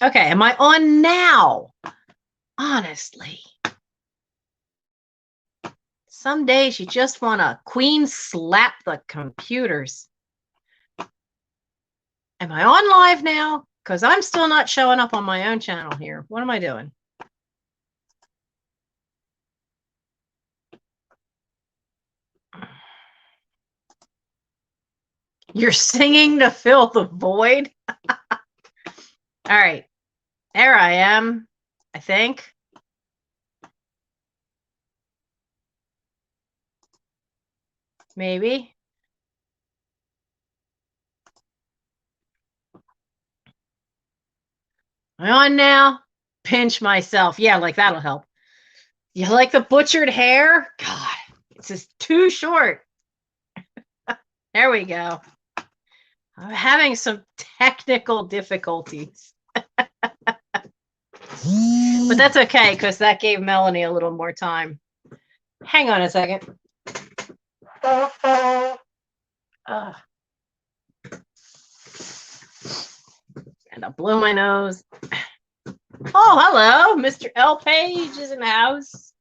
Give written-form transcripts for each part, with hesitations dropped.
Okay, am I on now? Honestly. Some days you just want to queen slap the computers. Am I on live now? Because I'm still not showing up on my own channel here. What am I doing? You're singing to fill the void? All right. There I am, I think. Maybe. Am I on now? Pinch myself. Yeah, like that'll help. You like the butchered hair? God, it's just too short. There we go. I'm having some technical difficulties. But that's okay, because that gave Melanie a little more time. Hang on a second. And I'll blow my nose. Oh, hello. Mr. L. Page is in the house.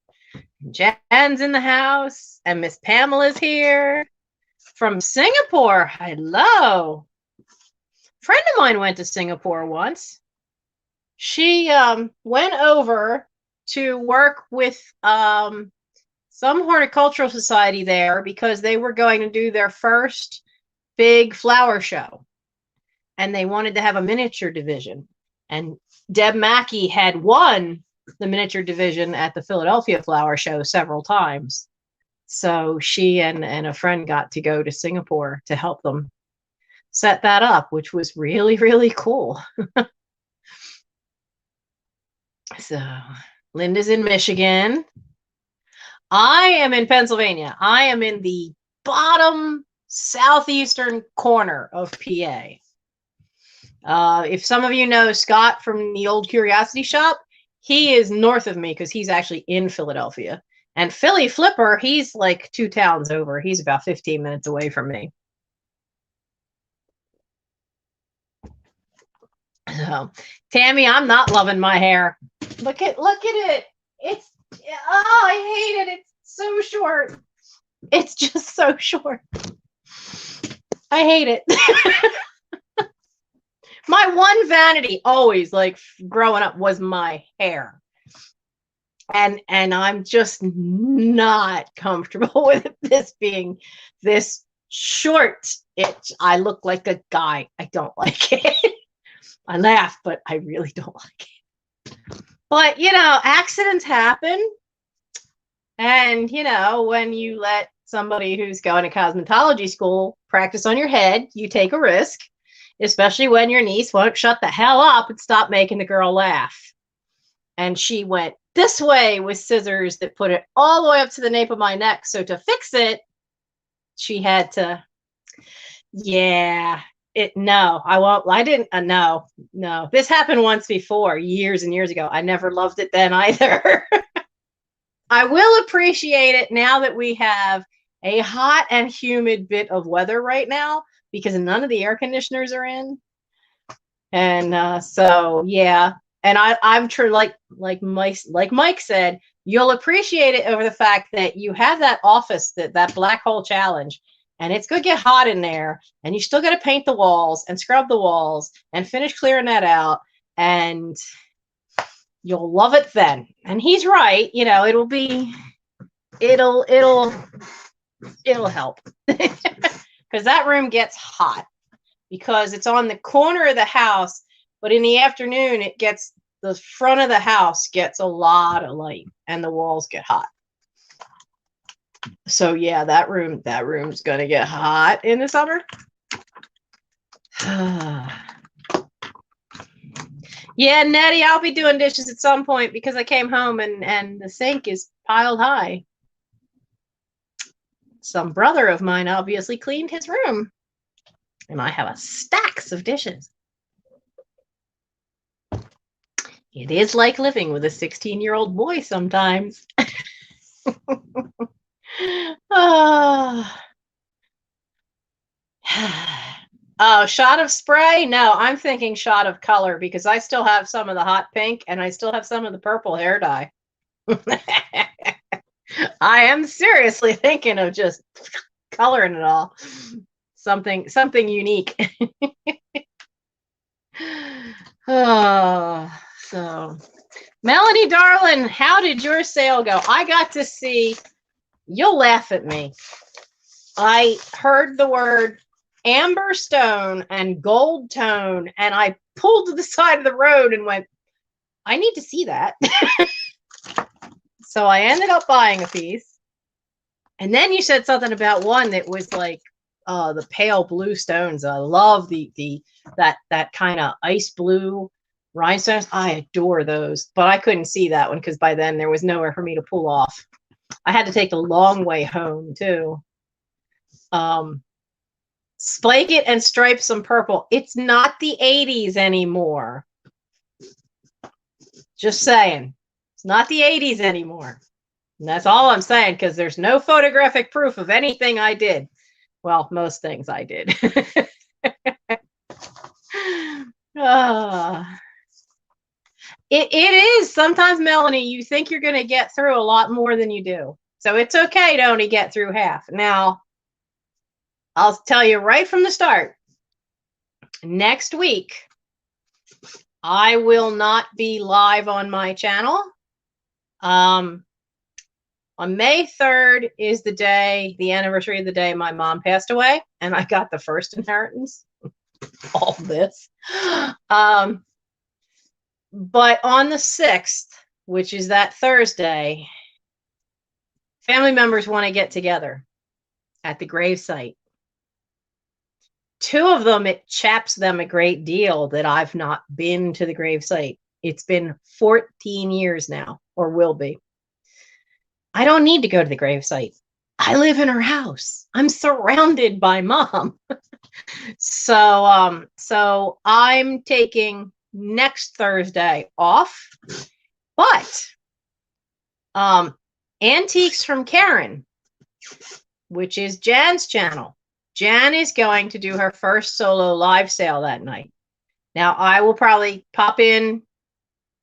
Jan's in the house. And Miss Pamela's here from Singapore. Hello. A friend of mine went to Singapore once. She went over to work with some horticultural society there because they were going to do their first big flower show. And they wanted to have a miniature division. And Deb Mackey had won the miniature division at the Philadelphia Flower Show several times. So she and a friend got to go to Singapore to help them set that up, which was really, really cool. So Linda's in Michigan. I am in Pennsylvania. I am in the bottom southeastern corner of PA. If some of you know Scott from the old Curiosity Shop, he is north of me because he's actually in Philadelphia. And Philly Flipper, he's like 2 towns over. He's about 15 minutes away from me. So, Tammy, I'm not loving my hair. Look at it. It's, oh, I hate it. It's so short. It's just so short. I hate it. My one vanity always, like growing up, was my hair. And I'm just not comfortable with this being this short. I look like a guy. I don't like it. I laugh, but I really don't like it. But, accidents happen. And, when you let somebody who's going to cosmetology school practice on your head, you take a risk, especially when your niece won't shut the hell up and stop making the girl laugh. And she went this way with scissors that put it all the way up to the nape of my neck. So to fix it, she had to, no, I won't. I didn't, no. This happened once before, years and years ago. I never loved it then either. I will appreciate it now that we have a hot and humid bit of weather right now, because none of the air conditioners are in. And so, yeah. And I'm sure, like Mike said, you'll appreciate it over the fact that you have that office, that black hole challenge, and it's going to get hot in there, and you still got to paint the walls and scrub the walls and finish clearing that out, and you'll love it then. And he's right. It'll help because that room gets hot because it's on the corner of the house. But in the afternoon, the front of the house gets a lot of light and the walls get hot. So yeah, that room's going to get hot in the summer. Yeah, Nettie, I'll be doing dishes at some point because I came home and the sink is piled high. Some brother of mine obviously cleaned his room. And I have stacks of dishes. It is like living with a 16-year-old boy sometimes. Oh, shot of spray? No, I'm thinking shot of color because I still have some of the hot pink and I still have some of the purple hair dye. I am seriously thinking of just coloring it all. Something unique. Oh, so Melanie, darling, how did your sale go? I got to see, you'll laugh at me. I heard the word amber stone and gold tone, and I pulled to the side of the road and went, I need to see that. So I ended up buying a piece. And then you said something about one that was like the pale blue stones. I love that kind of ice blue rhinestones. I adore those, but I couldn't see that one because by then there was nowhere for me to pull off. I had to take the long way home too. Splake it and stripe some purple. It's not the 80s anymore. Just saying. It's not the 80s anymore. And that's all I'm saying, because there's no photographic proof of anything I did. Well, most things I did. It is. Sometimes, Melanie, you think you're going to get through a lot more than you do. So it's okay to only get through half. Now, I'll tell you right from the start, next week, I will not be live on my channel. On May 3rd is the anniversary of the day my mom passed away, and I got the first inheritance. All this. But on the 6th, which is that Thursday, family members want to get together at the gravesite. Two of them, it chaps them a great deal that I've not been to the gravesite. It's been 14 years now, or will be. I don't need to go to the gravesite. I live in her house. I'm surrounded by Mom. So I'm taking next Thursday off, but Antiques from Karen, which is Jan's channel. Jan is going to do her first solo live sale that night. Now, I will probably pop in.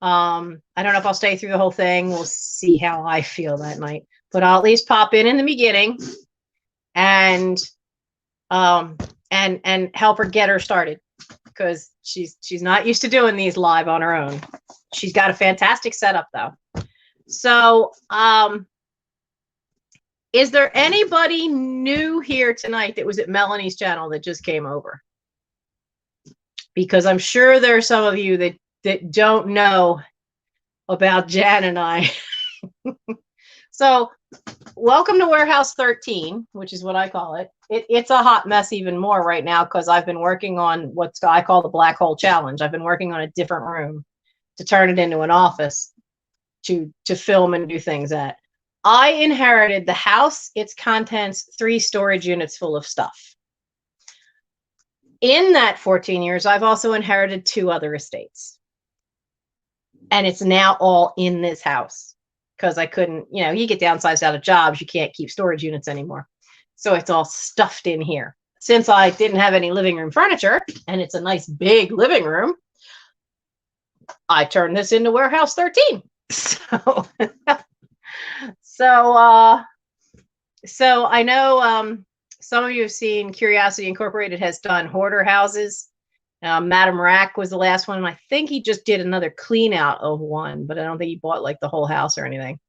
I don't know if I'll stay through the whole thing. We'll see how I feel that night. But I'll at least pop in the beginning and help her get her started, because she's not used to doing these live on her own. She's got a fantastic setup though. So, is there anybody new here tonight that was at Melanie's channel that just came over? Because I'm sure there are some of you that don't know about Jan and I. So, welcome to Warehouse 13, which is what I call it. It's a hot mess even more right now because I've been working on what I call the Black Hole Challenge. I've been working on a different room to turn it into an office to film and do things at. I inherited the house, its contents, 3 storage units full of stuff. In that 14 years, I've also inherited 2 other estates. And it's now all in this house because I couldn't, you get downsized out of jobs, you can't keep storage units anymore. So it's all stuffed in here. Since I didn't have any living room furniture, and it's a nice big living room, I turned this into Warehouse 13. So I know some of you have seen Curiosity Incorporated has done hoarder houses. Madam Rack was the last one, and I think he just did another clean out of one, but I don't think he bought like the whole house or anything.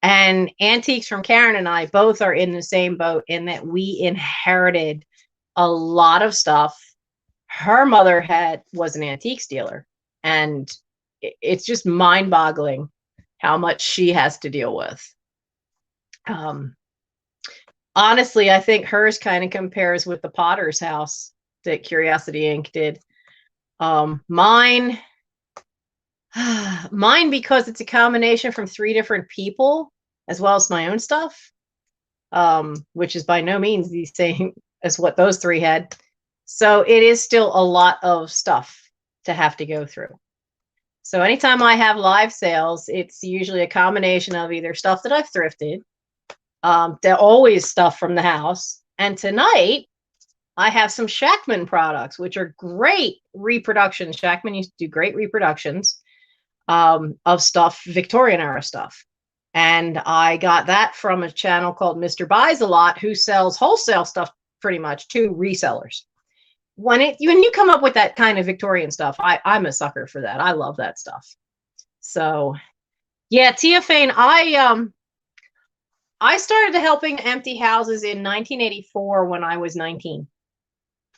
And Antiques from Karen and I both are in the same boat in that we inherited a lot of stuff. Her mother was an antiques dealer, and it's just mind-boggling how much she has to deal with. Honestly, I think hers kind of compares with the Potter's house that Curiosity Inc. did. Mine, because it's a combination from 3 different people, as well as my own stuff, which is by no means the same as what those 3 had. So it is still a lot of stuff to have to go through. So anytime I have live sales, it's usually a combination of either stuff that I've thrifted, they're always stuff from the house. And tonight, I have some Shackman products, which are great reproductions. Shackman used to do great reproductions of stuff, Victorian era stuff. And I got that from a channel called Mrbuysalot, who sells wholesale stuff pretty much to resellers. When you come up with that kind of Victorian stuff, I'm a sucker for that. I love that stuff. So yeah, Tia Fane, I started helping empty houses in 1984 when I was 19,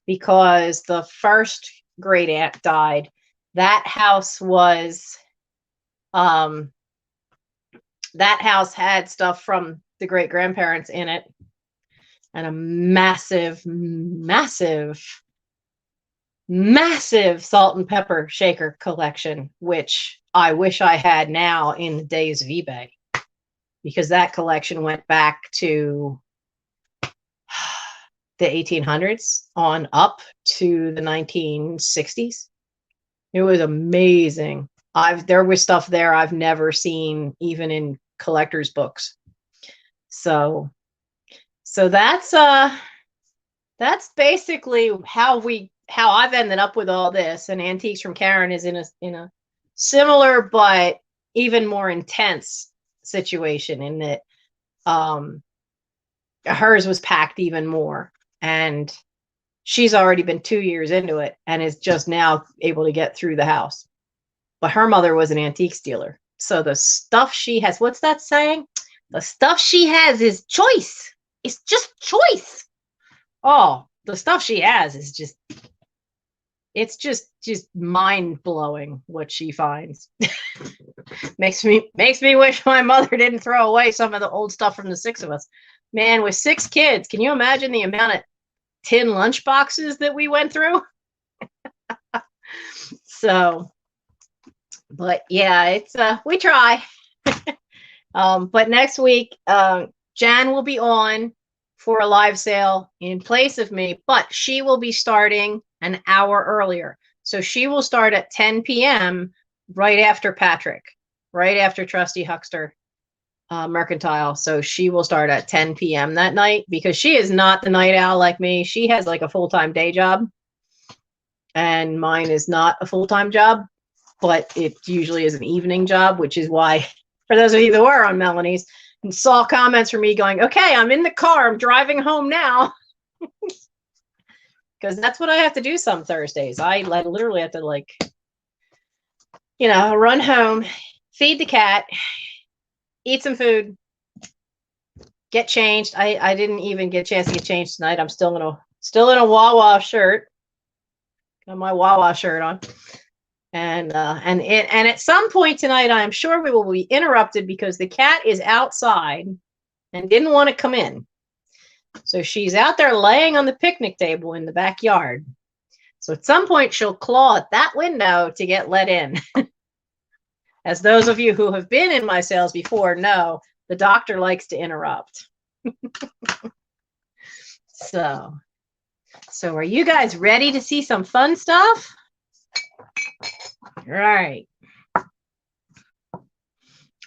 because the first great aunt died. That house was that house had stuff from the great grandparents in it, and a massive salt and pepper shaker collection, which I wish I had now in the days of eBay, because that collection went back to the 1800s on up to the 1960s. It was amazing. There was stuff there I've never seen, even in collectors' books. So that's basically how I've ended up with all this. And Antiques from Karen is in a similar but even more intense situation, in that hers was packed even more, and she's already been 2 years into it and is just now able to get through the house. But her mother was an antiques dealer, so the stuff she has, what's that saying? The stuff she has is choice. It's just choice. Oh, the stuff she has is just, it's just mind blowing what she finds. makes me wish my mother didn't throw away some of the old stuff from the six of us. Man, with 6 kids, can you imagine the amount of tin lunch boxes that we went through? So, but yeah, it's we try. But next week, Jan will be on for a live sale in place of me, but she will be starting an hour earlier. So she will start at 10 p.m. right after Patrick, right after Trusty Huckster Mercantile. So she will start at 10 p.m. that night, because she is not the night owl like me. She has like a full-time day job, and mine is not a full-time job, but it usually is an evening job, which is why, for those of you that were on Melanie's and saw comments from me going, okay, I'm in the car, I'm driving home now. Because that's what I have to do some Thursdays. I literally have to, like, run home, feed the cat, eat some food, get changed. I didn't even get a chance to get changed tonight. I'm still in a Wawa shirt. Got my Wawa shirt on. And at some point tonight, I'm sure we will be interrupted because the cat is outside and didn't want to come in. So she's out there laying on the picnic table in the backyard. So at some point, she'll claw at that window to get let in. As those of you who have been in my sales before know, the doctor likes to interrupt. So are you guys ready to see some fun stuff? Right.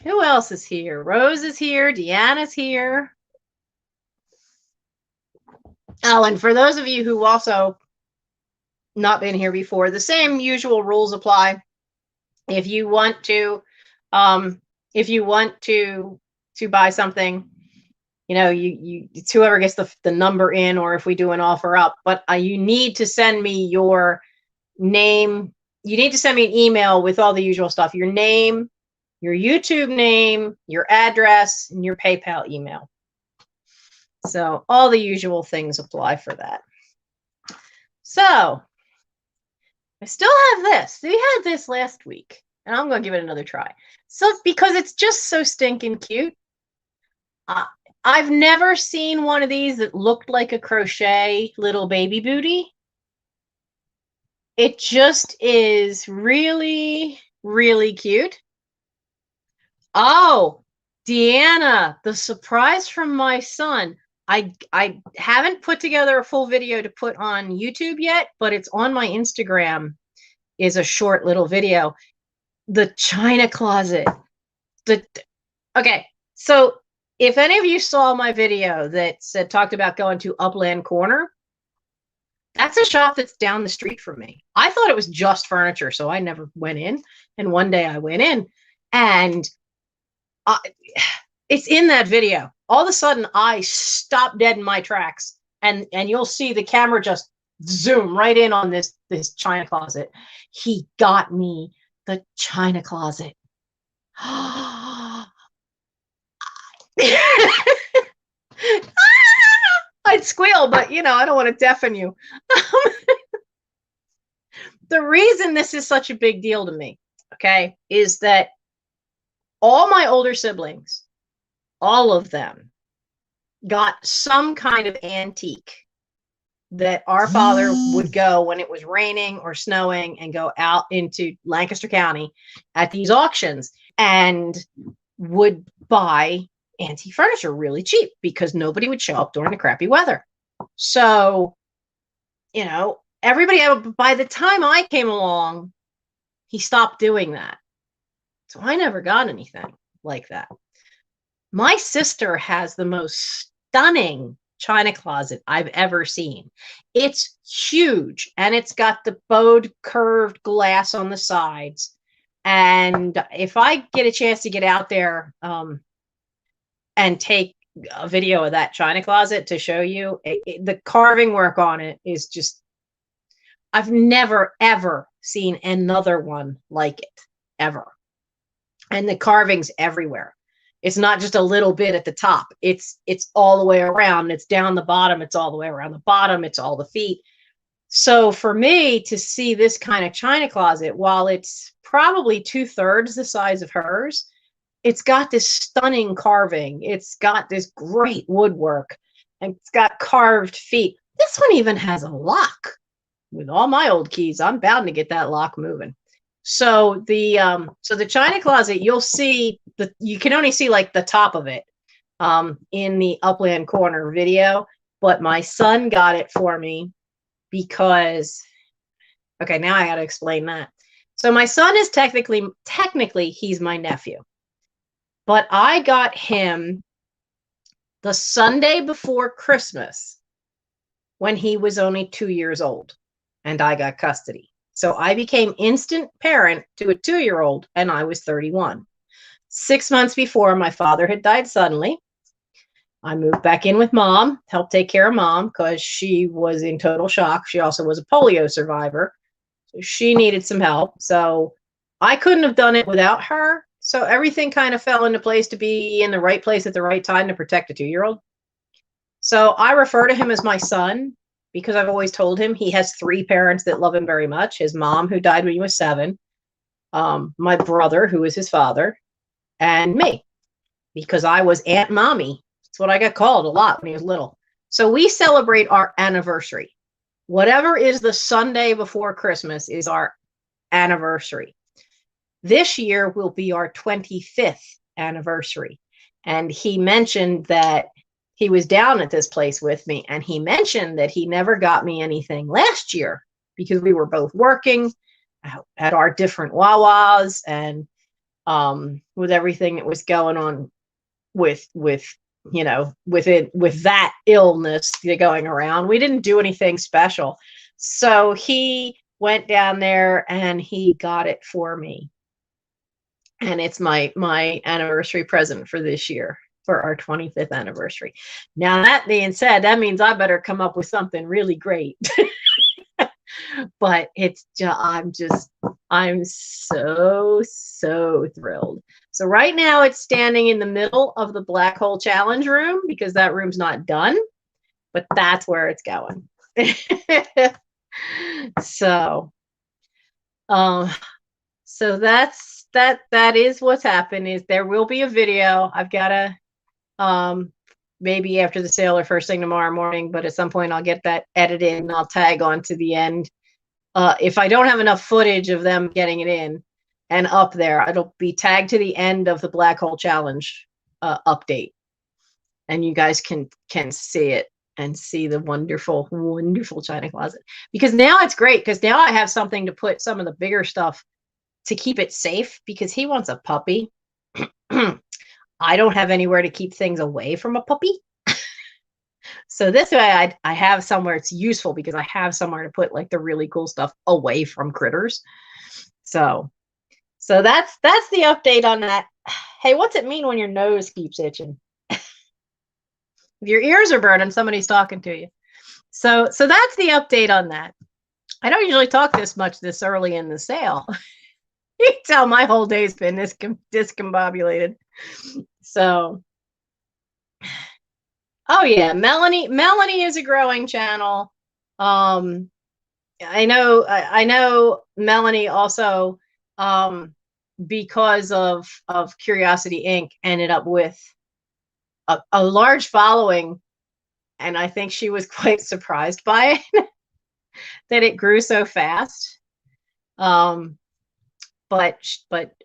Who else is here? Rose is here. Deanna's here. Oh, and for those of you who also not been here before, the same usual rules apply. If you want to buy something, it's whoever gets the number in, or if we do an offer up, but you need to send me your name. You need to send me an email with all the usual stuff: your name, your YouTube name, your address, and your PayPal email. So all the usual things apply for that. So I still have this. We had this last week, and I'm going to give it another try. So because it's just so stinking cute. I've never seen one of these that looked like a crochet little baby booty. It just is really, really cute. Oh, Deanna, the surprise from my son. I haven't put together a full video to put on YouTube yet, but it's on my Instagram, is a short little video. The china closet. Okay, so if any of you saw my video that talked about going to Upland Corner, That's a shop that's down the street from me. I thought it was just furniture, so I never went in. And one day I went in, and I, it's in that video. All of a sudden, I stopped dead in my tracks, and you'll see the camera just zoom right in on this china closet. He got me the china closet. I'd squeal, but I don't want to deafen you. The reason this is such a big deal to me, okay, is that all my older siblings, all of them, got some kind of antique that our father would go when it was raining or snowing and go out into Lancaster County at these auctions and would buy antique furniture really cheap because nobody would show up during the crappy weather. So, everybody, by the time I came along, he stopped doing that. So I never got anything like that. My sister has the most stunning china closet I've ever seen. It's huge, and it's got the bowed curved glass on the sides. And if I get a chance to get out there and take a video of that china closet to show you, the carving work on it is just, I've never, ever seen another one like it, ever. And the carving's everywhere. It's not just a little bit at the top. It's all the way around. It's down the bottom. It's all the way around the bottom. It's all the feet. So for me to see this kind of china closet, while it's probably 2/3 the size of hers, it's got this stunning carving. It's got this great woodwork, and it's got carved feet. This one even has a lock. With all my old keys, I'm bound to get that lock moving. So the china closet, you'll see you can only see like the top of it in the Upland Corner video, but my son got it for me because, okay, now I got to explain that. So my son is technically he's my nephew, but I got him the Sunday before Christmas when he was only 2 years old, and I got custody. So I became instant parent to a 2-year-old, and I was 31. 6 months before, my father had died suddenly. I moved back in with mom, helped take care of mom because she was in total shock. She also was a polio survivor. So she needed some help. So I couldn't have done it without her. So everything kind of fell into place to be in the right place at the right time to protect a 2-year-old. So I refer to him as my son, because I've always told him he has 3 parents that love him very much. His mom, who died when he was 7, my brother, who was his father, and me, because I was Aunt Mommy. That's what I got called a lot when he was little. So we celebrate our anniversary. Whatever is the Sunday before Christmas is our anniversary. This year will be our 25th anniversary. And he mentioned that he was down at this place with me, and he mentioned that he never got me anything last year because we were both working at our different Wawas, and with everything that was going on with that illness going around, we didn't do anything special. So he went down there and he got it for me, and it's my anniversary present for this year, for our 25th anniversary. Now, that being said, that means I better come up with something really great. But I'm so thrilled. So right now it's standing in the middle of the Black Hole Challenge room because that room's not done, but that's where it's going. So that is what's happened. Is there will be a video. I've got to maybe after the sale or first thing tomorrow morning, but at some point I'll get that edited and I'll tag on to the end. If I don't have enough footage of them getting it in and up there, it'll be tagged to the end of the Black Hole Challenge update, and you guys can see it and see the wonderful china closet. Because now it's great, because now I have something to put some of the bigger stuff to keep it safe, because he wants a puppy. I don't have anywhere to keep things away from a puppy. So this way I have somewhere it's useful because I have somewhere to put like the really cool stuff away from critters. So that's the update on that. Hey, what's it mean when your nose keeps itching? If your ears are burning, somebody's talking to you. So that's the update on that. I don't usually talk this much this early in the sale. You can tell my whole day's been discombobulated. So, oh yeah, Melanie is a growing channel. I know Melanie also, because of Curiosity Inc. ended up with a large following, and I think she was quite surprised by it that it grew so fast. But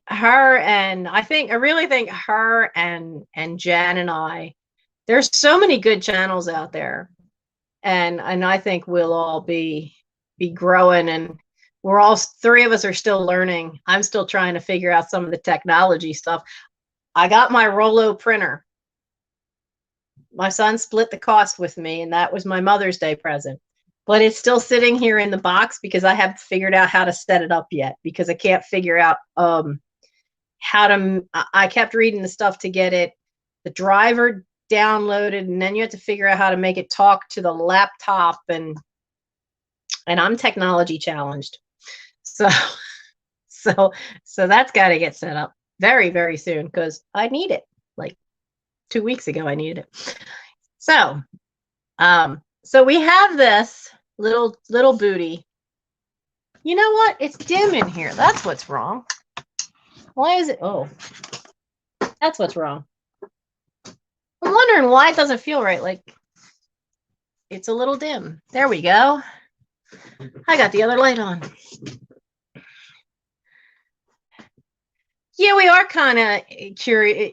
her, and I really think her and Jan and I, there's so many good channels out there, and I think we'll all be growing, and we're all, three of us are still learning. I'm still trying to figure out some of the technology stuff. I got my Rollo printer. My son split the cost with me, and that was my Mother's Day present. But it's still sitting here in the box because I haven't figured out how to set it up yet, because I can't figure out how to, I kept reading the stuff to get it, the driver downloaded, and then you have to figure out how to make it talk to the laptop, and I'm technology challenged. So that's got to get set up very, very soon, because I need it. Like 2 weeks ago, I needed it. So we have this little booty. You know what? It's dim in here. That's what's wrong. Why is it? Oh, that's what's wrong. I'm wondering why it doesn't feel right. Like, it's a little dim. There we go. I got the other light on. Yeah, we are kind of curious.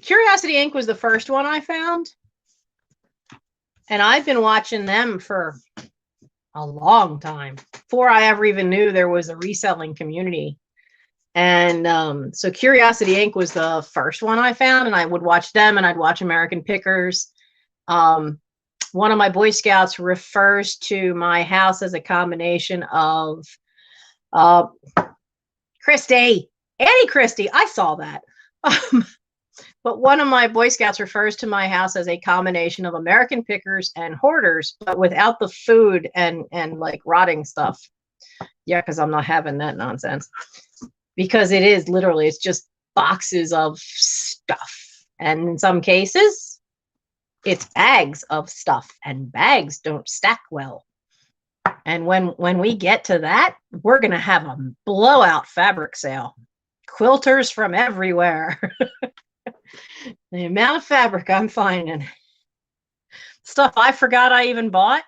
Curiosity Inc. was the first one I found. And I've been watching them for a long time, before I ever even knew there was a reselling community. And so Curiosity Inc. was the first one I found, and I would watch them, and I'd watch American Pickers. One of my Boy Scouts refers to my house as a combination of Christy, Annie Christie. I saw that. But one of my Boy Scouts refers to my house as a combination of American Pickers and Hoarders, but without the food and like rotting stuff. Yeah, because I'm not having that nonsense. Because it is literally, it's just boxes of stuff. And in some cases, it's bags of stuff, and bags don't stack well. And when we get to that, we're going to have a blowout fabric sale. Quilters from everywhere. The amount of fabric I'm finding. Stuff I forgot I even bought.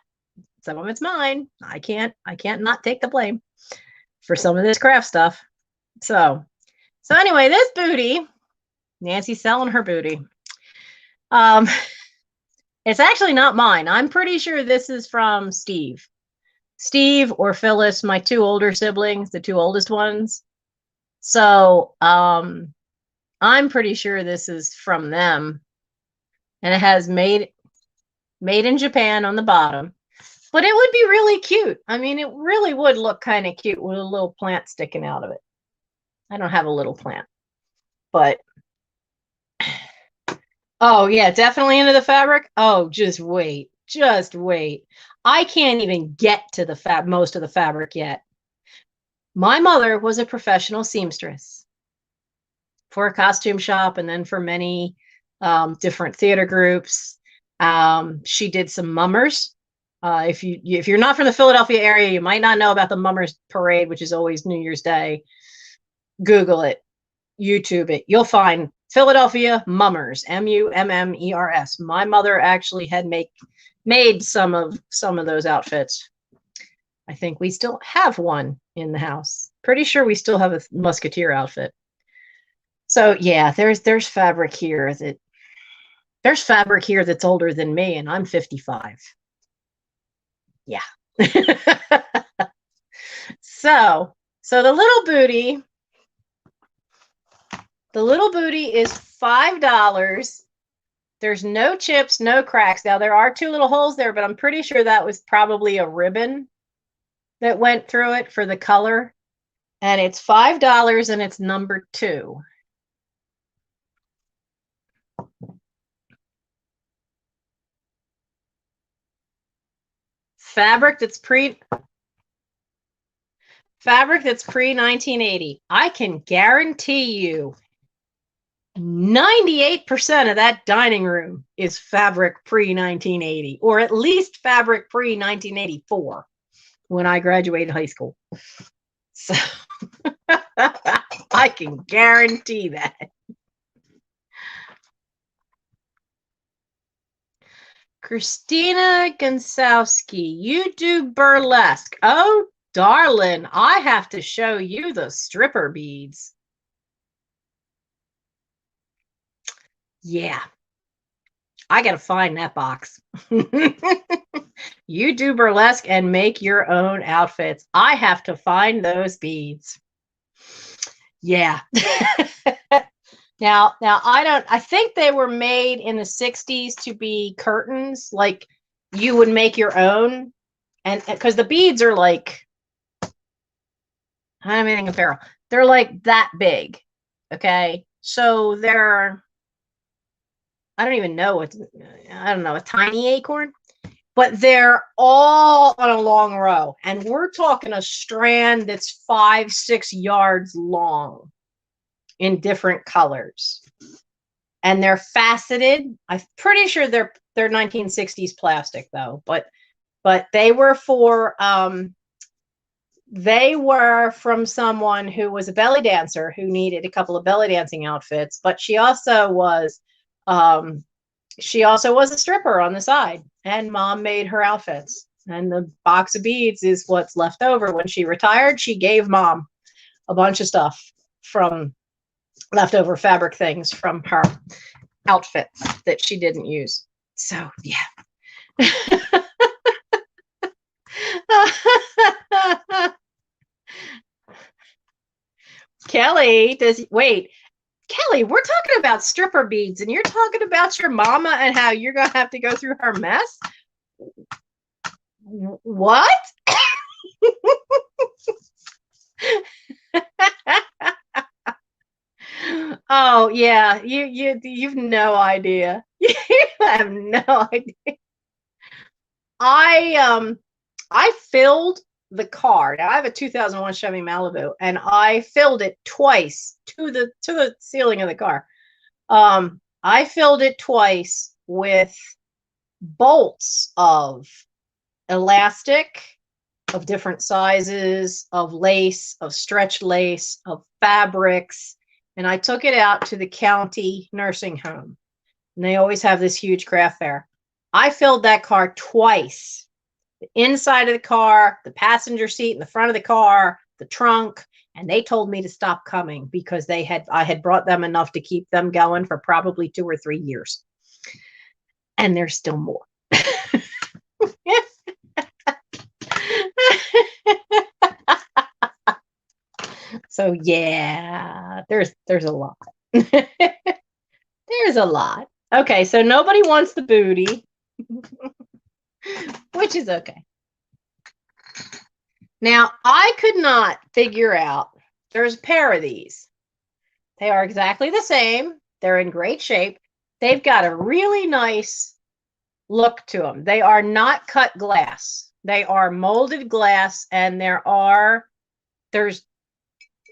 Some of it's mine. I can't not take the blame for some of this craft stuff. So anyway, this booty, Nancy's selling her booty. It's actually not mine. I'm pretty sure this is from Steve or Phyllis, my two older siblings, the two oldest ones. So I'm pretty sure this is from them, and it has made in Japan on the bottom. But it would be really cute. I mean, it really would look kind of cute with a little plant sticking out of it. I don't have a little plant, but oh yeah, definitely into the fabric. Oh, just wait. I can't even get to the most of the fabric yet. My mother was a professional seamstress for a costume shop, and then for many different theater groups. She did some mummers. If you're not from the Philadelphia area, you might not know about the Mummers Parade, which is always New Year's Day. Google it, YouTube it. You'll find Philadelphia Mummers, Mummers. My mother actually had made some of those outfits. I think we still have one in the house. Pretty sure we still have a musketeer outfit. So yeah, there's fabric here that's older than me, and I'm 55. Yeah. So the little booty is $5. There's no chips, no cracks. Now there are 2 little holes there, but I'm pretty sure that was probably a ribbon that went through it for the color. And it's $5 and it's number 2. Fabric that's pre-1980. I can guarantee you 98% of that dining room is fabric pre-1980, or at least fabric pre-1984 when I graduated high school. So I can guarantee that. Christina Gonsowski, you do burlesque. Oh, darling, I have to show you the stripper beads. Yeah, I gotta find that box. You do burlesque and make your own outfits. I have to find those beads. Yeah. Now I think they were made in the 60s to be curtains, like you would make your own, and because the beads are like, I don't even compare. They're like that big. Okay. So they're, I don't even know what, I don't know, a tiny acorn, but they're all on a long row. And we're talking a strand that's 5-6 yards long in different colors. And they're faceted. I'm pretty sure they're 1960s plastic though, but they were from someone who was a belly dancer who needed a couple of belly dancing outfits, but she also was a stripper on the side, and Mom made her outfits. And the box of beads is what's left over. When she retired, she gave Mom a bunch of stuff from leftover fabric things from her outfits that she didn't use. So yeah. Kelly, Kelly, we're talking about stripper beads and you're talking about your mama and how you're gonna have to go through her mess. What? Oh yeah, you've no idea. You have no idea. I filled the car. Now I have a 2001 Chevy Malibu, and I filled it twice to the ceiling of the car. I filled it twice with bolts of elastic, of different sizes, of lace, of stretch lace, of fabrics, and I took it out to the county nursing home. And they always have this huge craft fair. I filled that car twice. The inside of the car, the passenger seat in the front of the car, the trunk, and they told me to stop coming because I had brought them enough to keep them going for probably 2 or 3 years. And there's still more. So yeah, there's a lot. There's a lot. Okay, so nobody wants the booty, which is okay. Now, I could not figure out, there's a pair of these. They are exactly the same. They're in great shape. They've got a really nice look to them. They are not cut glass. They are molded glass, and the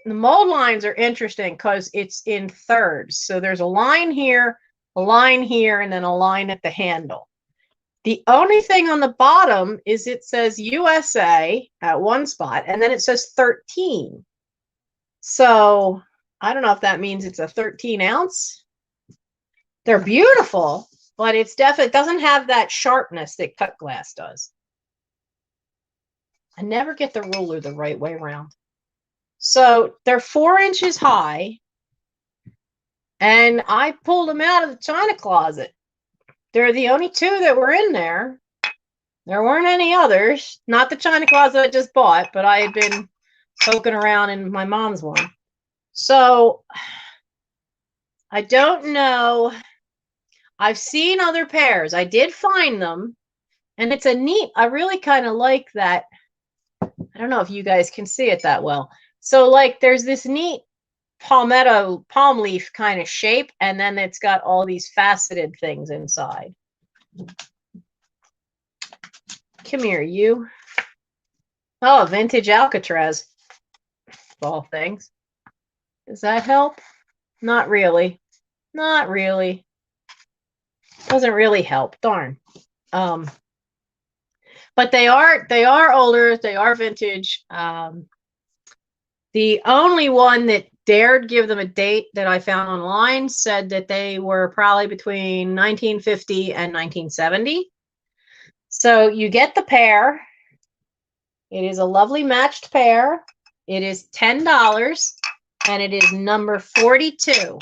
mold lines are interesting because it's in thirds. So there's a line here, and then a line at the handle. The only thing on the bottom is it says USA at one spot, and then it says 13. So I don't know if that means it's a 13 ounce. They're beautiful, but it doesn't have that sharpness that cut glass does. I never get the ruler the right way around. So they're 4 inches high, and I pulled them out of the china closet. They're the only 2 that were in there. There weren't any others. Not the china closet I just bought, but I had been poking around in my mom's one. So I don't know. I've seen other pairs. I did find them, and it's a neat, I really kind of like that. I don't know if you guys can see it that well. So like there's this neat palmetto palm leaf kind of shape, and then it's got all these faceted things inside. Come here, you. Oh, vintage Alcatraz. All things. Does that help? Not really. Not really. Doesn't really help. Darn. But they are older. They are vintage. The only one that dared give them a date that I found online said that they were probably between 1950 and 1970. So you get the pair. It is a lovely matched pair. It is $10, and it is number 42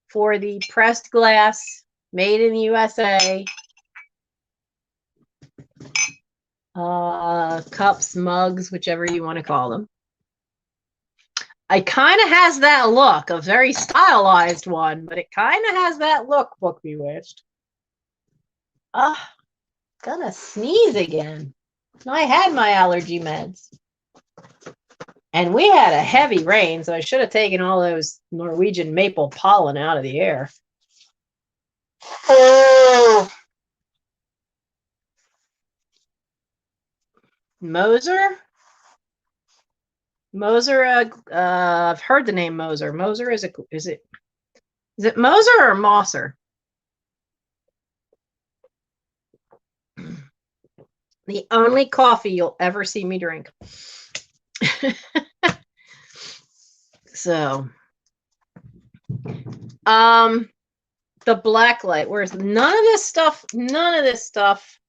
for the pressed glass, made in the USA. Cups, mugs, whichever you want to call them. It kind of has that look, a very stylized one, but it kind of has that look, Book Bewitched. Gonna sneeze again. I had my allergy meds. And we had a heavy rain, so I should have taken all those Norwegian maple pollen out of the air. Oh. Moser? Moser, I've heard the name Moser. Moser is it Moser or Mosser? The only coffee you'll ever see me drink. So, the black light. Where's none of this stuff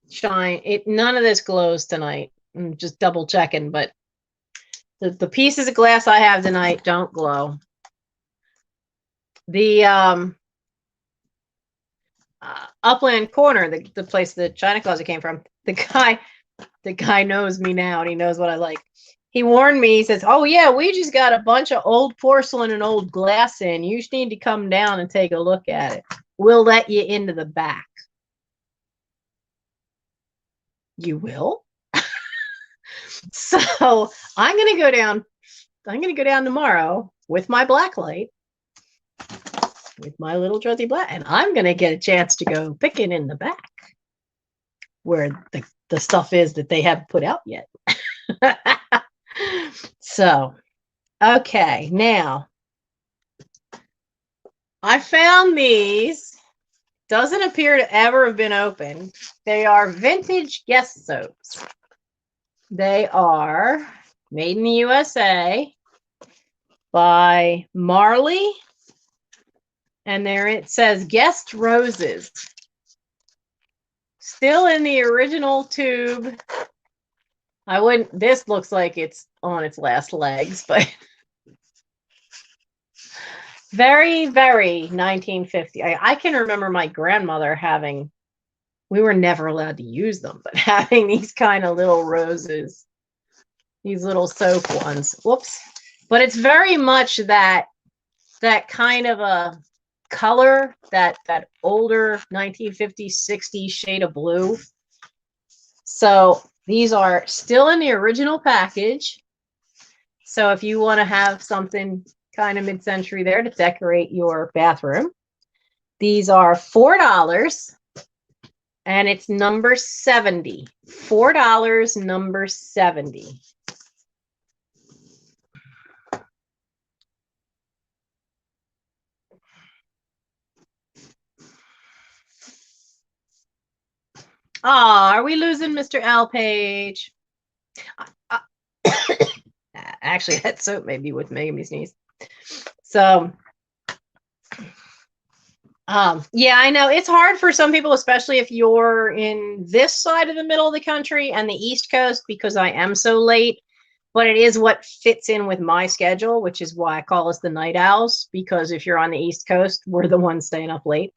shine. None of this glows tonight. I'm just double checking, but the pieces of glass I have tonight don't glow. The Upland Corner, the place the China closet came from, the guy knows me now, and he knows what I like. He warned me. He says, "Oh yeah, we just got a bunch of old porcelain and old glass in. You just need to come down and take a look at it. We'll let you into the back." You will? So I'm gonna go down. I'm gonna go down tomorrow with my black light, with my little trusty black, and I'm gonna get a chance to go picking in the back where the stuff is that they haven't put out yet. So, okay, now I found these. Doesn't appear to ever have been opened. They are vintage guest soaps. They are made in the USA by Marley. And there it says Guest Roses. Still in the original tube. This looks like it's on its last legs, but very, very 1950. I can remember my grandmother having, we were never allowed to use them, but having these kind of little roses, these little soap ones. Whoops. But it's very much that kind of a color, that older 1950s, 60s shade of blue. So these are still in the original package. So if you want to have something kind of mid-century there to decorate your bathroom, these are $4, and it's number 70. $4, number 70. Are we losing Mr. Al Page? Actually, that soap may be what's making me sneeze. So, yeah, I know it's hard for some people, especially if you're in this side of the middle of the country and the East Coast, because I am so late. But it is what fits in with my schedule, which is why I call us the night owls, because if you're on the East Coast, we're the ones staying up late.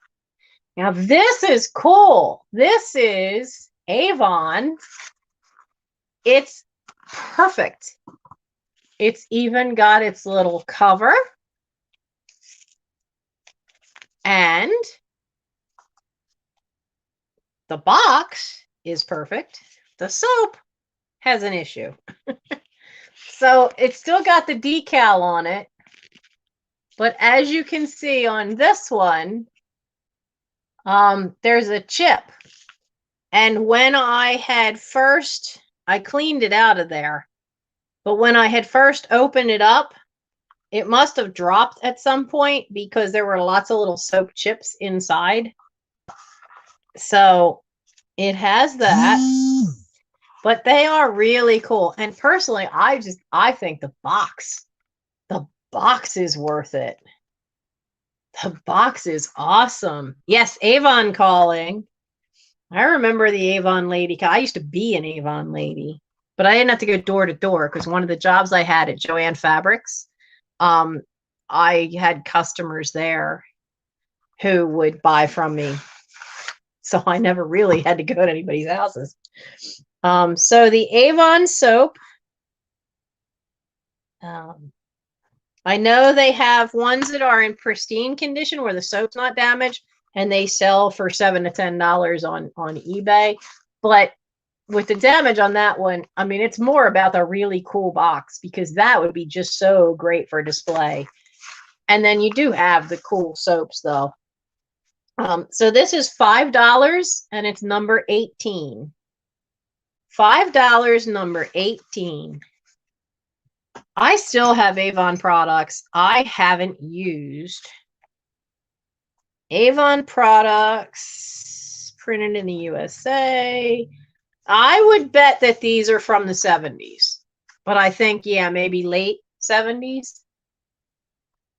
Now, this is cool. This is Avon. It's perfect. It's even got its little cover. And the box is perfect. The soap has an issue. So it's still got the decal on it. But as you can see on this one, there's a chip. And when I cleaned it out of there. But when I had first opened it up, it must have dropped at some point because there were lots of little soap chips inside. So it has that. But they are really cool. And personally, I think the box is worth it. The box is awesome. Yes, Avon calling. I remember the Avon lady. I used to be an Avon lady, but I didn't have to go door to door because one of the jobs I had at Joann Fabrics, I had customers there who would buy from me. So I never really had to go to anybody's houses. So the Avon soap, I know they have ones that are in pristine condition where the soap's not damaged, and they sell for $7 to $10 on eBay. But with the damage on that one, I mean, it's more about the really cool box because that would be just so great for display. And then you do have the cool soaps though. So this is $5 and it's number 18. $5, number 18. I still have Avon products I haven't used. Avon products printed in the USA. I would bet that these are from the 70s, but I think, yeah, maybe late 70s.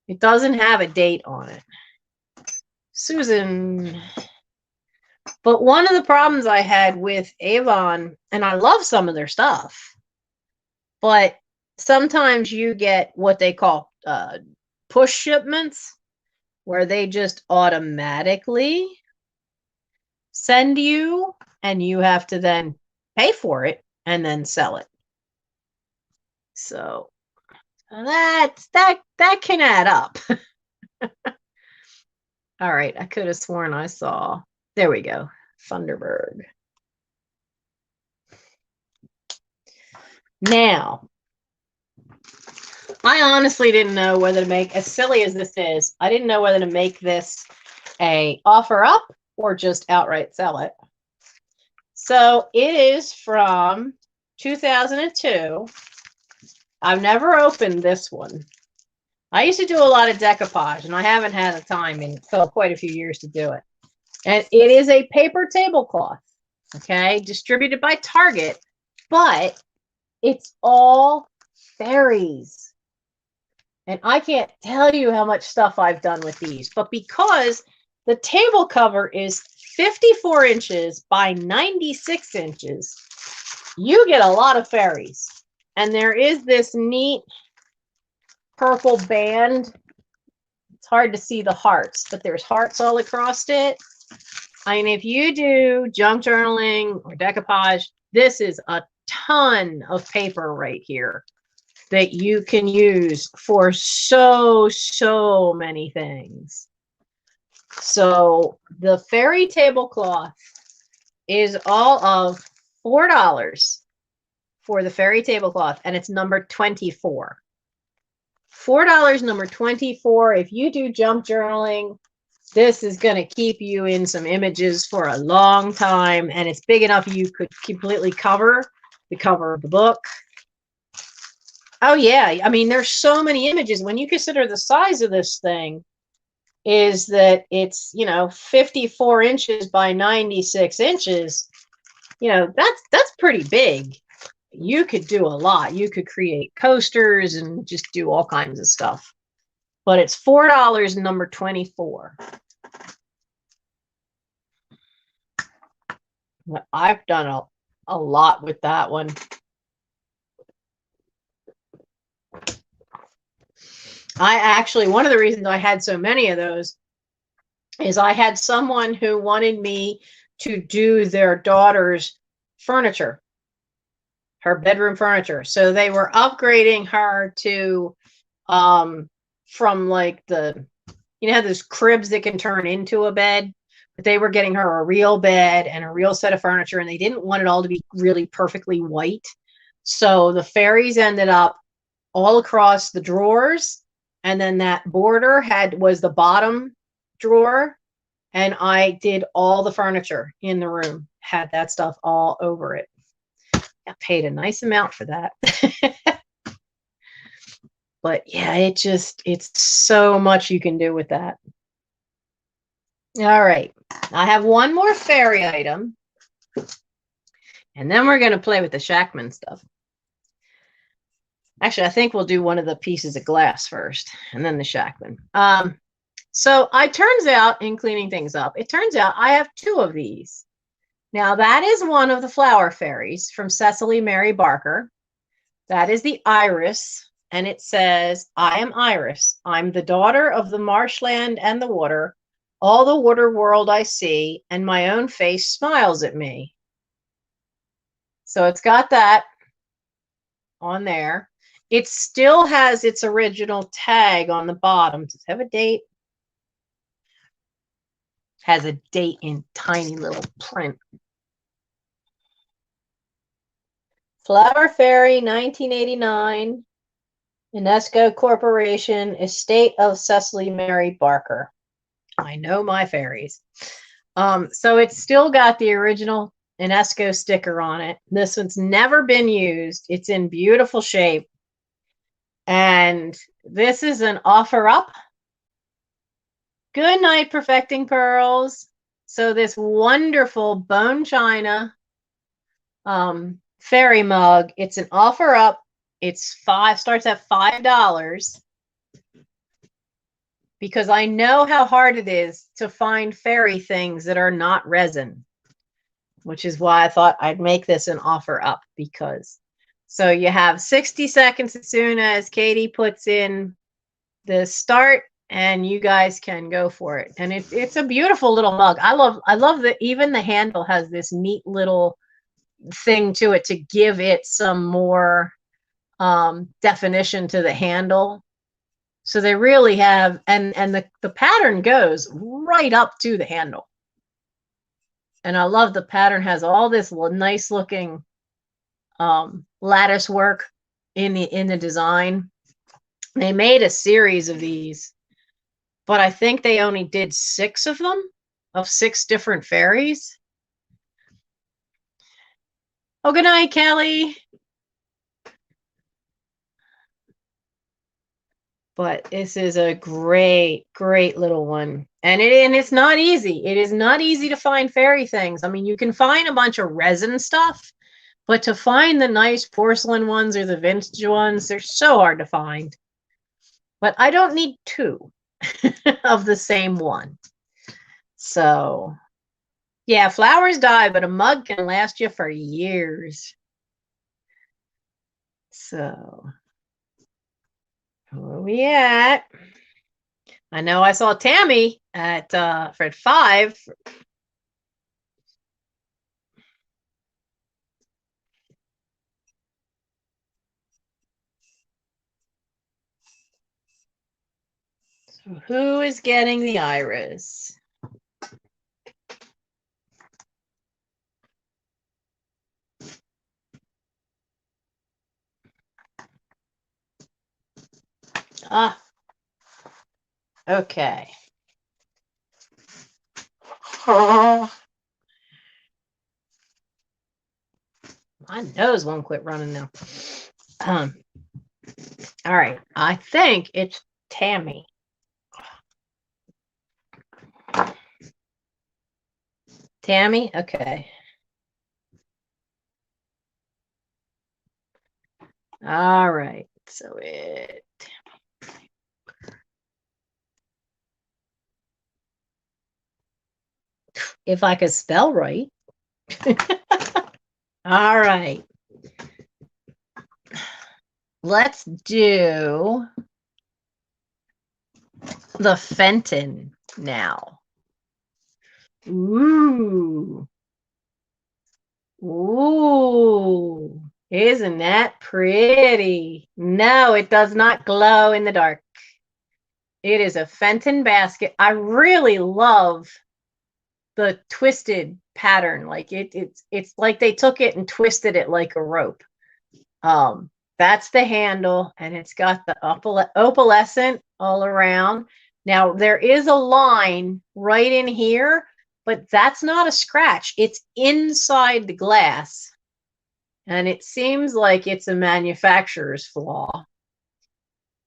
It doesn't have a date on it. Susan. But one of the problems I had with Avon, and I love some of their stuff, but sometimes you get what they call push shipments, where they just automatically send you and you have to then pay for it and then sell it. So that can add up. All right, I could have sworn I saw. There we go. Thunderbird. Now, I honestly didn't know whether to make, as silly as this is, I didn't know whether to make this a offer up or just outright sell it. So it is from 2002. I've never opened this one. I used to do a lot of decoupage, and I haven't had the time in quite a few years to do it. And it is a paper tablecloth, okay, distributed by Target, but it's all fairies. And I can't tell you how much stuff I've done with these, but because the table cover is 54 inches by 96 inches, you get a lot of fairies. And there is this neat purple band. It's hard to see the hearts, but there's hearts all across it. I mean, if you do junk journaling or decoupage, this is a ton of paper right here that you can use for so many things. So the fairy tablecloth is all of $4 for the fairy tablecloth, and it's number 24. $4, number 24. If you do junk journaling, this is going to keep you in some images for a long time, and it's big enough you could completely cover the cover of the book. Oh yeah, I mean, there's so many images. When you consider the size of this thing, is that it's, 54 inches by 96 inches, that's pretty big. You could do a lot. You could create coasters and just do all kinds of stuff. But it's $4, number 24. I've done a lot with that one. One of the reasons I had so many of those is I had someone who wanted me to do their daughter's furniture, her bedroom furniture. So they were upgrading her to from like the you know, those cribs that can turn into a bed. But they were getting her a real bed and a real set of furniture, and they didn't want it all to be really perfectly white. So the fairies ended up all across the drawers, and then that border was the bottom drawer, and I did all the furniture in the room, had that stuff all over it. I paid a nice amount for that. But yeah, it's so much you can do with that. All right, I have one more fairy item, and then we're going to play with the Shackman stuff. Actually, I think we'll do one of the pieces of glass first, and then the Shackman. So it turns out, in cleaning things up, it turns out I have two of these. Now, that is one of the flower fairies from Cecily Mary Barker. That is the Iris, and it says, I am Iris. I'm the daughter of the marshland and the water. All the water world I see, and my own face smiles at me. So it's got that on there. It still has its original tag on the bottom. Does it have a date? Has a date in tiny little print. Flower Fairy, 1989. UNESCO Corporation, Estate of Cecily Mary Barker. I know my fairies. So it's still got the original UNESCO sticker on it. This one's never been used. It's in beautiful shape. And this is an offer up. Good night, Perfecting Pearls. So this wonderful bone china fairy mug, it's an offer up. It's starts at $5. Because I know how hard it is to find fairy things that are not resin, which is why I thought I'd make this an offer up. Because so you have 60 seconds as soon as Katie puts in the start, and you guys can go for it. And it's a beautiful little mug. I love that even the handle has this neat little thing to it to give it some more definition to the handle. So they really have, and the pattern goes right up to the handle. And I love the pattern has all this nice looking lattice work in the design. They made a series of these, but I think they only did 6 of them, of 6 different fairies. Oh, good night, Kelly. But this is a great, great little one. And it's not easy. It is not easy to find fairy things. I mean, you can find a bunch of resin stuff, but to find the nice porcelain ones or the vintage ones, they're so hard to find. But I don't need 2 of the same one. So, yeah, flowers die, but a mug can last you for years. So, where are we at? I know I saw Tammy at 5. So who is getting the iris? Ah, okay. My nose won't quit running now. All right, I think it's Tammy. Tammy, okay. All right, so if I could spell right. All right. Let's do the Fenton now. Ooh. Ooh. Isn't that pretty? No, it does not glow in the dark. It is a Fenton basket. I really love the twisted pattern. Like it's like they took it and twisted it like a rope. That's the handle, and it's got the opalescent all around. Now there is a line right in here, but that's not a scratch. It's inside the glass, and it seems like it's a manufacturer's flaw.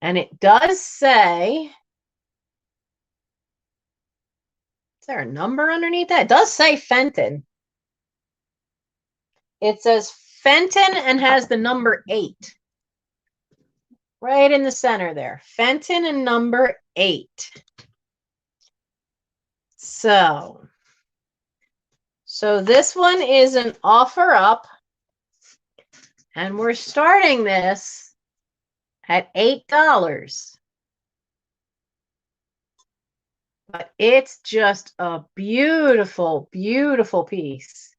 And it does say, is there a number underneath that? It does say Fenton. It says Fenton and has the number 8. Right in the center there. Fenton and number 8. So this one is an offer up. And we're starting this at $8. But it's just a beautiful, beautiful piece.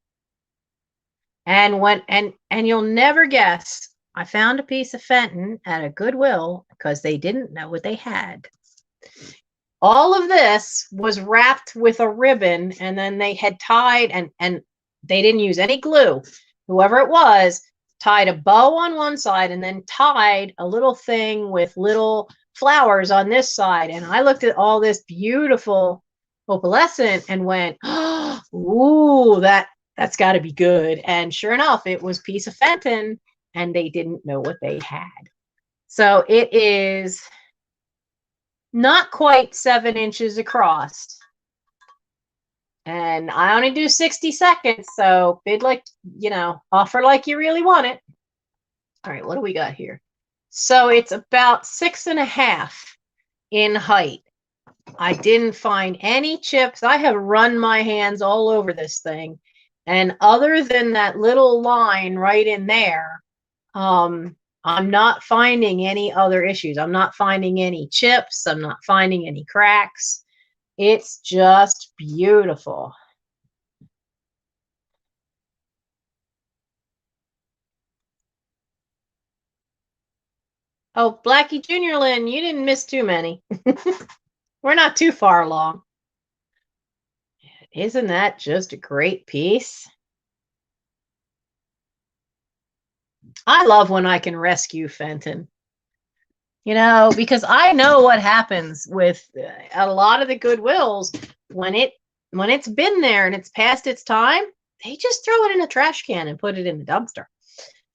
And you'll never guess, I found a piece of Fenton at a Goodwill because they didn't know what they had. All of this was wrapped with a ribbon, and then they had tied, and they didn't use any glue. Whoever it was tied a bow on one side and then tied a little thing with little flowers on this side. And I looked at all this beautiful opalescent and went, oh, ooh, that's got to be good. And sure enough, it was a piece of Fenton, and they didn't know what they had. So it is not quite 7 inches across. And I only do 60 seconds, so bid like, offer like you really want it. All right, what do we got here? So it's about 6.5 in height. I didn't find any chips. I have run my hands all over this thing. And other than that little line right in there, I'm not finding any other issues. I'm not finding any chips. I'm not finding any cracks. It's just beautiful. Oh, Blackie Junior Lynn, you didn't miss too many. We're not too far along. Isn't that just a great piece? I love when I can rescue Fenton. Because I know what happens with a lot of the Goodwills when it's been there and it's past its time, they just throw it in a trash can and put it in the dumpster.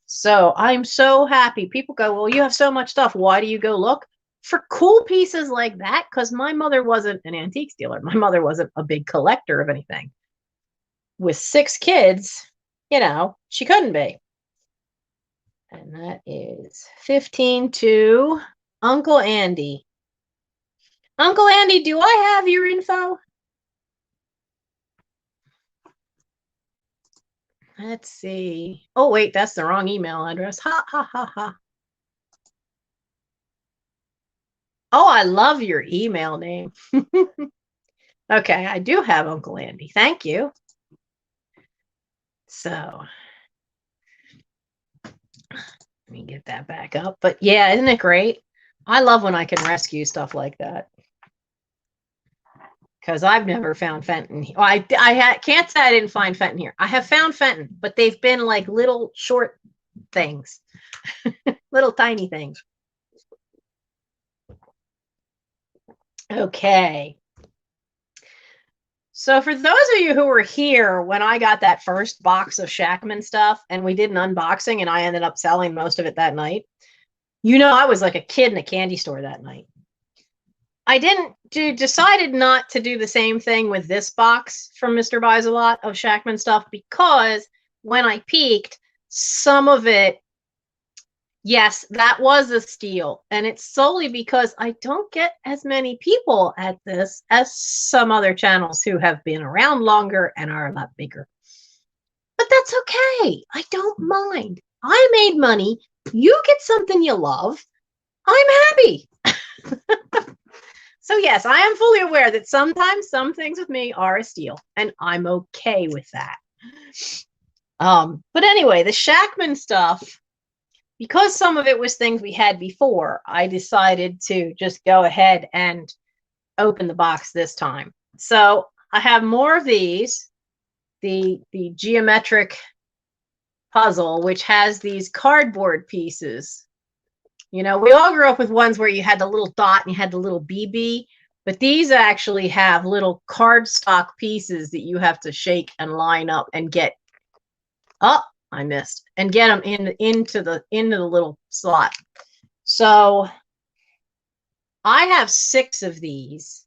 So I'm so happy. People go, well, you have so much stuff. Why do you go look for cool pieces like that? Because my mother wasn't an antiques dealer. My mother wasn't a big collector of anything. With 6 kids, she couldn't be. And that is 15 to Uncle Andy. Uncle Andy, do I have your info? Let's see. Oh, wait, that's the wrong email address. Ha, ha, ha, ha. Oh, I love your email name. Okay, I do have Uncle Andy. Thank you. So let me get that back up. But yeah, isn't it great? I love when I can rescue stuff like that. Because I've never found Fenton. Well, I can't say I didn't find Fenton here. I have found Fenton, but they've been like little short things, little tiny things. Okay. So for those of you who were here when I got that first box of Shackman stuff and we did an unboxing and I ended up selling most of it that night, I was like a kid in a candy store that night. I decided not to do the same thing with this box from Mrbuysalot of Shackman stuff because when I peeked, some of it, yes, that was a steal. And it's solely because I don't get as many people at this as some other channels who have been around longer and are a lot bigger. But that's okay. I don't mind. I made money. You get something you love. I'm happy. So yes, I am fully aware that sometimes some things with me are a steal, and I'm okay with that. But anyway, the Shackman stuff, because some of it was things we had before, I decided to just go ahead and open the box this time. So I have more of these, the geometric puzzle, which has these cardboard pieces. You know, we all grew up with ones where you had the little dot and you had the little BB, but these actually have little cardstock pieces that you have to shake and line up and get. Oh, I missed. And get them into the little slot. So I have 6 of these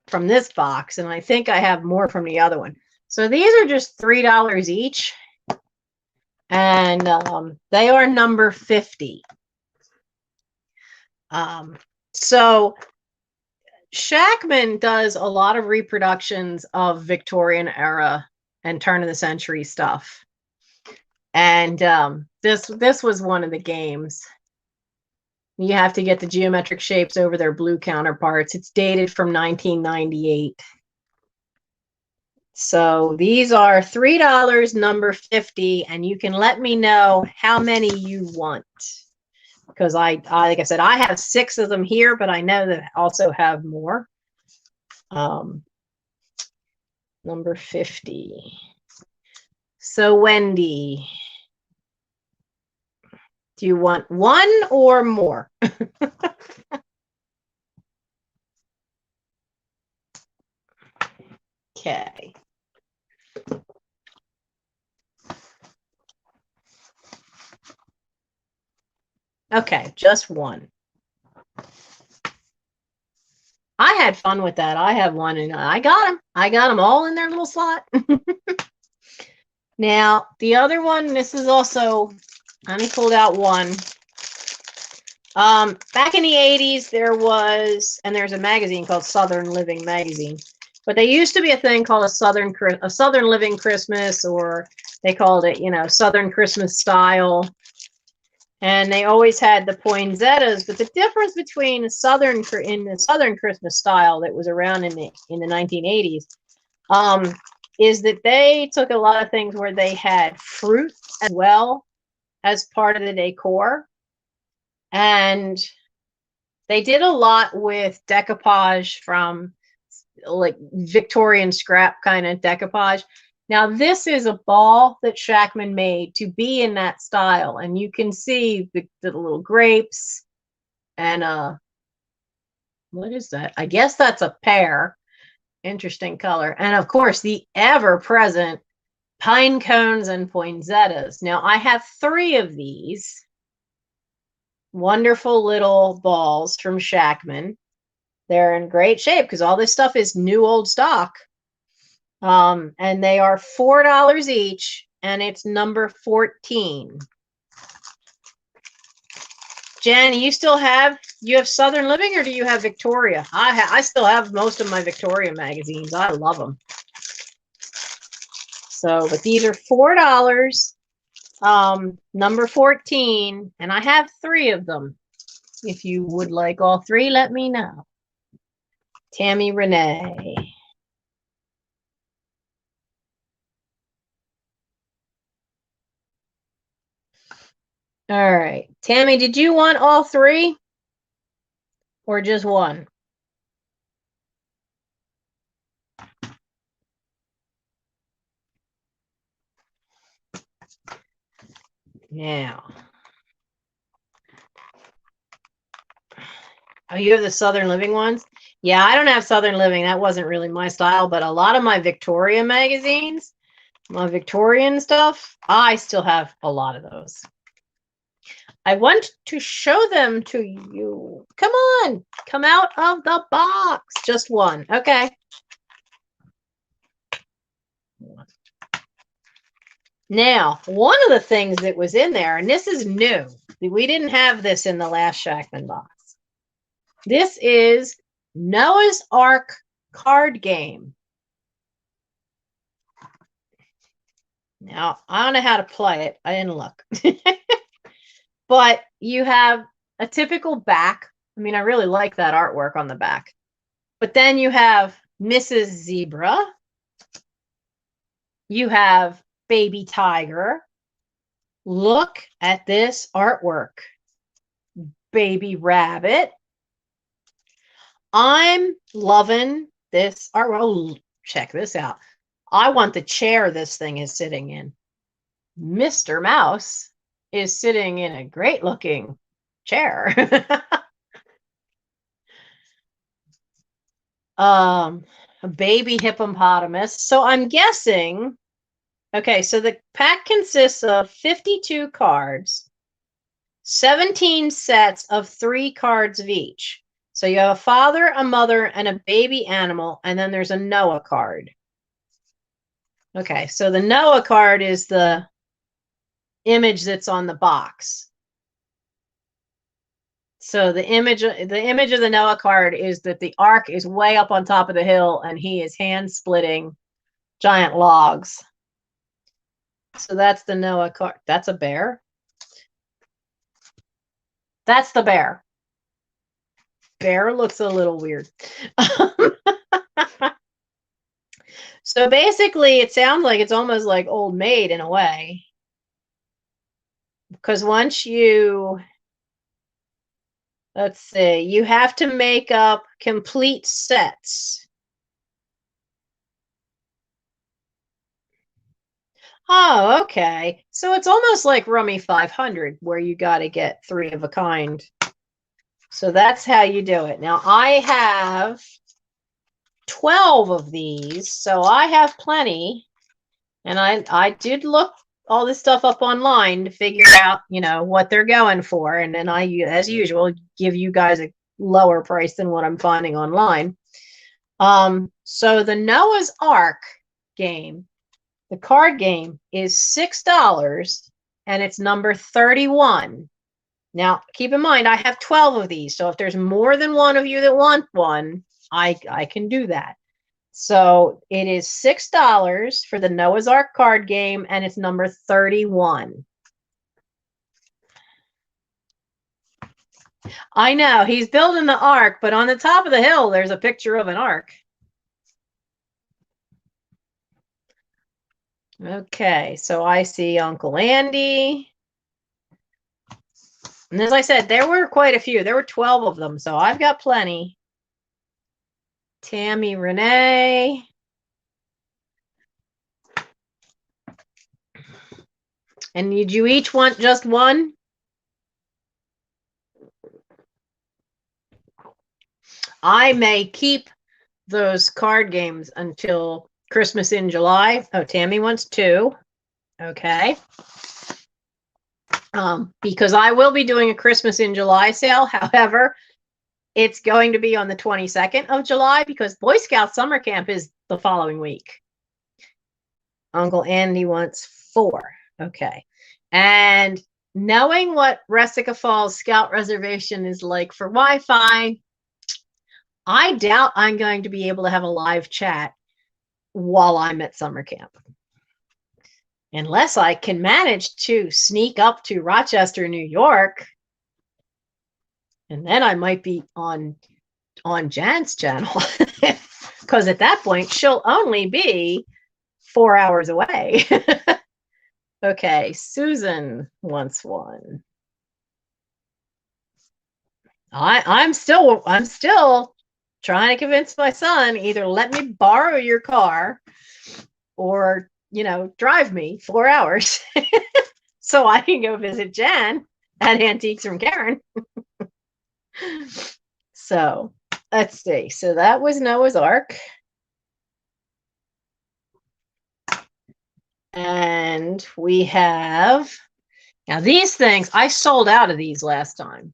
from this box, and I think I have more from the other one. So these are just $3 each, and they are number 50. So Shackman does a lot of reproductions of Victorian era and turn of the century stuff. And this was one of the games. You have to get the geometric shapes over their blue counterparts. It's dated from 1998. So these are $3, number 50, and you can let me know how many you want. Because like I said, I have 6 of them here, but I know that I also have more. Number 50. So Wendy, do you want 1 or more? Okay. Okay, just 1. I had fun with that. I have 1, and I got them. I got them all in their little slot. Now, the other one, this is also, I only pulled out 1. Back in the 80s, there was, and there's a magazine called Southern Living Magazine, but there used to be a thing called a Southern Living Christmas, or they called it, you know, Southern Christmas Style. And they always had the poinsettias, but the difference between in the Southern Christmas style that was around in the 1980s, is that they took a lot of things where they had fruit as well as part of the decor, and they did a lot with decoupage from like Victorian scrap kind of decoupage. Now, this is a ball that Shackman made to be in that style, and you can see the little grapes and what is that? I guess that's a pear. Interesting color. And of course, the ever-present pine cones and poinsettias. Now, I have 3 of these wonderful little balls from Shackman. They're in great shape because all this stuff is new old stock. And they are $4 each, and it's number 14. Jen, you have Southern Living, or do you have Victoria? I still have most of my Victoria magazines. I love them. So, but these are $4, number 14, and I have 3 of them. If you would like all 3, let me know. Tammy Renee. All right. Tammy, did you want all 3 or just 1? Now. Oh, you have the Southern Living ones? Yeah, I don't have Southern Living. That wasn't really my style, but a lot of my Victoria magazines, my Victorian stuff, I still have a lot of those. I want to show them to you. Come on, come out of the box. Just 1. Okay. Now, one of the things that was in there, and this is new. We didn't have this in the last Shackman box. This is Noah's Ark card game. Now, I don't know how to play it. I didn't look. But you have a typical back. I mean, I really like that artwork on the back. But then you have Mrs. Zebra. You have Baby Tiger. Look at this artwork. Baby rabbit. I'm loving this artwork. Oh, check this out. I want the chair this thing is sitting in. Mr. Mouse is sitting in a great looking chair. A baby hippopotamus. So I'm guessing, okay, so the pack consists of 52 cards, 17 sets of 3 cards of each. So you have a father, a mother, and a baby animal, and then there's a Noah card. Okay, so the Noah card is the image that's on the box. So the image of the Noah card is that the ark is way up on top of the hill and he is hand splitting giant logs. So that's the Noah card. That's a bear. That's the bear. Bear looks a little weird. So basically it sounds like it's almost like Old Maid in a way. Because once you, let's see, you have to make up complete sets. Oh, okay. So it's almost like Rummy 500 where you got to get 3 of a kind. So that's how you do it. Now I have 12 of these, so I have plenty. And I did look all this stuff up online to figure out, you know, what they're going for. And then I, as usual, give you guys a lower price than what I'm finding online. So the Noah's Ark game, the card game, is $6 and it's number 31. Now, keep in mind, I have 12 of these. So if there's more than one of you that want one, I can do that. So it is $6 for the Noah's Ark card game, and it's number 31. I know, he's building the ark, but on the top of the hill, there's a picture of an ark. Okay, so I see Uncle Andy. And as I said, there were quite a few. There were 12 of them, so I've got plenty. Tammy Renee. And did you each want just one? I may keep those card games until Christmas in July. Oh, Tammy wants 2. Okay. Because I will be doing a Christmas in July sale. However, it's going to be on the 22nd of July because Boy Scout summer camp is the following week. Uncle Andy wants 4. Okay. And knowing what Resica Falls Scout Reservation is like for Wi-Fi, I doubt I'm going to be able to have a live chat while I'm at summer camp. Unless I can manage to sneak up to Rochester, New York. And then I might be on Jan's channel. Because at that point, she'll only be 4 hours away. Okay, Susan wants one. I'm still trying to convince my son, either let me borrow your car or, you know, drive me 4 hours so I can go visit Jan at Antiques from Karen. So let's see. So that was Noah's Ark. And we have, now these things, I sold out of these last time.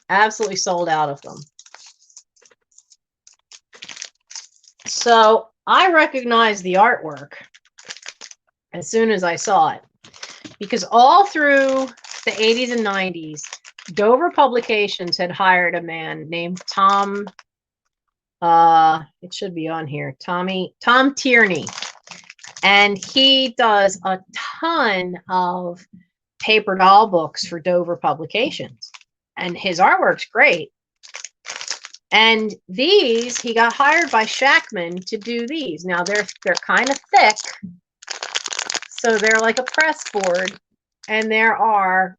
Absolutely sold out of them. So I recognized the artwork as soon as I saw it, because all through the 80s and 90s, Dover Publications had hired a man named Tom, it should be on here, Tom Tierney. And he does a ton of paper doll books for Dover Publications. And his artwork's great. And these, he got hired by Shackman to do these. Now they're kind of thick. So they're like a press board. and there are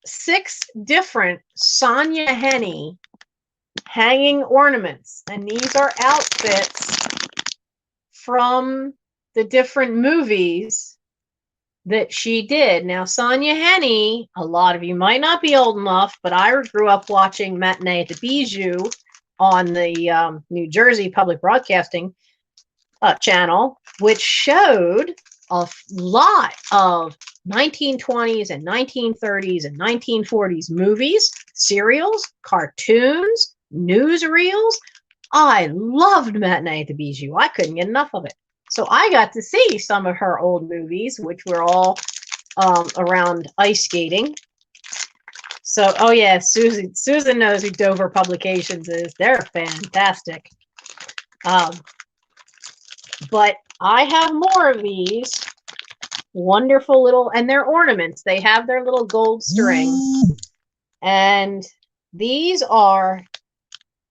6 different Sonia Henney hanging ornaments. And these are outfits from the different movies that she did. Now, Sonia Henney, a lot of you might not be old enough, but I grew up watching Matinee at the Bijou on the New Jersey Public Broadcasting channel, which showed a lot of 1920s and 1930s and 1940s movies, serials, cartoons, newsreels. I loved Matinee at the Bijou. I couldn't get enough of it. So I got to see some of her old movies, which were all around ice skating. So, oh yeah, Susan knows who Dover Publications is. They're fantastic. But I have more of these wonderful little, and they're ornaments. They have their little gold string. And these are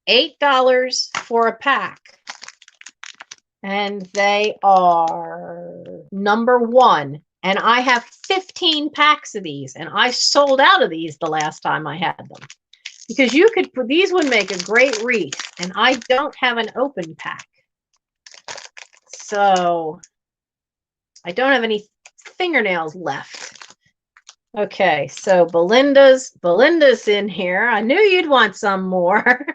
$8 for a pack. And they are number 1. And I have 15 packs of these. And I sold out of these the last time I had them. Because you could, these would make a great wreath. And I don't have an open pack. So I don't have any fingernails left. Okay, so Belinda's in here. I knew you'd want some more.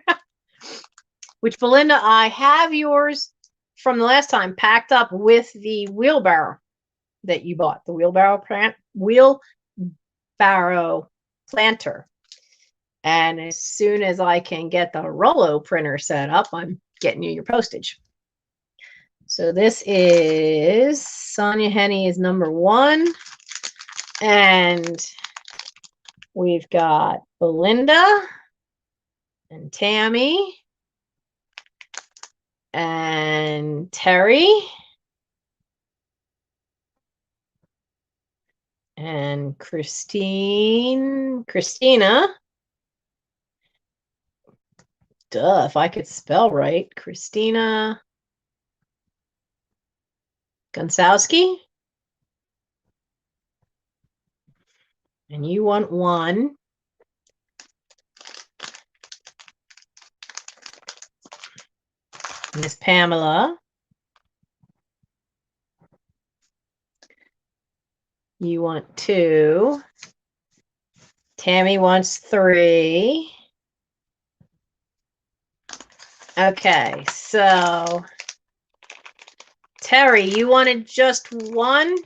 Which, Belinda, I have yours from the last time packed up with the wheelbarrow that you bought, the wheelbarrow planter. And as soon as I can get the Rollo printer set up, I'm getting you your postage. So this is Sonia Henney is number 1. And we've got Belinda and Tammy and Terry and Christina. Duh, if I could spell right. Christina Gonsowski. And you want 1. Miss Pamela. You want 2. Tammy wants 3. Okay, so Terry, you wanted just 1?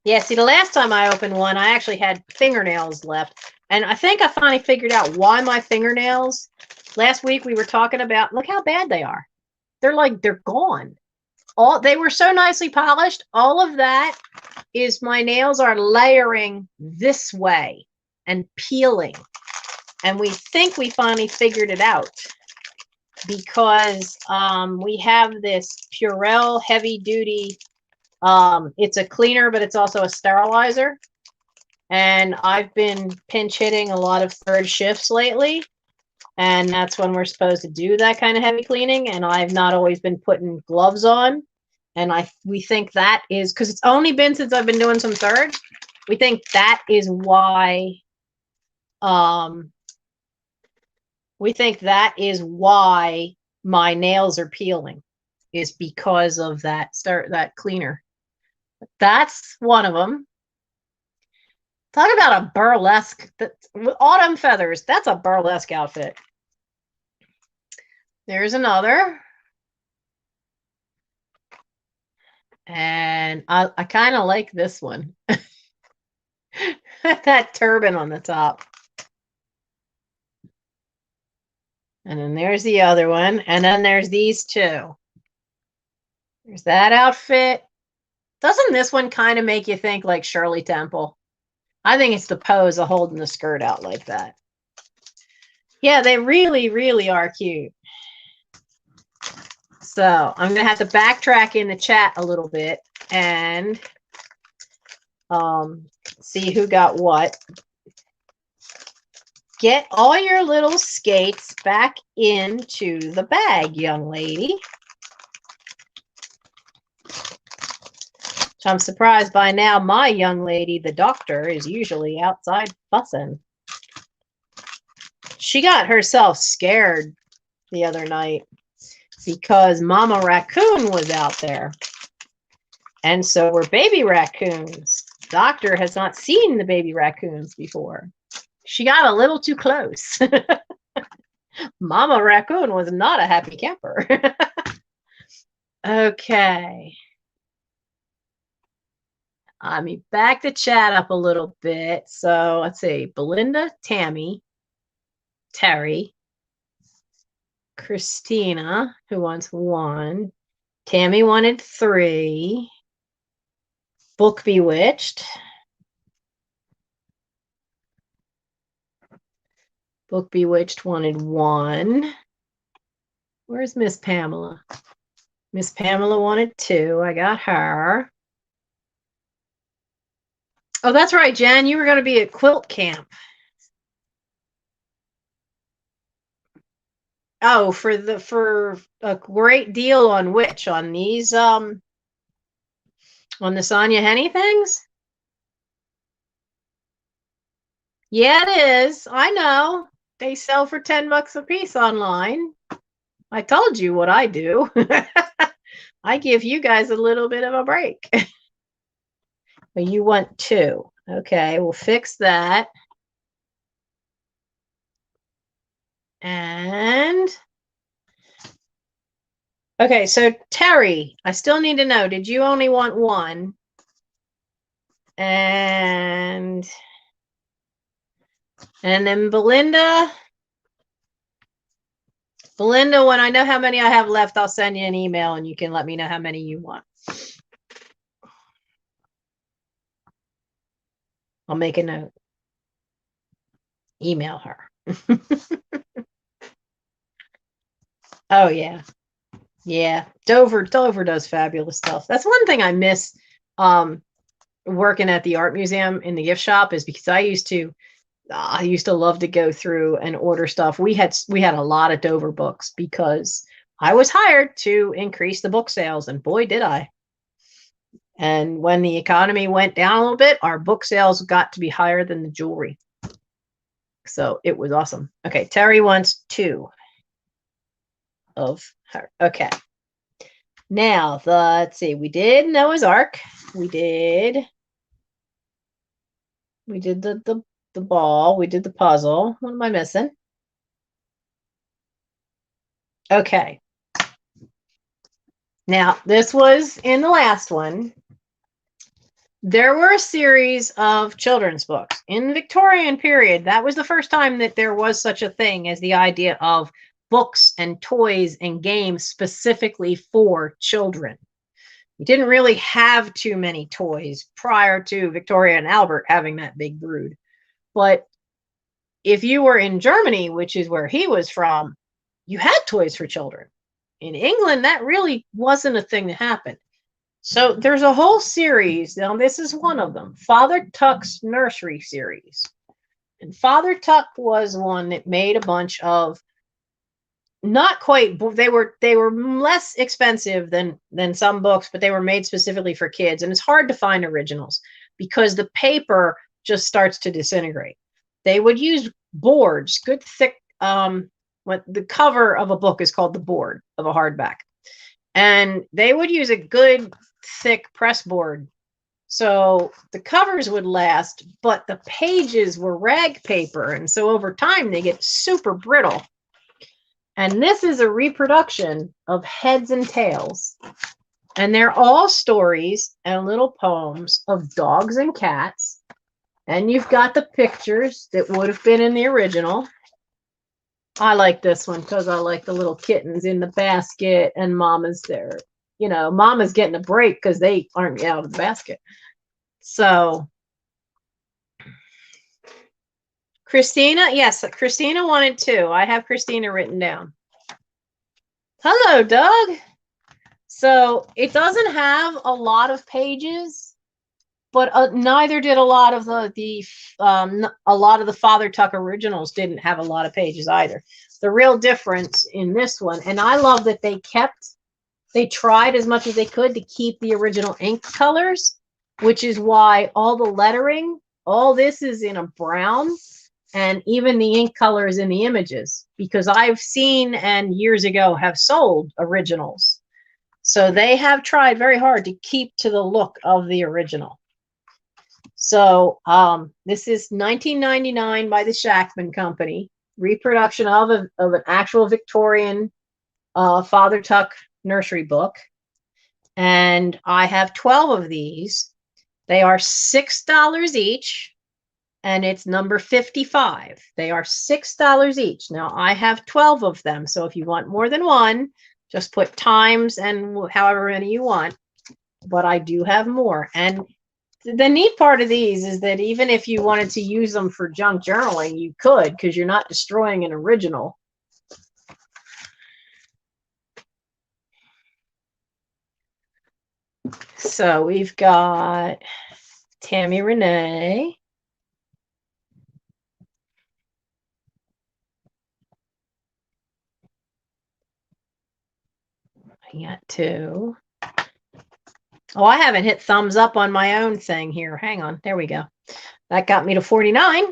Yeah, see, the last time I opened one, I actually had fingernails left. And I think I finally figured out why my fingernails. Last week we were talking about, look how bad they are. They're gone. They were so nicely polished. All of that is my nails are layering this way and peeling. And we think we finally figured it out because we have this Purell heavy duty. It's a cleaner, but it's also a sterilizer. And I've been pinch hitting a lot of 3rd shifts lately. And that's when we're supposed to do that kind of heavy cleaning. And I've not always been putting gloves on. And we think that is, because it's only been since I've been doing some 3rd. We think that is why, my nails are peeling, is because of that cleaner. That's one of them. Talk about a burlesque. Autumn feathers. That's a burlesque outfit. There's another. And I kind of like this one. That turban on the top. And then there's the other one. And then there's these 2. There's that outfit. Doesn't this one kind of make you think like Shirley Temple? I think it's the pose of holding the skirt out like that. Yeah, they really, really are cute. So I'm going to have to backtrack in the chat a little bit and see who got what. Get all your little skates back into the bag, young lady. I'm surprised by now my young lady, the doctor, is usually outside fussing. She got herself scared the other night because Mama Raccoon was out there. And so were baby raccoons. Doctor has not seen the baby raccoons before. She got a little too close. Mama Raccoon was not a happy camper. Okay. Let me back the chat up a little bit. So let's see. Belinda, Tammy, Terry, Christina, who wants 1. Tammy wanted 3. Book Bewitched. Book Bewitched wanted 1. Where's Miss Pamela? Miss Pamela wanted 2. I got her. Oh, that's right, Jen. You were going to be at quilt camp. Oh, for a great deal on which? On these on the Sonia Henny things? Yeah, it is. I know. They sell for $10 a piece online. I told you what I do. I give you guys a little bit of a break. But you want 2. Okay, we'll fix that. And okay, so Terry, I still need to know, did you only want 1? And then Belinda, when I know how many I have left, I'll send you an email and you can let me know how many you want. I'll make a note. Email her. Oh, yeah. Yeah. Dover does fabulous stuff. That's one thing I miss working at the art museum in the gift shop, is because I used to love to go through and order stuff. We had a lot of Dover books because I was hired to increase the book sales, and boy, did I. And when the economy went down a little bit, our book sales got to be higher than the jewelry. So it was awesome. Okay, Terry wants 2 of her. Okay. Now, let's see. We did Noah's Ark. We did the ball. We did the puzzle. What am I missing? Okay. Now, this was in the last one. There were a series of children's books in the Victorian period. That was the first time that there was such a thing as the idea of books and toys and games specifically for children. We didn't really have too many toys prior to Victoria and Albert having that big brood. But if you were in Germany, which is where he was from, you had toys for children. In England, that really wasn't a thing that happened. So there's a whole series. Now, this is one of them, Father Tuck's Nursery series. And Father Tuck was one that made a bunch of, not quite, they were less expensive than some books, but they were made specifically for kids. And it's hard to find originals because the paper just starts to disintegrate. They would use boards, good thick, what the cover of a book is called the board of a hardback. And they would use a good thick press board. So the covers would last, but the pages were rag paper. And so over time, they get super brittle. And this is a reproduction of Heads and Tails. And they're all stories and little poems of dogs and cats. And you've got the pictures that would have been in the original. I like this one because I like the little kittens in the basket and Mama's there. You know, Mama's getting a break because they aren't out of the basket. So, Christina, yes, Christina wanted 2. I have Christina written down. Hello, Doug. So, it doesn't have a lot of pages, but neither did a lot of the Father Tuck originals didn't have a lot of pages either. The real difference in this one, and I love that they kept They tried as much as they could to keep the original ink colors, which is why all the lettering, all this is in a brown, and even the ink color is in the images, because I've seen and years ago have sold originals. So they have tried very hard to keep to the look of the original. So this is 1999 by the Shackman Company, reproduction of an actual Victorian Father Tuck nursery book. And I have 12 of these. They are $6 each, and it's number 55. They are $6 each. Now, I have 12 of them, so if you want more than one, just put times and however many you want. But I do have more. And the neat part of these is that even if you wanted to use them for junk journaling, you could, because you're not destroying an original. So we've got Tammy Renee. I got 2. Oh, I haven't hit thumbs up on my own thing here. Hang on. There we go. That got me to 49.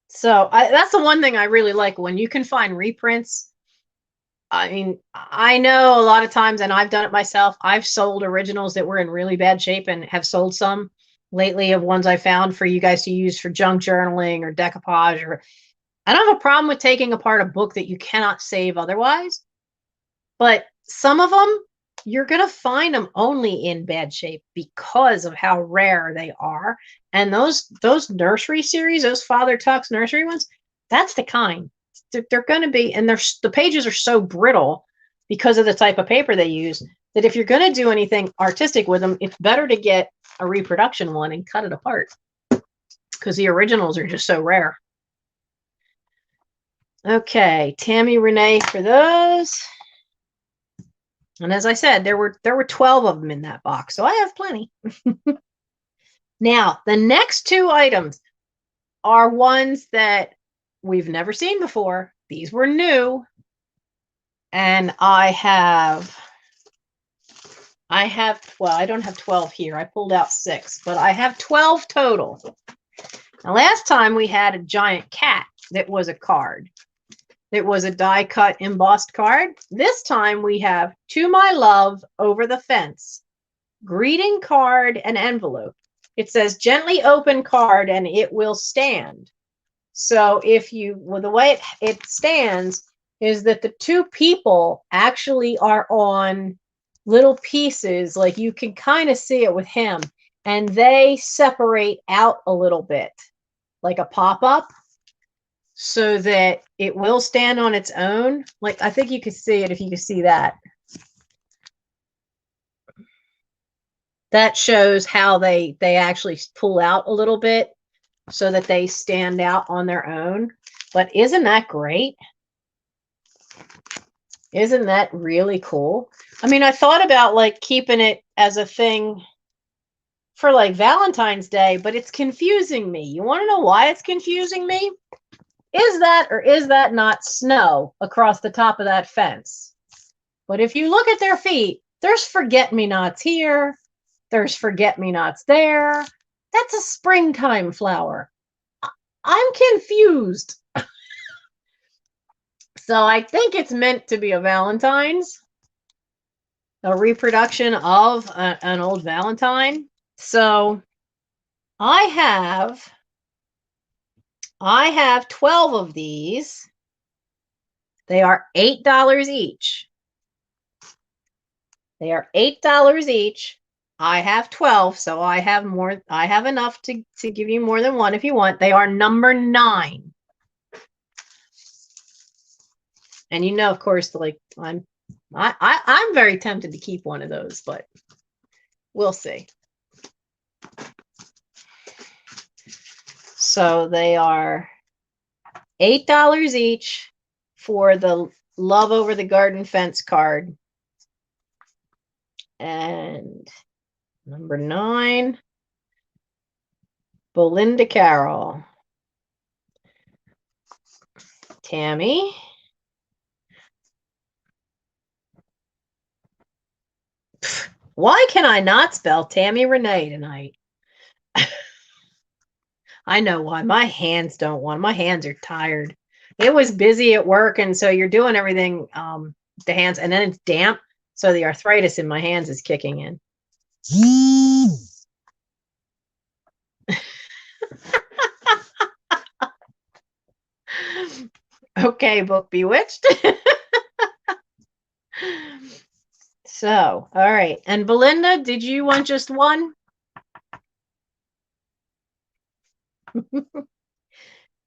So that's the one thing I really like, when you can find reprints. I mean, I know a lot of times, and I've done it myself, I've sold originals that were in really bad shape and have sold some lately of ones I found for you guys to use for junk journaling or decoupage. Or I don't have a problem with taking apart a book that you cannot save otherwise, but some of them, you're going to find them only in bad shape because of how rare they are. And those nursery series, those Father Tuck's nursery ones, that's the kind. They're going to be, and the pages are so brittle because of the type of paper they use, that if you're going to do anything artistic with them, it's better to get a reproduction one and cut it apart, because the originals are just so rare. Okay, Tammy Renee for those. And as I said, there were 12 of them in that box, so I have plenty. Now, the next 2 items are ones that we've never seen before. These were new. And I have, well, I don't have 12 here. I pulled out 6, but I have 12 total. Now, last time we had a giant cat that was a card. It was a die cut embossed card. This time we have To My Love Over the Fence, greeting card and envelope. It says gently open card and it will stand. So if you, well, the way it stands is that the 2 people actually are on little pieces, like you can kind of see it with him, and they separate out a little bit, like a pop-up, so that it will stand on its own. Like, I think you could see it if you could see that. That shows how they actually pull out a little bit so that they stand out on their own. But isn't that great? Isn't that really cool? I mean, I thought about like keeping it as a thing for like Valentine's Day, but it's confusing me. You want to know why it's confusing me? Is that or is that not snow across the top of that fence? But if you look at their feet, there's forget-me-nots here. There's forget-me-nots there. That's a springtime flower. I'm confused. So I think it's meant to be a Valentine's, a reproduction of an old Valentine. So I have 12 of these. They are $8 each. They are $8 each. I have 12, so I have more. I have enough to give you more than one if you want. They are number 9. And you know, of course, like I'm very tempted to keep one of those, but we'll see. So they are $8 each for the Love Over the Garden Fence card. And number 9, Belinda Carroll. Tammy. Why can I not spell Tammy Renee tonight? I know why. My hands don't want. My hands are tired. It was busy at work, and so you're doing everything, the hands, and then it's damp, so the arthritis in my hands is kicking in. Okay, book bewitched. So, all right. And Belinda, did you want just one?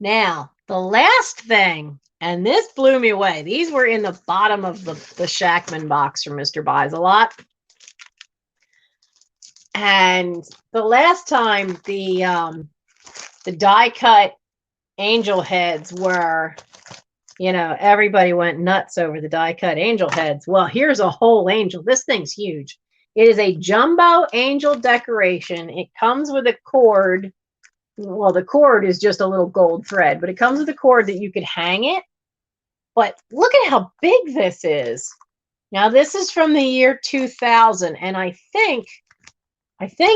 Now, the last thing, and this blew me away. These were in the bottom of the Shackman box from Mrbuysalot. And the last time the die cut angel heads were, everybody went nuts over the die cut angel heads. Well, here's a whole angel. This thing's huge. It is a jumbo angel decoration. It comes with a cord. Well, the cord is just a little gold thread, but it comes with a cord that you could hang it. But look at how big this is. Now, this is from the year 2000, and I think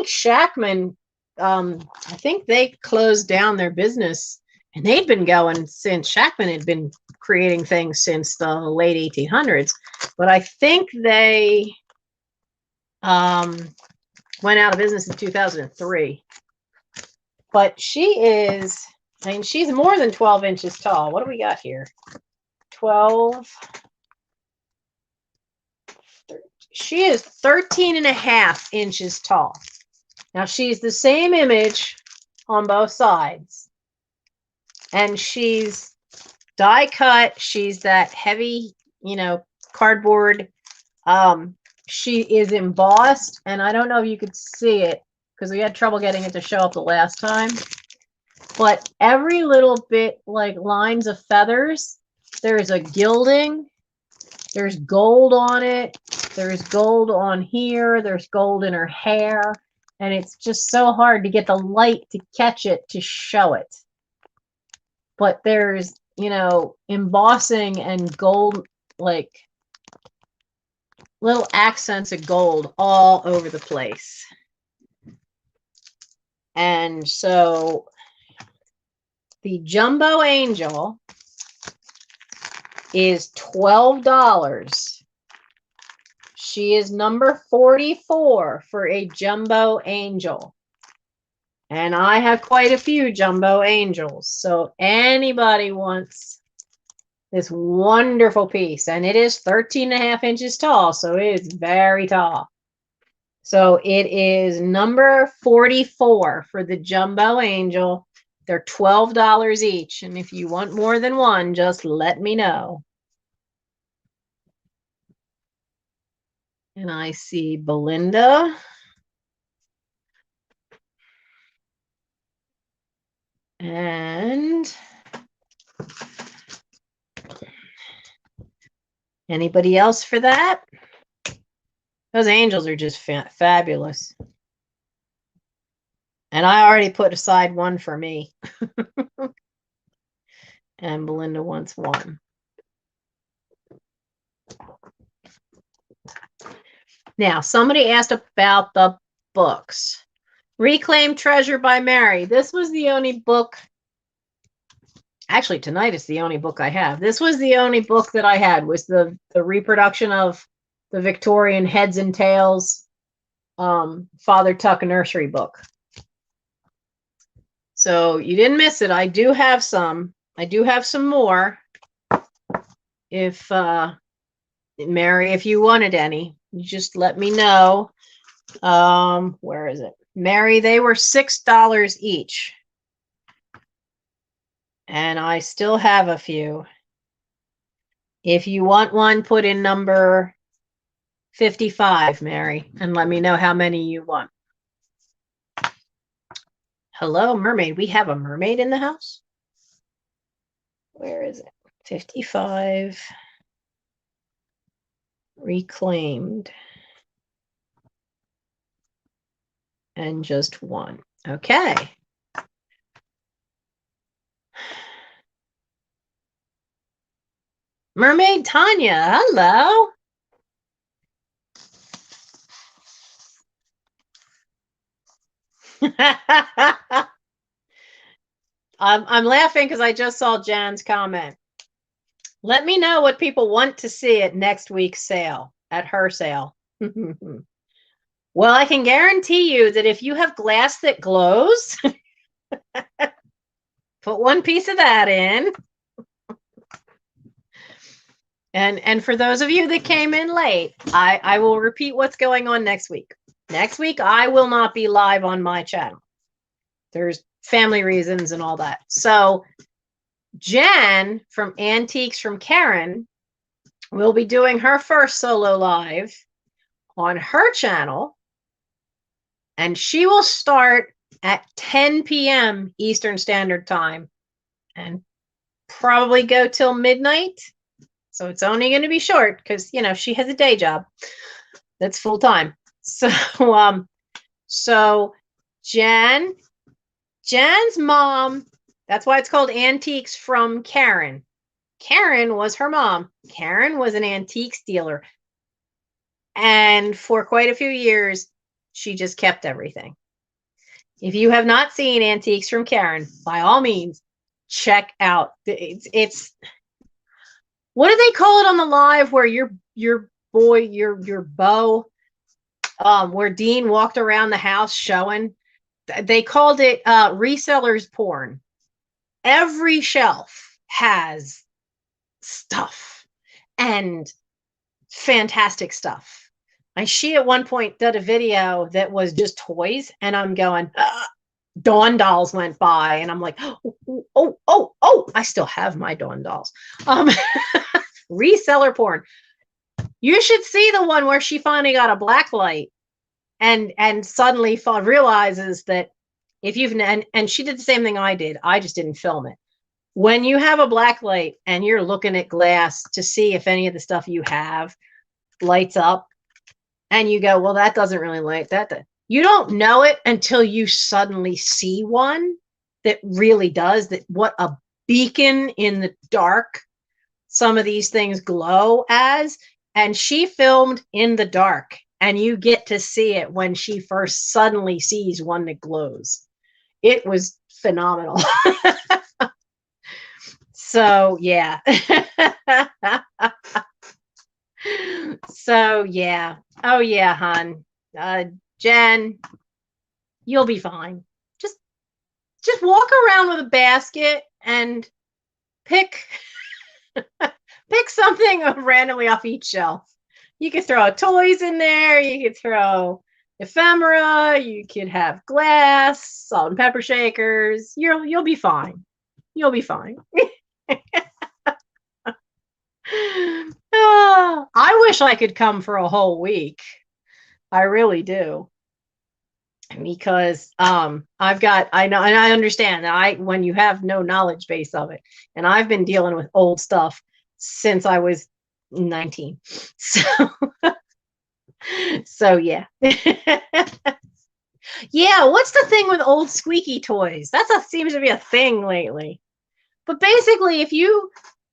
Shackman, I think they closed down their business, and they'd been going since Shackman had been creating things since the late 1800s. But I think they went out of business in 2003. But she's more than 12 inches tall. What do we got here? 12. She is 13 and a half inches tall. Now, she's the same image on both sides. And she's die cut. She's that heavy, cardboard. She is embossed. And I don't know if you could see it because we had trouble getting it to show up the last time. But every little bit, like lines of feathers, there's a gilding. There's gold on it. There's gold on here. There's gold in her hair. And it's just so hard to get the light to catch it, to show it. But there's, embossing and gold, like little accents of gold all over the place. And so the jumbo angel is $12. She is number 44 for a jumbo angel. And I have quite a few jumbo angels. So anybody wants this wonderful piece. And it is 13 and a half inches tall. So it is very tall. So it is number 44 for the jumbo angel. They're $12 each. And if you want more than one, just let me know. And I see Belinda. And anybody else for that? Those angels are just fabulous. And I already put aside one for me. And Belinda wants one. Now, somebody asked about the books. Reclaimed Treasure by Mary. This was the only book. Actually, tonight it's the only book I have. This was the only book that I had, was the reproduction of the Victorian Heads and Tails Father Tuck nursery book. So you didn't miss it. I do have some. I do have some more. If Mary, if you wanted any, you just let me know. Where is it? Mary, they were $6 each. And I still have a few. If you want one, put in number 55, Mary, and let me know how many you want. Hello, mermaid. We have a mermaid in the house. Where is it? 55. Reclaimed. And just one. Okay. Mermaid Tanya, hello. I'm laughing because I just saw Jan's comment. Let me know what people want to see at next week's sale, at her sale. Well, I can guarantee you that if you have glass that glows, put one piece of that in. And for those of you that came in late, I will repeat what's going on next week. Next week, I will not be live on my channel. There's family reasons and all that. So Jen from Antiques from Karen will be doing her first solo live on her channel. And she will start at 10 p.m. Eastern Standard Time and probably go till midnight. So it's only going to be short because, you know, she has a day job that's full time. So Jen's mom, that's why it's called Antiques from Karen. Karen was her mom. Karen was an antiques dealer. And for quite a few years, she just kept everything. If you have not seen Antiques from Karen, by all means, check out. It's what do they call it on the live where your beau, where Dean walked around the house showing? They called it resellers porn. Every shelf has stuff and fantastic stuff. And she at one point did a video that was just toys, and I'm going, Dawn dolls went by, and I'm like, oh, I still have my Dawn dolls. Reseller porn. You should see the one where she finally got a black light and suddenly realizes that if you've and she did the same thing I did. I just didn't film it. When you have a black light and you're looking at glass to see if any of the stuff you have lights up, and you go, well, that doesn't really light that. You don't know it until you suddenly see one that really does. That what a beacon in the dark some of these things glow as. And she filmed in the dark, and you get to see it when she first suddenly sees one that glows. It was phenomenal. So yeah. So yeah. Oh yeah, hon. Jen, you'll be fine. Just walk around with a basket and pick something randomly off each shelf. You could throw toys in there. You could throw ephemera. You could have glass, salt and pepper shakers. You'll be fine. You'll be fine. Oh, I wish I could come for a whole week. I really do. Because I know, and I understand that when you have no knowledge base of it, and I've been dealing with old stuff since I was 19. So yeah. Yeah, what's the thing with old squeaky toys? Seems to be a thing lately. But basically,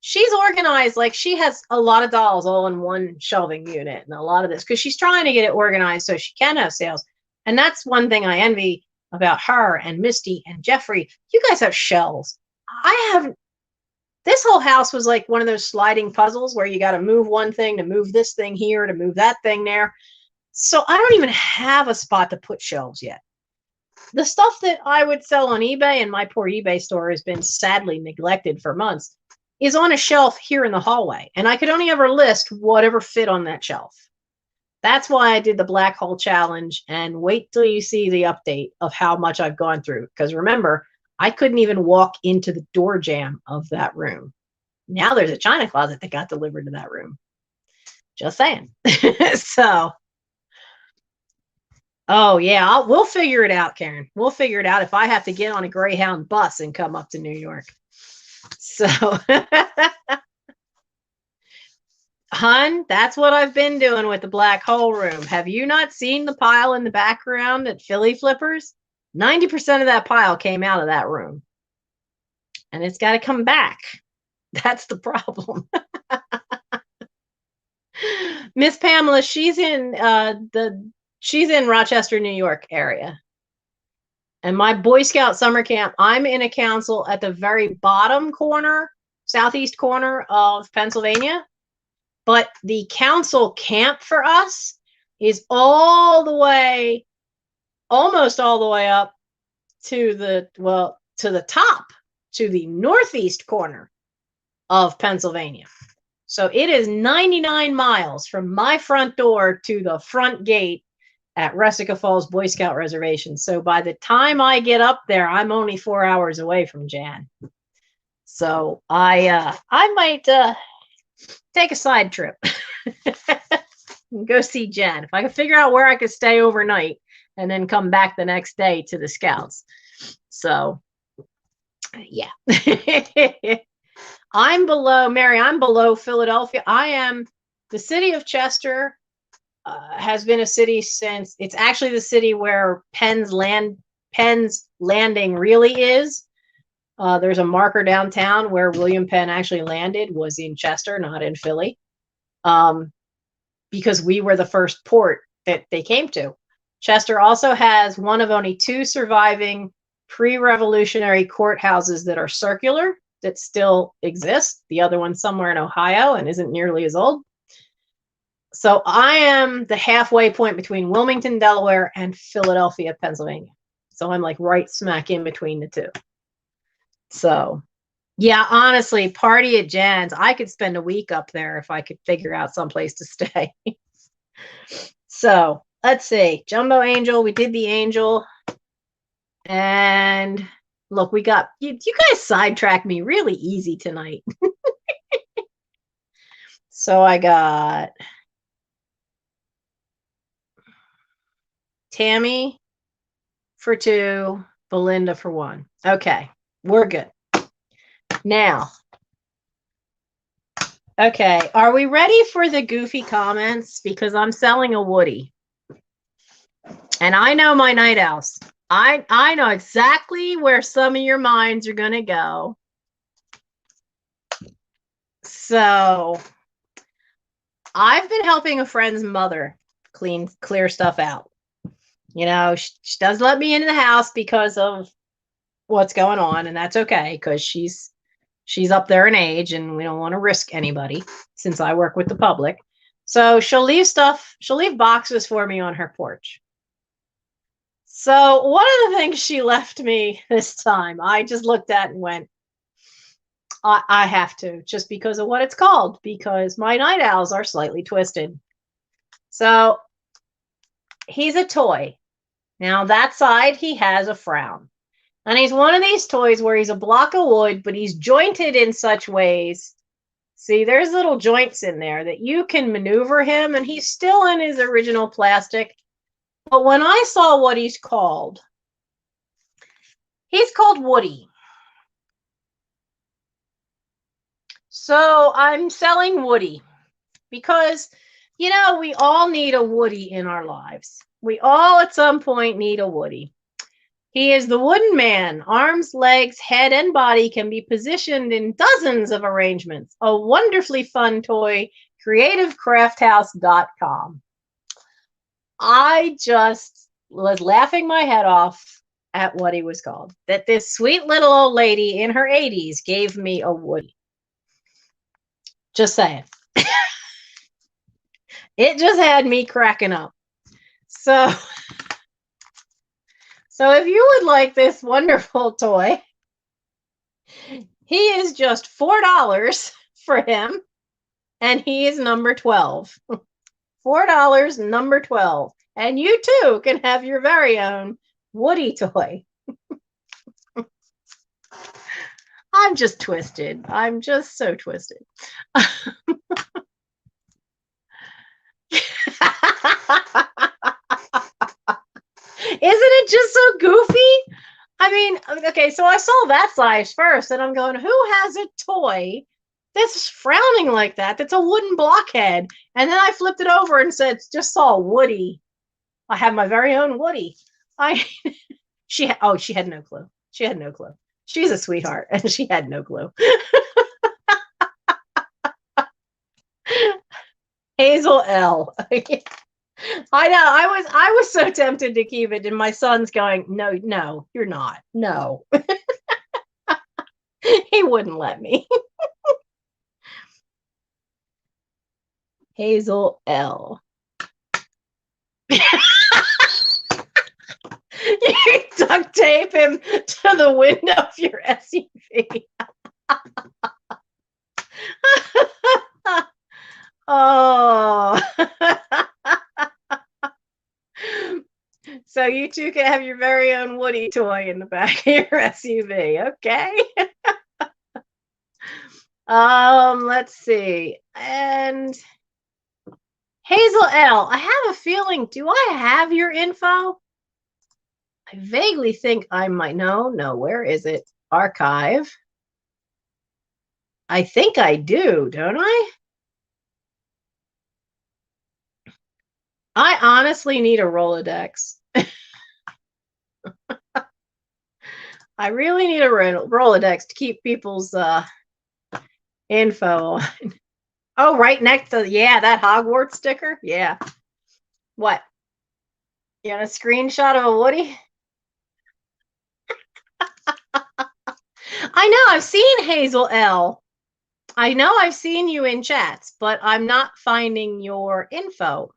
she's organized, like she has a lot of dolls all in one shelving unit and a lot of this, because she's trying to get it organized so she can have sales. And that's one thing I envy about her and Misty and Jeffrey. You guys have shelves. I haven't. This whole house was like one of those sliding puzzles where you got to move one thing to move this thing here to move that thing there. So I don't even have a spot to put shelves yet. The stuff that I would sell on eBay, and my poor eBay store has been sadly neglected for months, is on a shelf here in the hallway. And I could only ever list whatever fit on that shelf. That's why I did the black hole challenge, and wait till you see the update of how much I've gone through. Because remember, I couldn't even walk into the door jamb of that room. Now there's a china closet that got delivered to that room. Just saying. So, oh yeah, we'll figure it out, Karen. We'll figure it out if I have to get on a Greyhound bus and come up to New York. So, hun, that's what I've been doing with the black hole room. Have you not seen the pile in the background at Philly Flippers? 90% of that pile came out of that room. And it's got to come back. That's the problem. Miss Pamela, she's in Rochester, New York area. And my Boy Scout summer camp, I'm in a council at the very bottom corner, southeast corner of Pennsylvania. But the council camp for us is all the way, almost all the way up to the top, to the northeast corner of Pennsylvania. So it is 99 miles from my front door to the front gate at Russica Falls Boy Scout Reservation. So by the time I get up there, I'm only 4 hours away from Jan. So I might take a side trip and go see Jan. If I can figure out where I could stay overnight and then come back the next day to the Scouts. So yeah. I'm below Philadelphia. I am the city of Chester. Has been a city since it's actually the city where Penn's Landing really is. There's a marker downtown where William Penn actually landed was in Chester, not in Philly, because we were the first port that they came to. Chester also has one of only 2 surviving pre-revolutionary courthouses that are circular that still exist. The other one's somewhere in Ohio and isn't nearly as old. So I am the halfway point between Wilmington, Delaware, and Philadelphia, Pennsylvania. So I'm like right smack in between the two. So yeah, honestly, party at Jan's. I could spend a week up there if I could figure out someplace to stay. So let's see. Jumbo Angel. We did the Angel. And look, we got, you guys sidetracked me really easy tonight. So I got Tammy for 2, Belinda for 1. Okay, we're good. Now, okay, are we ready for the goofy comments? Because I'm selling a Woody. And I know my night owls. I know exactly where some of your minds are going to go. So I've been helping a friend's mother clear stuff out. You know, she does let me into the house because of what's going on, and that's okay because she's up there in age and we don't want to risk anybody since I work with the public. So she'll leave boxes for me on her porch. So one of the things she left me this time, I just looked at and went, I have to, just because of what it's called, because my night owls are slightly twisted. So he's a toy. Now that side, he has a frown. And he's one of these toys where he's a block of wood, but he's jointed in such ways. See, there's little joints in there that you can maneuver him, and he's still in his original plastic. But when I saw what he's called Woody. So I'm selling Woody because, you know, we all need a Woody in our lives. We all at some point need a Woody. He is the wooden man. Arms, legs, head, and body can be positioned in dozens of arrangements. A wonderfully fun toy, creativecrafthouse.com. I just was laughing my head off at what he was called. That this sweet little old lady in her 80s gave me a Woody. Just saying. It just had me cracking up. So if you would like this wonderful toy, he is just $4 for him, and he is number 12. $4, number 12. And you too can have your very own Woody toy. I'm just twisted. I'm just so twisted. Isn't it just so goofy? I mean, okay, so I saw that size first, and I'm going, who has a toy that's frowning like that? That's a wooden blockhead. And then I flipped it over and said, just saw Woody. I have my very own Woody. She had no clue. She had no clue. She's a sweetheart, and she had no clue. Hazel L. I know. I was so tempted to keep it, and my son's going, no, no, you're not. No. He wouldn't let me. Hazel L. You duct tape him to the window of your SUV. Oh. So you two can have your very own Woody toy in the back of your SUV, okay? Let's see. And Hazel L, I have a feeling, do I have your info? I vaguely think I might. No, where is it? Archive. I think I do, don't I? I honestly need a Rolodex. I really need a Rolodex to keep people's info on. Oh, right next to, yeah, that Hogwarts sticker. Yeah. What? You got a screenshot of a Woody? I know, I've seen Hazel L. I know I've seen you in chats, but I'm not finding your info.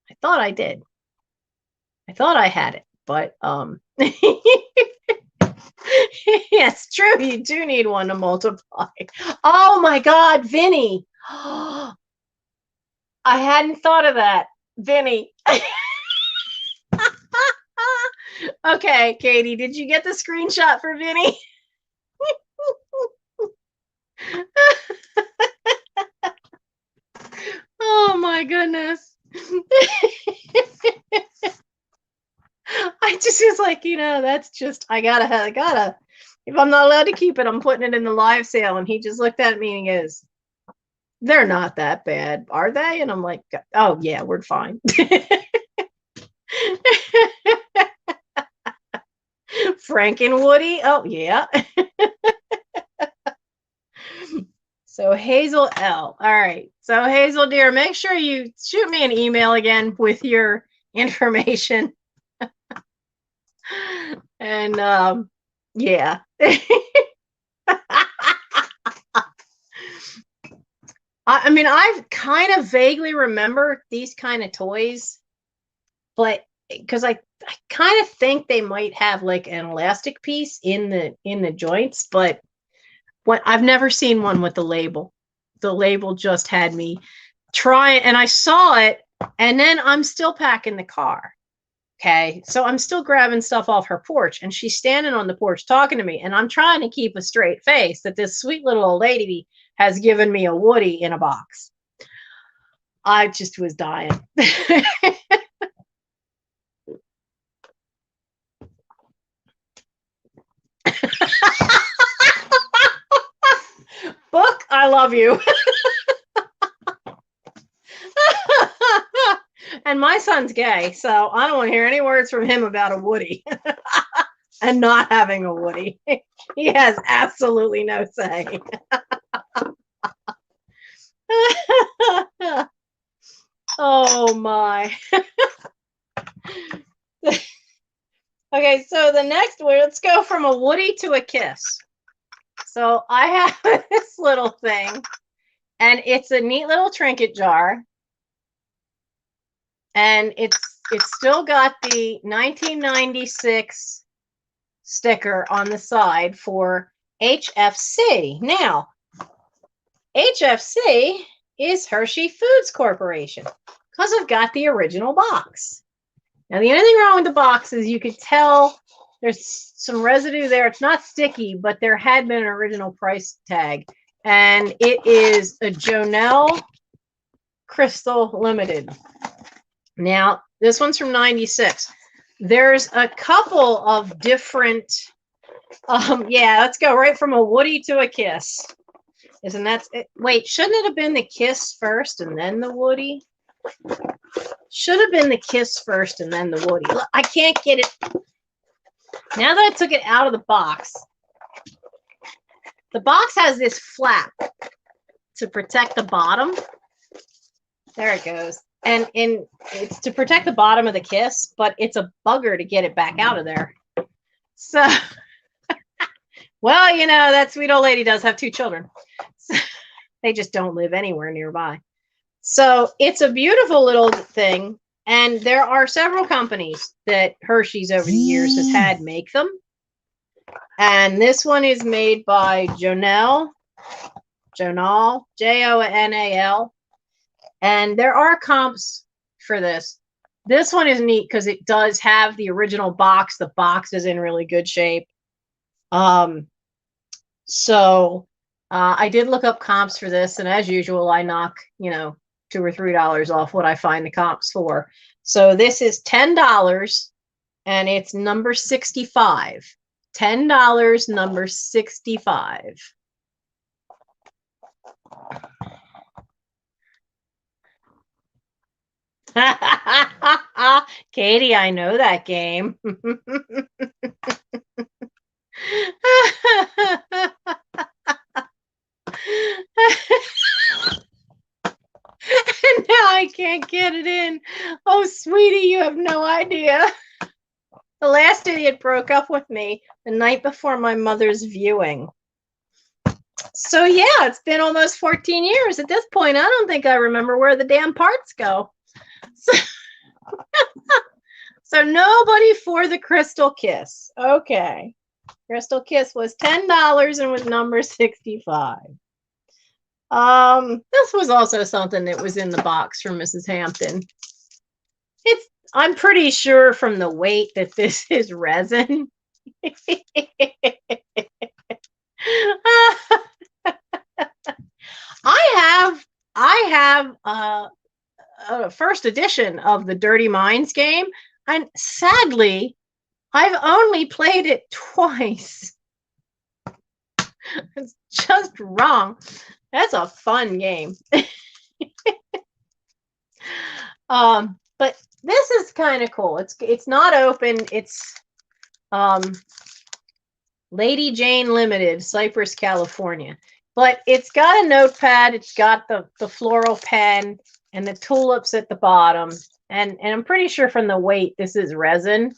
I thought I did. I thought I had it, but yes, true. You do need one to multiply. Oh my God, Vinny. I hadn't thought of that. Vinny. Okay, Katie, did you get the screenshot for Vinny? Oh my goodness. I just was like, that's just, I gotta, if I'm not allowed to keep it, I'm putting it in the live sale. And he just looked at me and he goes, they're not that bad, are they? And I'm like, oh yeah, we're fine. Frank and Woody, oh yeah. So Hazel L. All right. So Hazel, dear, make sure you shoot me an email again with your information. And yeah. I mean, I kind of vaguely remember these kind of toys, but because I kind of think they might have like an elastic piece in the joints, but what I've never seen one with the label. The label just had me try it, and I saw it, and then I'm still packing the car. Okay, so I'm still grabbing stuff off her porch, and she's standing on the porch talking to me, and I'm trying to keep a straight face that this sweet little old lady has given me a Woody in a box. I just was dying. Book, I love you. And my son's gay, so I don't want to hear any words from him about a Woody and not having a Woody. He has absolutely no say. Oh my. Okay, so the next one, let's go from a Woody to a kiss. So I have this little thing, and it's a neat little trinket jar. And it's still got the 1996 sticker on the side for HFC. Now, HFC is Hershey Foods Corporation because I've got the original box. Now, the only thing wrong with the box is you could tell there's some residue there. It's not sticky, but there had been an original price tag. And it is a Jonelle Crystal Limited. Now, this one's from 96. There's a couple of different, yeah, let's go right from a Woody to a kiss. Isn't that it? Wait, shouldn't it have been the kiss first and then the Woody? Should have been the kiss first and then the Woody. Look, I can't get it. Now that I took it out of the box has this flap to protect the bottom. There it goes. And it's to protect the bottom of the kiss, but it's a bugger to get it back out of there. So, well, that sweet old lady does have 2 children. So, they just don't live anywhere nearby. So it's a beautiful little thing. And there are several companies that Hershey's over the years has had make them. And this one is made by Jonal, Jonal. And there are comps for this. This one is neat because it does have the original box. The box is in really good shape. So I did look up comps for this, and as usual, I knock, $2 or $3 off what I find the comps for. So this is $10, and it's number 65. $10, number 65. Katie, I know that game. And now I can't get it in. Oh, sweetie, you have no idea. The last idiot broke up with me the night before my mother's viewing. So yeah, it's been almost 14 years. At this point, I don't think I remember where the damn parts go. So nobody for the Crystal Kiss. Okay. Crystal Kiss was $10 and was number 65. This was also something that was in the box from Mrs. Hampton. I'm pretty sure from the weight that this is resin. I have a first edition of the Dirty Minds game, and sadly, I've only played it twice. It's just wrong. That's a fun game. But this is kind of cool. It's not open. It's Lady Jane Limited, Cypress, California. But it's got a notepad. It's got the floral pen and the tulips at the bottom. And I'm pretty sure from the weight, this is resin.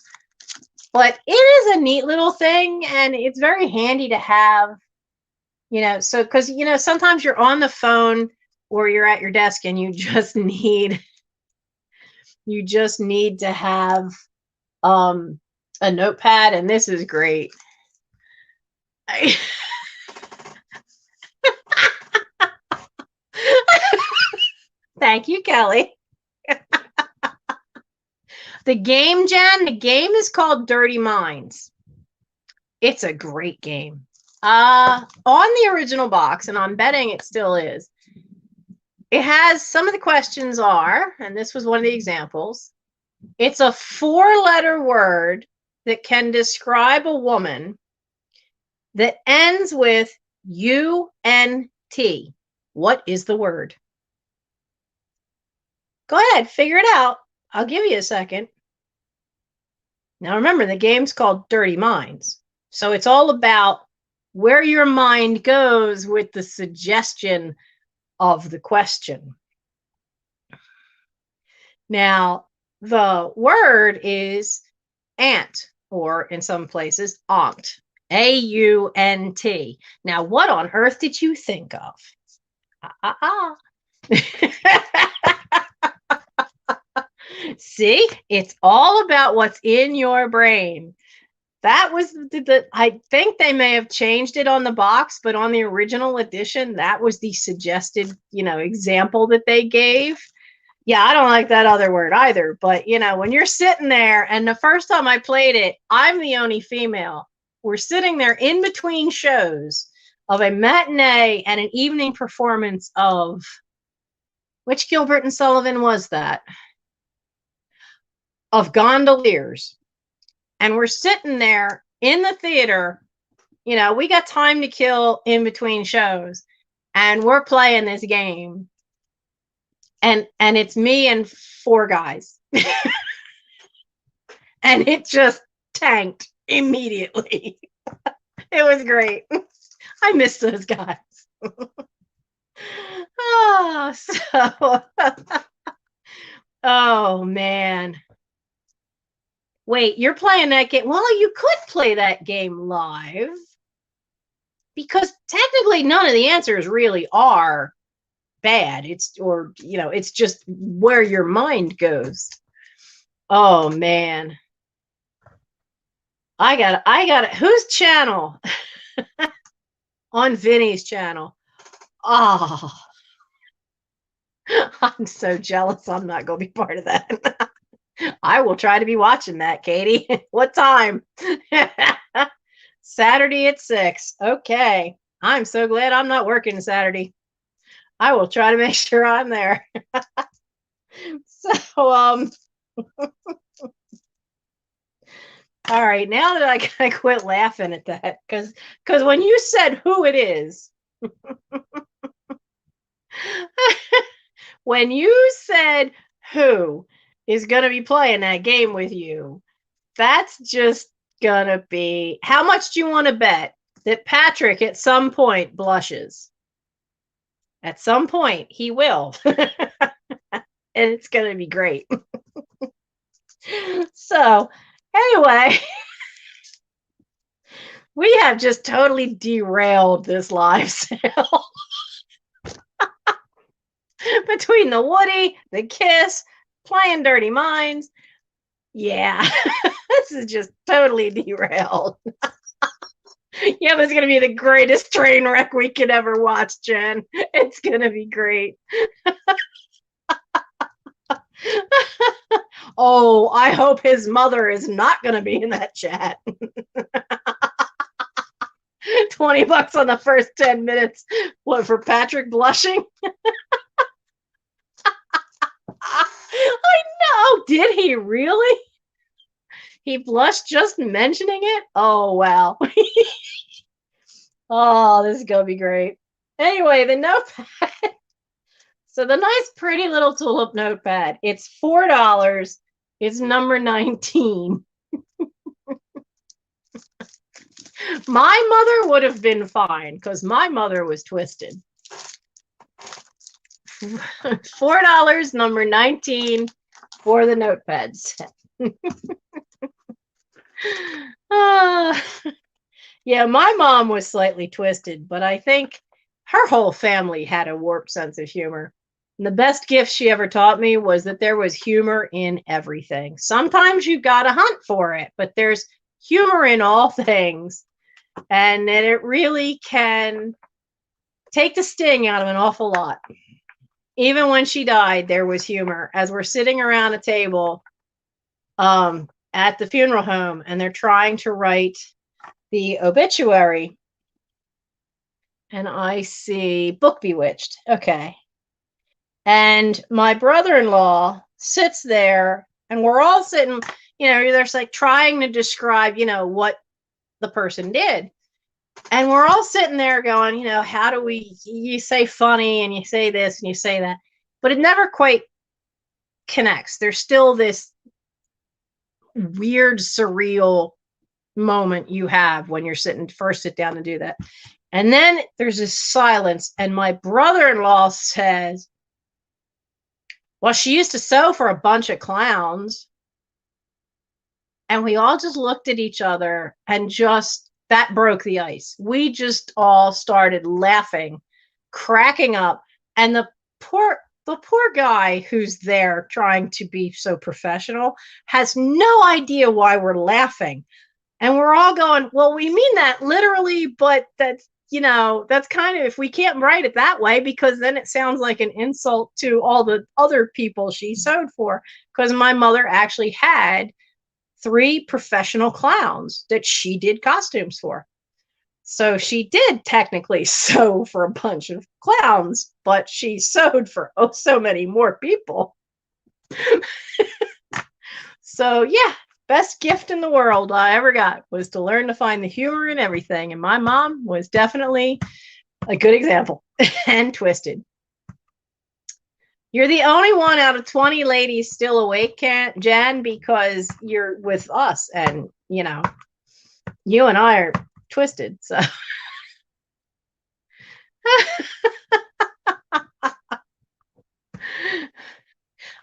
But it is a neat little thing, and it's very handy to have, so because, sometimes you're on the phone or you're at your desk and you just need to have a notepad, and this is great. Thank you, Kelly. The game, Jen, the game is called Dirty Minds. It's a great game. On the original box, and I'm betting it still is, it has, some of the questions are, and this was one of the examples, it's a 4-letter word that can describe a woman that ends with U-N-T. What is the word? Go ahead, figure it out. I'll give you a second. Now remember, the game's called Dirty Minds. So it's all about where your mind goes with the suggestion of the question. Now, the word is aunt, or in some places, aunt. A-U-N-T. Now, what on earth did you think of? See, it's all about what's in your brain. That was I think they may have changed it on the box, but on the original edition, that was the suggested, example that they gave. Yeah, I don't like that other word either. But, when you're sitting there, and the first time I played it, I'm the only female. We're sitting there in between shows of a matinee and an evening performance of, which Gilbert and Sullivan was that? Of Gondoliers. And we're sitting there in the theater, we got time to kill in between shows, and we're playing this game. And it's me and 4 guys. And it just tanked immediately. It was great. I miss those guys. Oh, so, oh man. Wait, you're playing that game. Well, you could play that game live because technically none of the answers really are bad. It's just where your mind goes. Oh man. I got it. Whose channel? On Vinny's channel. Oh, I'm so jealous. I'm not going to be part of that. I will try to be watching that, Katie. What time? Saturday at 6. Okay. I'm so glad I'm not working Saturday. I will try to make sure I'm there. So, all right, now that I gotta quit laughing at that, because when you said who it is, when you said who is gonna be playing that game with you, that's just gonna be, how much do you want to bet that Patrick at some point blushes? At some point he will. And it's gonna be great. So anyway, we have just totally derailed this live sale. Between the Woody, the Kiss, playing Dirty Minds. Yeah, this is just totally derailed. Yeah, it's going to be the greatest train wreck we could ever watch, Jen. It's going to be great. Oh, I hope his mother is not going to be in that chat. $20 on the first 10 minutes. What, for Patrick blushing? I know. Did he really? He blushed just mentioning it? Oh, wow. Oh, this is going to be great. Anyway, the notepad. So the nice, pretty little tulip notepad. It's $4. It's number 19. My mother would have been fine because my mother was twisted. $4, number 19 for the notepad set. Yeah, my mom was slightly twisted, but I think her whole family had a warped sense of humor. And the best gift she ever taught me was that there was humor in everything. Sometimes you got to hunt for it, but there's humor in all things. And that it really can take the sting out of an awful lot. Even when she died, there was humor. As we're sitting around a table at the funeral home, and they're trying to write the obituary, and I see Book Bewitched. Okay. And my brother-in-law sits there, and we're all sitting, they're like trying to describe, what the person did. And we're all sitting there going, how do you say funny and you say this and you say that, but it never quite connects. There's still this weird, surreal moment you have when you're sit down to do that. And then there's this silence, and my brother-in-law says, well, she used to sew for a bunch of clowns. And we all just looked at each other, and just that broke the ice. We just all started laughing, cracking up. And the poor guy who's there trying to be so professional has no idea why we're laughing. And we're all going, well, we mean that literally, but that's kind of, if we can't write it that way, because then it sounds like an insult to all the other people she sewed for. Because my mother actually had 3 professional clowns that she did costumes for. So she did technically sew for a bunch of clowns, but she sewed for so many more people. So yeah, best gift in the world I ever got was to learn to find the humor in everything. And my mom was definitely a good example. And twisted. You're the only one out of 20 ladies still awake, Jan, because you're with us, and you and I are twisted. So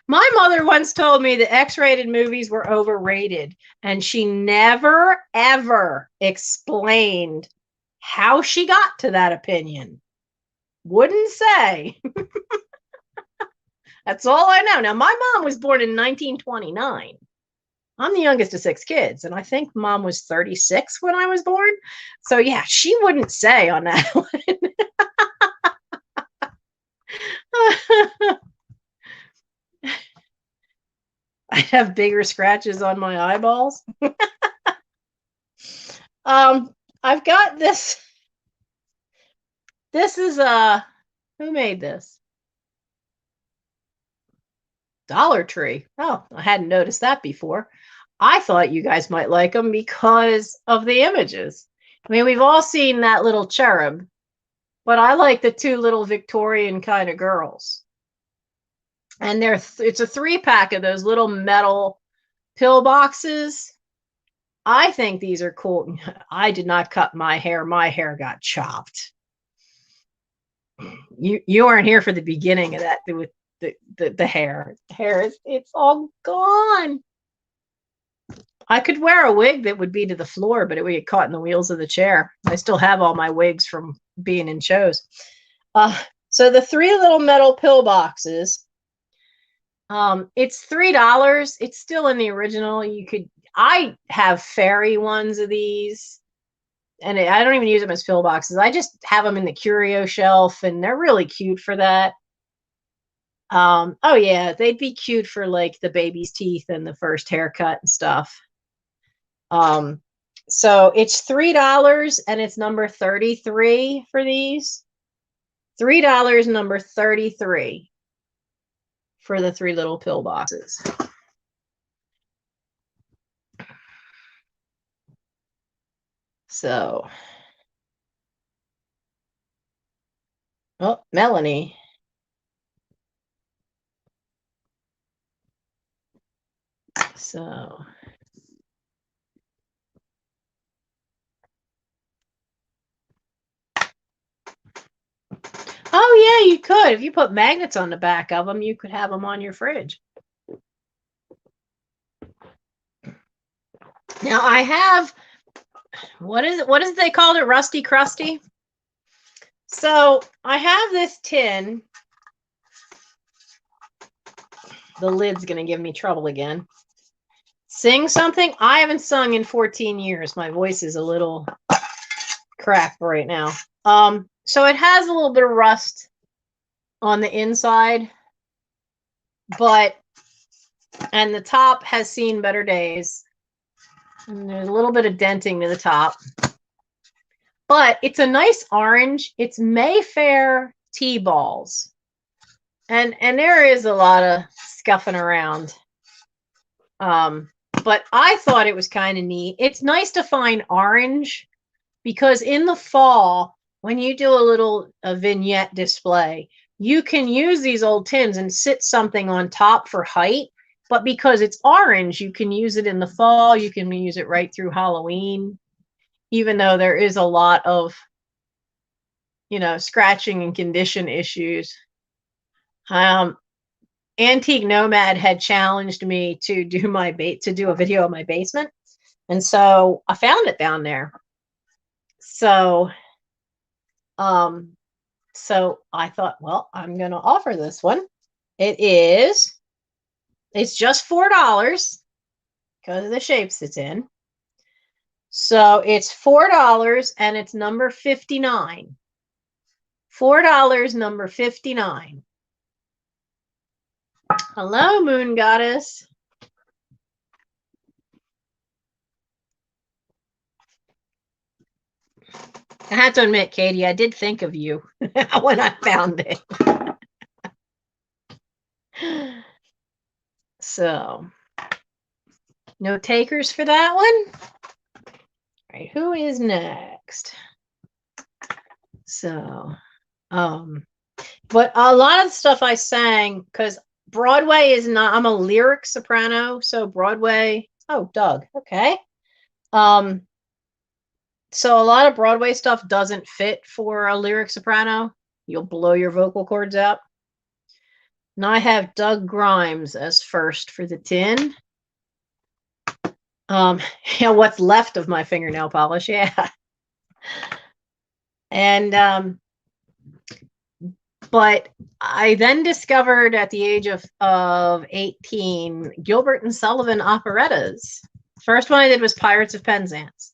My mother once told me that X-rated movies were overrated, and she never, ever explained how she got to that opinion. Wouldn't say. That's all I know. Now, my mom was born in 1929. I'm the youngest of 6 kids, and I think mom was 36 when I was born. So, yeah, she wouldn't say on that one. I have bigger scratches on my eyeballs. I've got this. This is who made this? Dollar Tree. Oh, I hadn't noticed that before. I thought you guys might like them because of the images. I mean, we've all seen that little cherub, but I like the 2 little Victorian kind of girls. And it's a 3-pack of those little metal pill boxes. I think these are cool. I did not cut my hair. My hair got chopped. You aren't here for the beginning of that with the hair. The hair it's all gone. I could wear a wig that would be to the floor, but it would get caught in the wheels of the chair. I still have all my wigs from being in shows. So the 3 little metal pill boxes. It's $3. It's still in the original. I have fairy ones of these, and I don't even use them as pill boxes. I just have them in the curio shelf, and they're really cute for that. Oh yeah, they'd be cute for like the baby's teeth and the first haircut and stuff. So it's $3 and it's number 33 for these. $3, number 33 for the 3 little pill boxes. So, oh, Melanie. So, oh yeah, you could. If you put magnets on the back of them, you could have them on your fridge. Now I have, what is they called it? Rusty Crusty. So I have this tin. The lid's going to give me trouble again. Sing something? I haven't sung in 14 years. My voice is a little cracked right now. So it has a little bit of rust on the inside, and the top has seen better days. And there's a little bit of denting to the top. But it's a nice orange. It's Mayfair tea balls. And there is a lot of scuffing around. But I thought it was kind of neat. It's nice to find orange because in the fall, when you do a vignette display, you can use these old tins and sit something on top for height. But because it's orange, you can use it in the fall. You can use it right through Halloween, even though there is a lot of, scratching and condition issues. Antique Nomad had challenged me to do a video of my basement, and so I found it down there. So, so I thought, well, I'm gonna offer this one. It's just $4 because of the shapes it's in. So it's $4 and it's number 59. $4, number 59. Hello, Moon Goddess. I have to admit, Katie, I did think of you when I found it. So, no takers for that one? All right, who is next? So, but a lot of stuff I sang, because Broadway is not, I'm a lyric soprano, so Broadway, oh, Doug, okay. So a lot of Broadway stuff doesn't fit for a lyric soprano. You'll blow your vocal cords out. And I have Doug Grimes as first for the tin. What's left of my fingernail polish, yeah. And but I then discovered at the age of 18 Gilbert and Sullivan operettas. First one I did was Pirates of Penzance.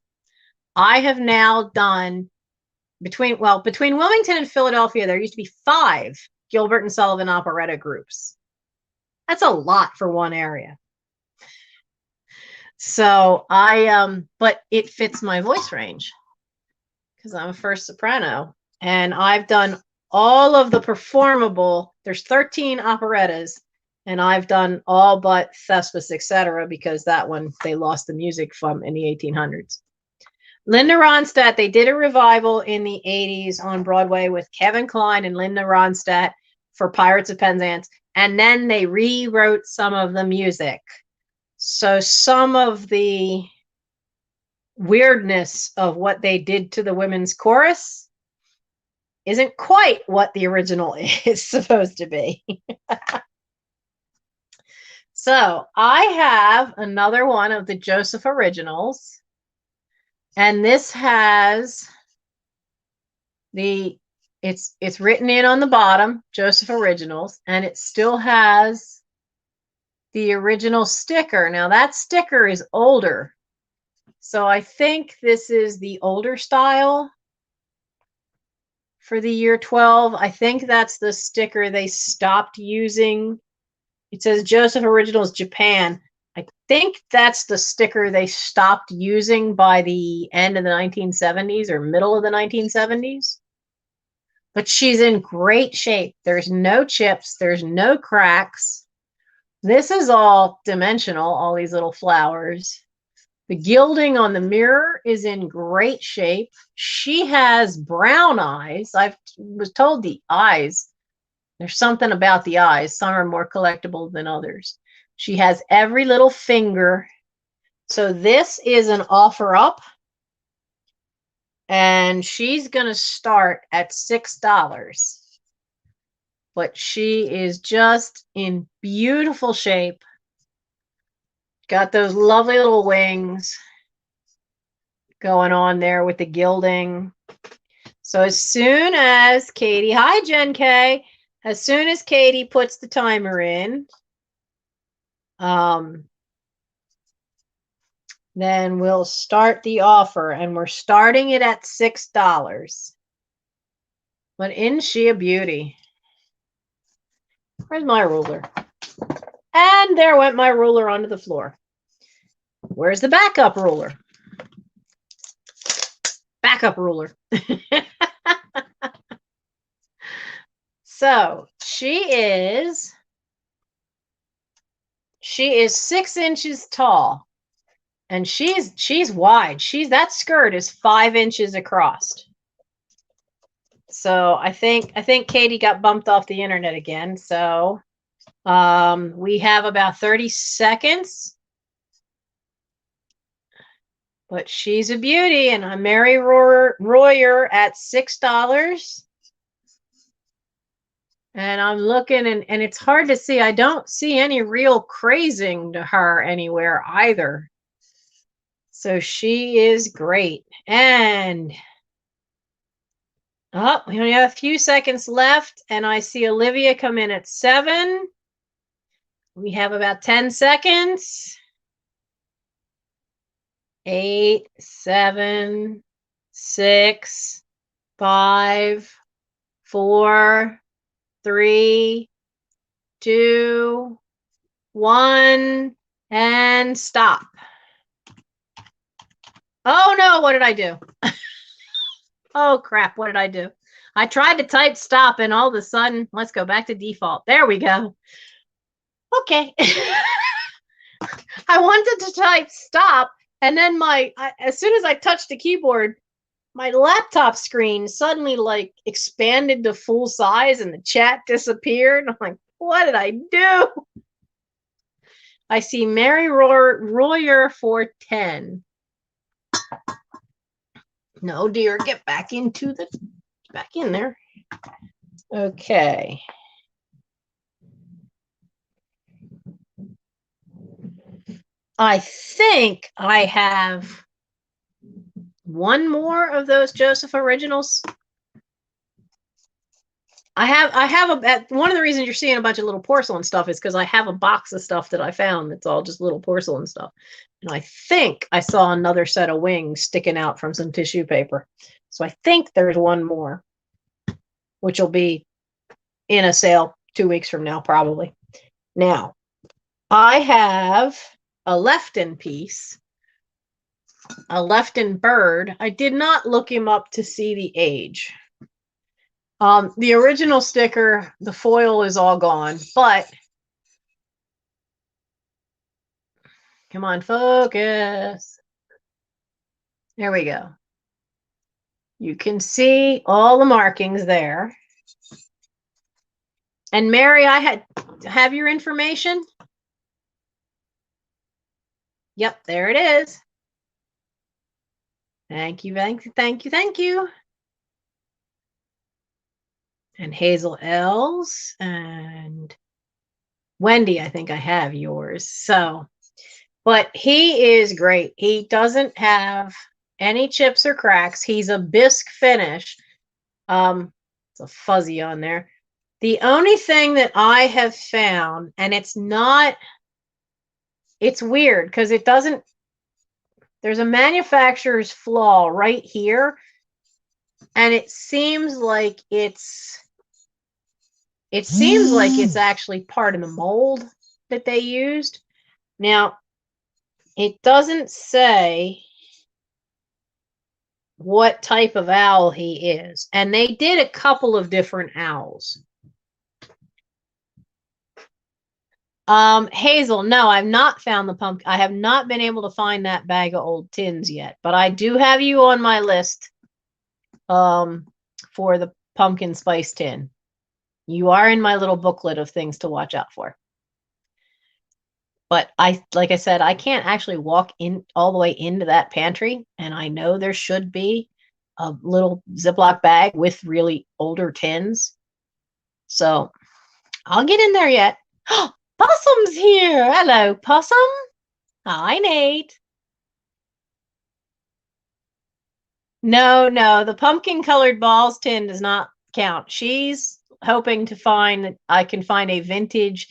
I have now done between Wilmington and Philadelphia, there used to be 5 Gilbert and Sullivan operetta groups. That's a lot for one area. So but it fits my voice range because I'm a first soprano, and I've done all of the performable. There's 13 operettas, and I've done all but Thespis, etc., because that one they lost the music from in the 1800s. Linda Ronstadt, they did a revival in the 80s on Broadway with Kevin Kline and Linda Ronstadt for Pirates of Penzance, and then they rewrote some of the music. So some of the weirdness of what they did to the women's chorus isn't quite what the original is supposed to be. So I have another one of the Joseph originals, and this has it's written in on the bottom, Joseph originals, and it still has the original sticker. Now that sticker is older, so I think this is the older style for the year 12. I think that's the sticker they stopped using. It says Joseph Originals Japan. I think that's the sticker they stopped using by the end of the 1970s or middle of the 1970s. But she's in great shape. There's no chips. There's no cracks. This is all dimensional, all these little flowers. The gilding on the mirror is in great shape. She has brown eyes. I was told the eyes, there's something about the eyes. Some are more collectible than others. She has every little finger. So this is an offer up. And she's going to start at $6. But she is just in beautiful shape. Got those lovely little wings going on there with the gilding. So as soon as Katie, hi Jen K, as soon as Katie puts the timer in, then we'll start the offer, and we're starting it at $6. But isn't she a beauty? Where's my ruler? And there went my ruler onto the floor. Where's the backup ruler? Backup ruler. So she is 6 inches tall, and she's wide. That skirt is 5 inches across. So I think Katie got bumped off the internet again. So we have about 30 seconds. But she's a beauty, and I'm Mary Royer at $6. And I'm looking, and it's hard to see. I don't see any real crazing to her anywhere either. So she is great. And we only have a few seconds left, and I see Olivia come in at 7. We have about 10 seconds. 8, 7, 6, 5, 4, 3, 2, 1, and stop. Oh no, what did I do? Oh crap, what did I do? I tried to type stop, and all of a sudden, let's go back to default. There we go. Okay. I wanted to type stop, and then as soon as I touched the keyboard, my laptop screen suddenly like expanded to full size and the chat disappeared. I'm like, what did I do? I see Mary Royer for 10. No, dear, get back in there. Okay. I think I have one more of those Joseph originals. I have one of the reasons you're seeing a bunch of little porcelain stuff is because I have a box of stuff that I found that's all just little porcelain stuff. And I think I saw another set of wings sticking out from some tissue paper. So I think there's one more, which will be in a sale 2 weeks from now, probably. Now, I have a Lefton piece, a Lefton bird. I did not look him up to see the age. The original sticker, the foil is all gone, but come on, focus. There we go. You can see all the markings there. And Mary, I have your information. Yep, there it is. Thank you, thank you, thank you, thank you. And Hazel L's and Wendy, I think I have yours. So, but he is great. He doesn't have any chips or cracks. He's a bisque finish. It's a fuzzy on there. The only thing that I have found, and it's weird because it doesn't, there's a manufacturer's flaw right here. And it seems like it's actually part of the mold that they used. Now, it doesn't say what type of owl he is. And they did a couple of different owls. Hazel, no, I've not found the pumpkin. I have not been able to find that bag of old tins yet, but I do have you on my list for the pumpkin spice tin. You are in my little booklet of things to watch out for. But like I said, I can't actually walk in all the way into that pantry, and I know there should be a little Ziploc bag with really older tins. So I'll get in there yet. Possum's here. Hello, Possum. Hi, Nate. No, the pumpkin colored balls tin does not count. She's hoping to find that I can find a vintage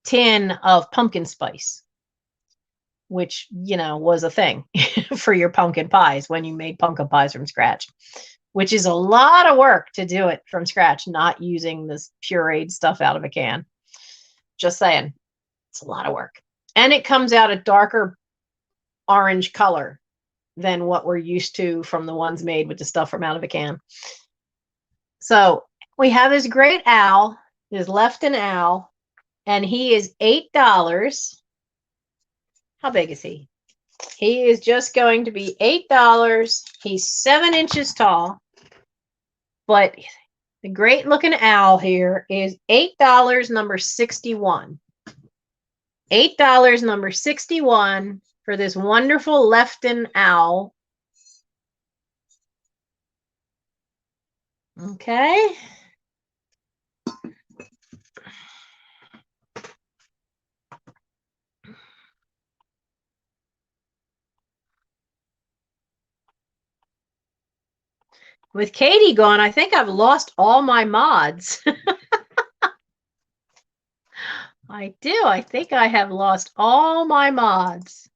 tin of pumpkin spice, which, was a thing for your pumpkin pies when you made pumpkin pies from scratch, which is a lot of work to do it from scratch, not using this pureed stuff out of a can. Just saying, it's a lot of work. And it comes out a darker orange color than what we're used to from the ones made with the stuff from out of a can. So we have this great owl, this Lefton owl, and he is $8. How big is he? He is just going to be $8. He's 7 inches tall. But the great looking owl here is $8, number 61. $8, number 61 for this wonderful Lefton owl. Okay. With Katie gone, I think I've lost all my mods. I do. I think I have lost all my mods.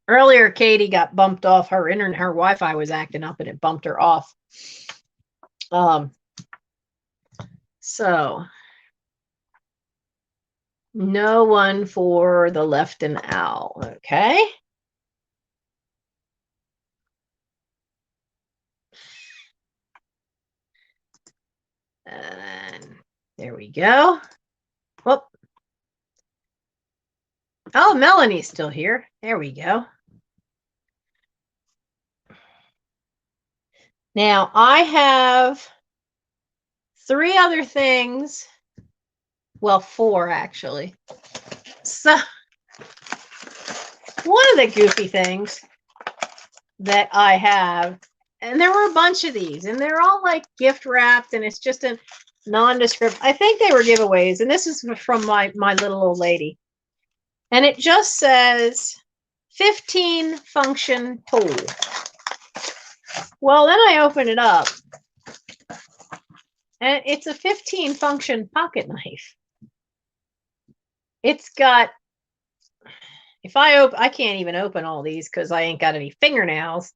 Earlier, Katie got bumped off. Her internet, her Wi-Fi was acting up, and it bumped her off. So no one for the Lefton owl. Okay. And there we go. Whoop. Oh, Melanie's still here. There we go. Now I have 3 other things. Well, 4 actually. So one of the goofy things that I have, And there were a bunch of these, and they're all like gift wrapped, and it's just a nondescript. I think they were giveaways, and this is from my little old lady. And it just says 15 function tool. Well, then I open it up, and it's a 15 function pocket knife. It's got, if I can't even open all these because I ain't got any fingernails.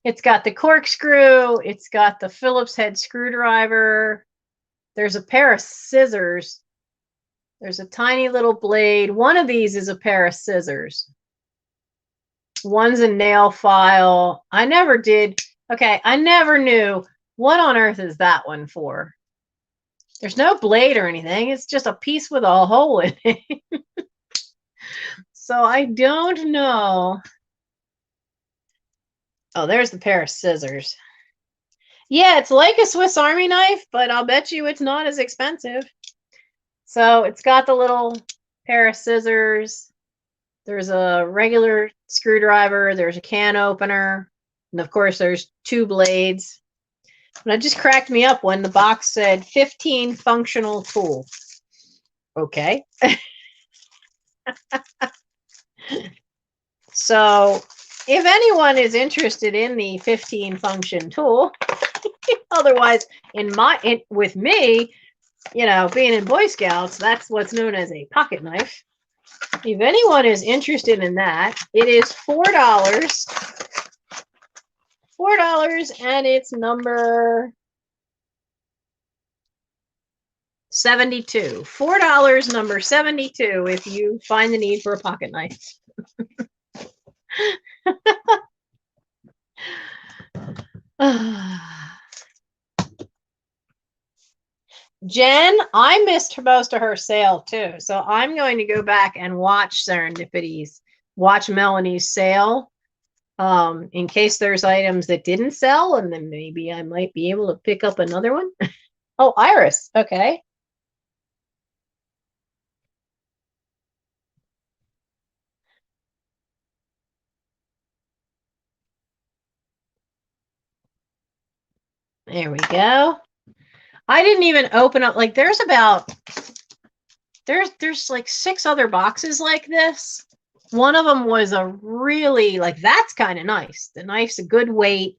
It's got the corkscrew. It's got the Phillips head screwdriver. There's a pair of scissors. There's a tiny little blade. One of these is a pair of scissors. One's a nail file. I never knew what on earth is that one for. There's no blade or anything. It's just a piece with a hole in it. So I don't know. Oh, there's the pair of scissors. Yeah, it's like a Swiss Army knife, but I'll bet you it's not as expensive. So it's got the little pair of scissors. There's a regular screwdriver. There's a can opener. And of course, there's 2 blades. And it just cracked me up when the box said 15 functional tool. Okay. So if anyone is interested in the 15 function tool, otherwise with me, being in Boy Scouts, that's what's known as a pocket knife. If anyone is interested in that, it is $4. $4, and it's number 72. $4, number 72, if you find the need for a pocket knife. Jen, I missed most of her sale too, so I'm going to go back and watch Serendipity's, watch Melanie's sale, in case there's items that didn't sell, and then maybe I might be able to pick up another one. Oh, Iris, okay. There we go. I didn't even open up, like there's like 6 other boxes like this. One of them was a really, like, that's kind of nice. The knife's a good weight.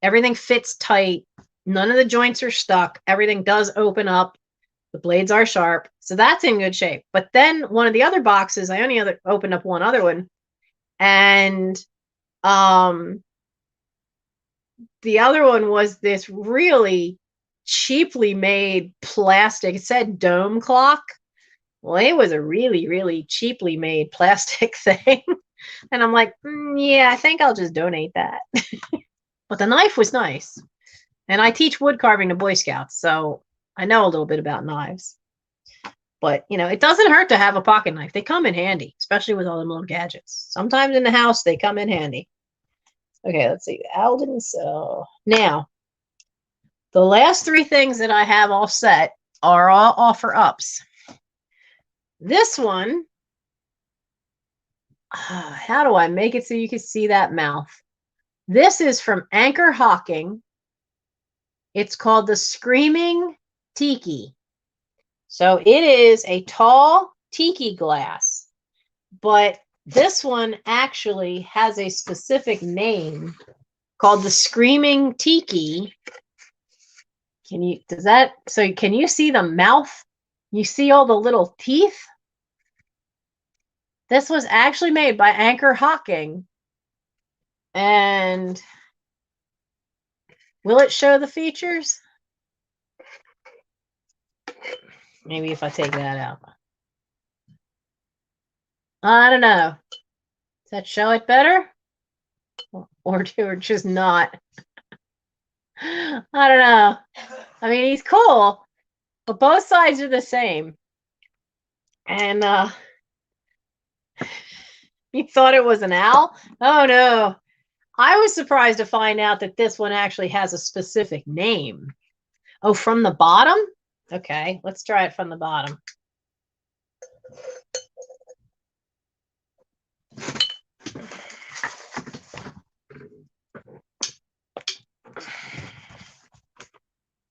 Everything fits tight. None of the joints are stuck. Everything does open up. The blades are sharp. So that's in good shape. But then one of the other boxes, I only opened up one other one. And the other one was this really cheaply made plastic. It said dome clock. Well, it was a really, really cheaply made plastic thing. And I'm like, yeah, I think I'll just donate that. But the knife was nice. And I teach wood carving to Boy Scouts, so I know a little bit about knives. But, it doesn't hurt to have a pocket knife. They come in handy, especially with all them little gadgets. Sometimes in the house, they come in handy. Okay, let's see. Alden, so now, the last 3 things that I have all set are all offer ups. This one, how do I make it so you can see that mouth? This is from Anchor Hocking. It's called the Screaming Tiki. So it is a tall tiki glass, but this one actually has a specific name called the Screaming Tiki. Can you see the mouth? You see all the little teeth? This was actually made by Anchor Hocking. And will it show the features? Maybe if I take that out. I don't know. Does that show it better? Or just not? I don't know. I mean, he's cool, but both sides are the same. And you thought it was an owl? Oh, no. I was surprised to find out that this one actually has a specific name. Oh, from the bottom? Okay, let's try it from the bottom.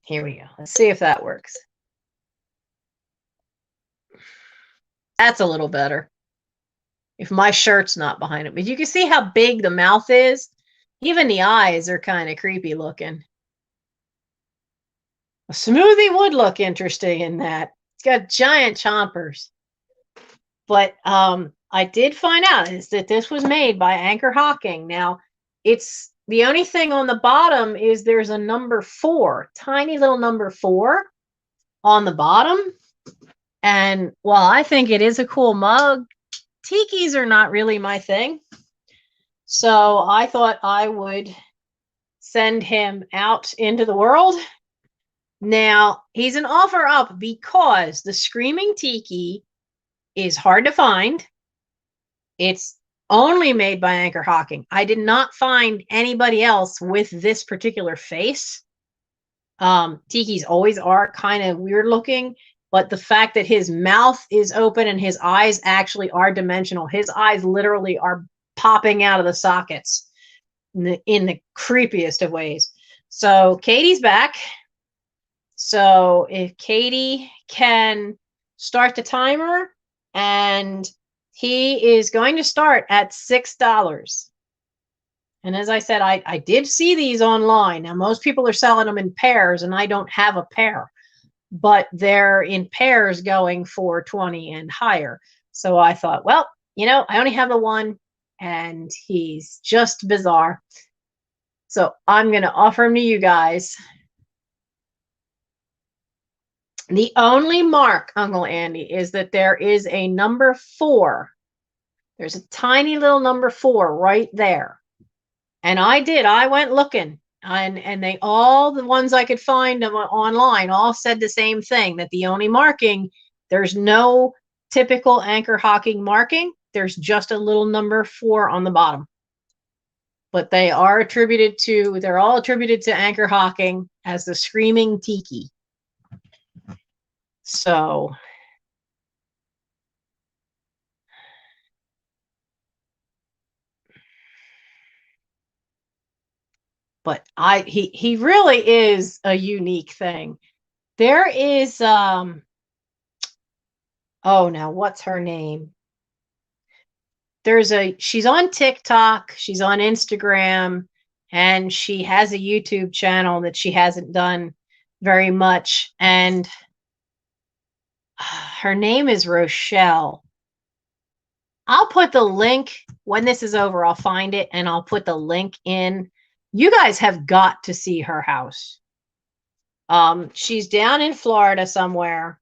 Here we go. Let's see if that works. That's a little better. If my shirt's not behind it. But you can see how big the mouth is. Even the eyes are kind of creepy looking. A smoothie would look interesting in that. It's got giant chompers. But I did find out is that this was made by Anchor Hocking. Now, it's the only thing on the bottom is there's a number 4, tiny little number 4 on the bottom. And while I think it is a cool mug, tikis are not really my thing. So I thought I would send him out into the world. Now, he's an offer up because the Screaming Tiki is hard to find. It's only made by Anchor Hocking. I did not find anybody else with this particular face. Tikis always are kind of weird looking, but the fact that his mouth is open and his eyes actually are dimensional, his eyes literally are popping out of the sockets in the creepiest of ways. So Katie's back. So if Katie can start the timer, and he is going to start at $6. And as I said, I did see these online. Now, most people are selling them in pairs, and I don't have a pair, but they're in pairs going for 20 and higher. So I thought, well, you know, I only have the one, and he's just bizarre. So I'm going to offer him to you guys. The only mark, Uncle Andy, is that there is a number 4. There's a tiny little number 4 right there. And I went looking, and they all, the ones I could find online, all said the same thing, that the only marking, there's no typical Anchor Hocking marking. There's just a little number 4 on the bottom. But they're all attributed to Anchor Hocking as the Screaming Tiki. So but he really is a unique thing. There is oh, now what's her name? She's on TikTok, she's on Instagram, and she has a YouTube channel that she hasn't done very much, and her name is Rochelle. I'll put the link when this is over. I'll find it and I'll put the link in. You guys have got to see her house. She's down in Florida somewhere,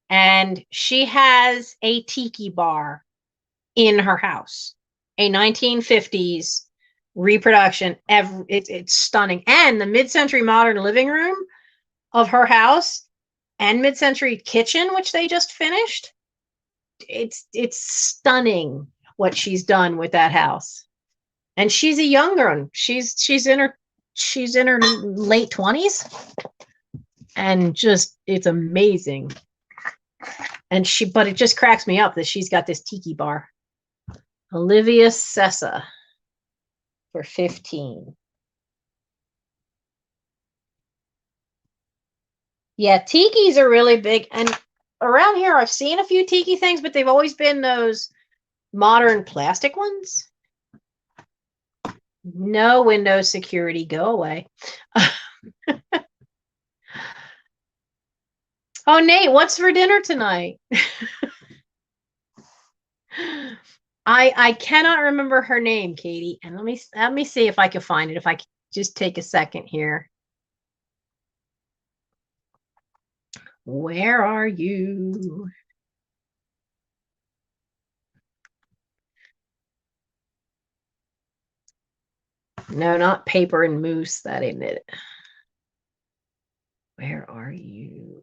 and she has a tiki bar in her house, a 1950s reproduction. It's stunning. And the mid-century modern living room of her house and mid-century kitchen, which they just finished, it's stunning what she's done with that house. And she's a young girl. She's in her late 20s, and just it's amazing. And but it just cracks me up that she's got this tiki bar. Olivia Sessa for 15. Yeah, tikis are really big, and around here I've seen a few tiki things, but they've always been those modern plastic ones. No Windows security, go away. Oh, Nate, what's for dinner tonight? I cannot remember her name, Katie, and let me see if I can find it. If I can just take a second here. Where are you? No, not Paper and Moose. That ain't it. Where are you?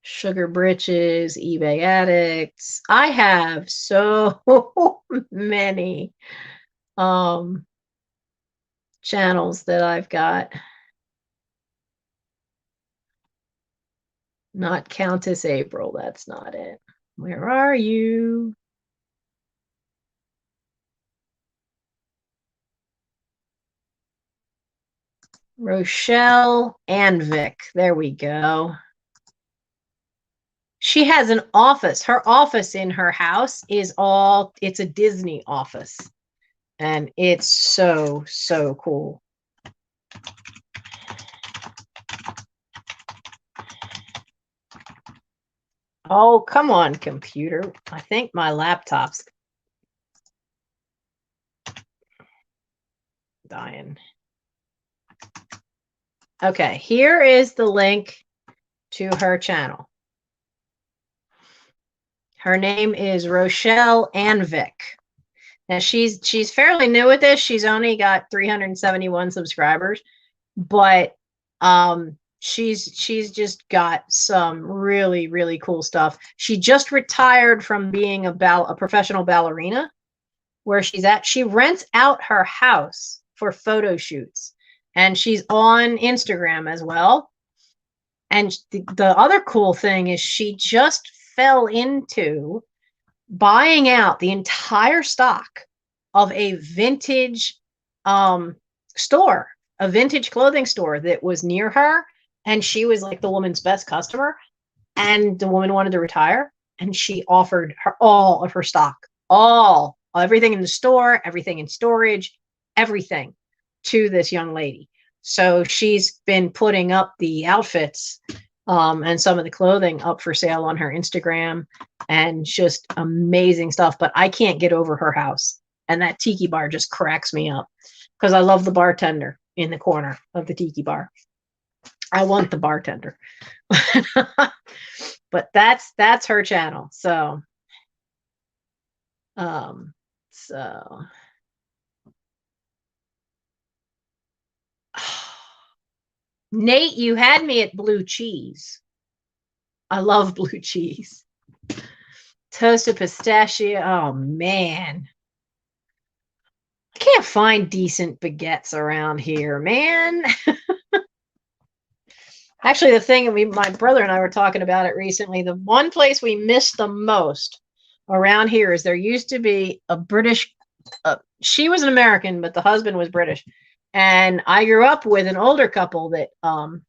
Sugar Britches, eBay Addicts. I have so many channels that I've got. Not Countess April, that's not it. Where are you? Rochelle and Vic. There we go. She has an office. Her office in her house is it's a Disney office. And it's so, so cool. Oh, come on, computer. I think my laptop's dying. Okay, here is the link to her channel. Her name is Rochelle Anvik. Now she's fairly new at this. She's only got 371 subscribers, but she's just got some really, really cool stuff. She just retired from being a professional ballerina. Where she's at, she rents out her house for photo shoots, and she's on Instagram as well. And the other cool thing is she just fell into buying out the entire stock of a vintage store, a vintage clothing store that was near her, and she was like the woman's best customer, and the woman wanted to retire, and she offered her all of her stock, everything in the store, everything in storage, everything to this young lady. So she's been putting up the outfits and some of the clothing up for sale on her Instagram, and just amazing stuff. But I can't get over her house. And that Tiki bar just cracks me up because I love the bartender in the corner of the Tiki bar. I want the bartender. But that's her channel. So Nate, you had me at blue cheese. I love blue cheese. Toasted pistachio. Oh man. I can't find decent baguettes around here, man. Actually, the thing my brother and I were talking about it recently. The one place we miss the most around here is there used to be a British. She was an American, but the husband was British. And I grew up with an older couple that what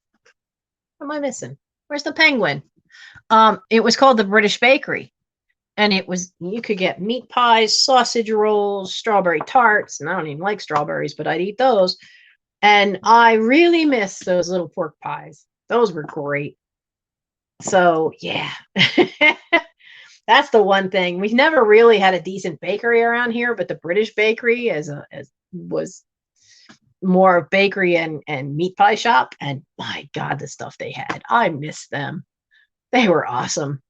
am I missing? Where's the penguin? It was called the British Bakery. And you could get meat pies, sausage rolls, strawberry tarts, and I don't even like strawberries, but I'd eat those. And I really miss those little pork pies. Those were great. So yeah. That's the one thing. We've never really had a decent bakery around here, but the British Bakery was more of bakery and meat pie shop. And my God, the stuff they had. I miss them. They were awesome.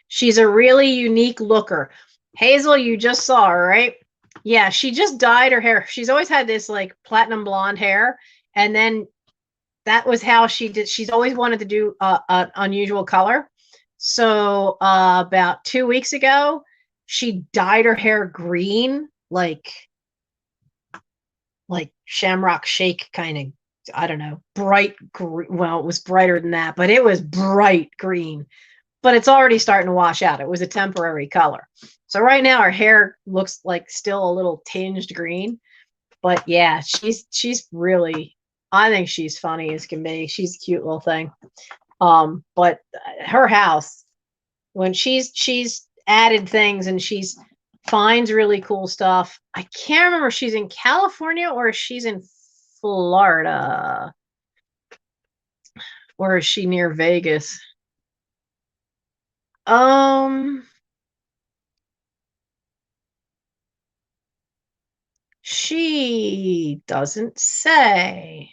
She's a really unique looker. Hazel, you just saw her, right? Yeah, she just dyed her hair. She's always had this like platinum blonde hair. And then that was how she did. She's always wanted to do an unusual color. So about 2 weeks ago, she dyed her hair green, like Shamrock Shake kind of, I don't know, bright green. Well, it was brighter than that, but it was bright green. But it's already starting to wash out. It was a temporary color. So right now her hair looks like still a little tinged green. But yeah, she's really, I think she's funny as can be. She's a cute little thing. But her house, when she's added things and she's finds really cool stuff. I can't remember if she's in California or if she's in Florida. Or is she near Vegas? She doesn't say.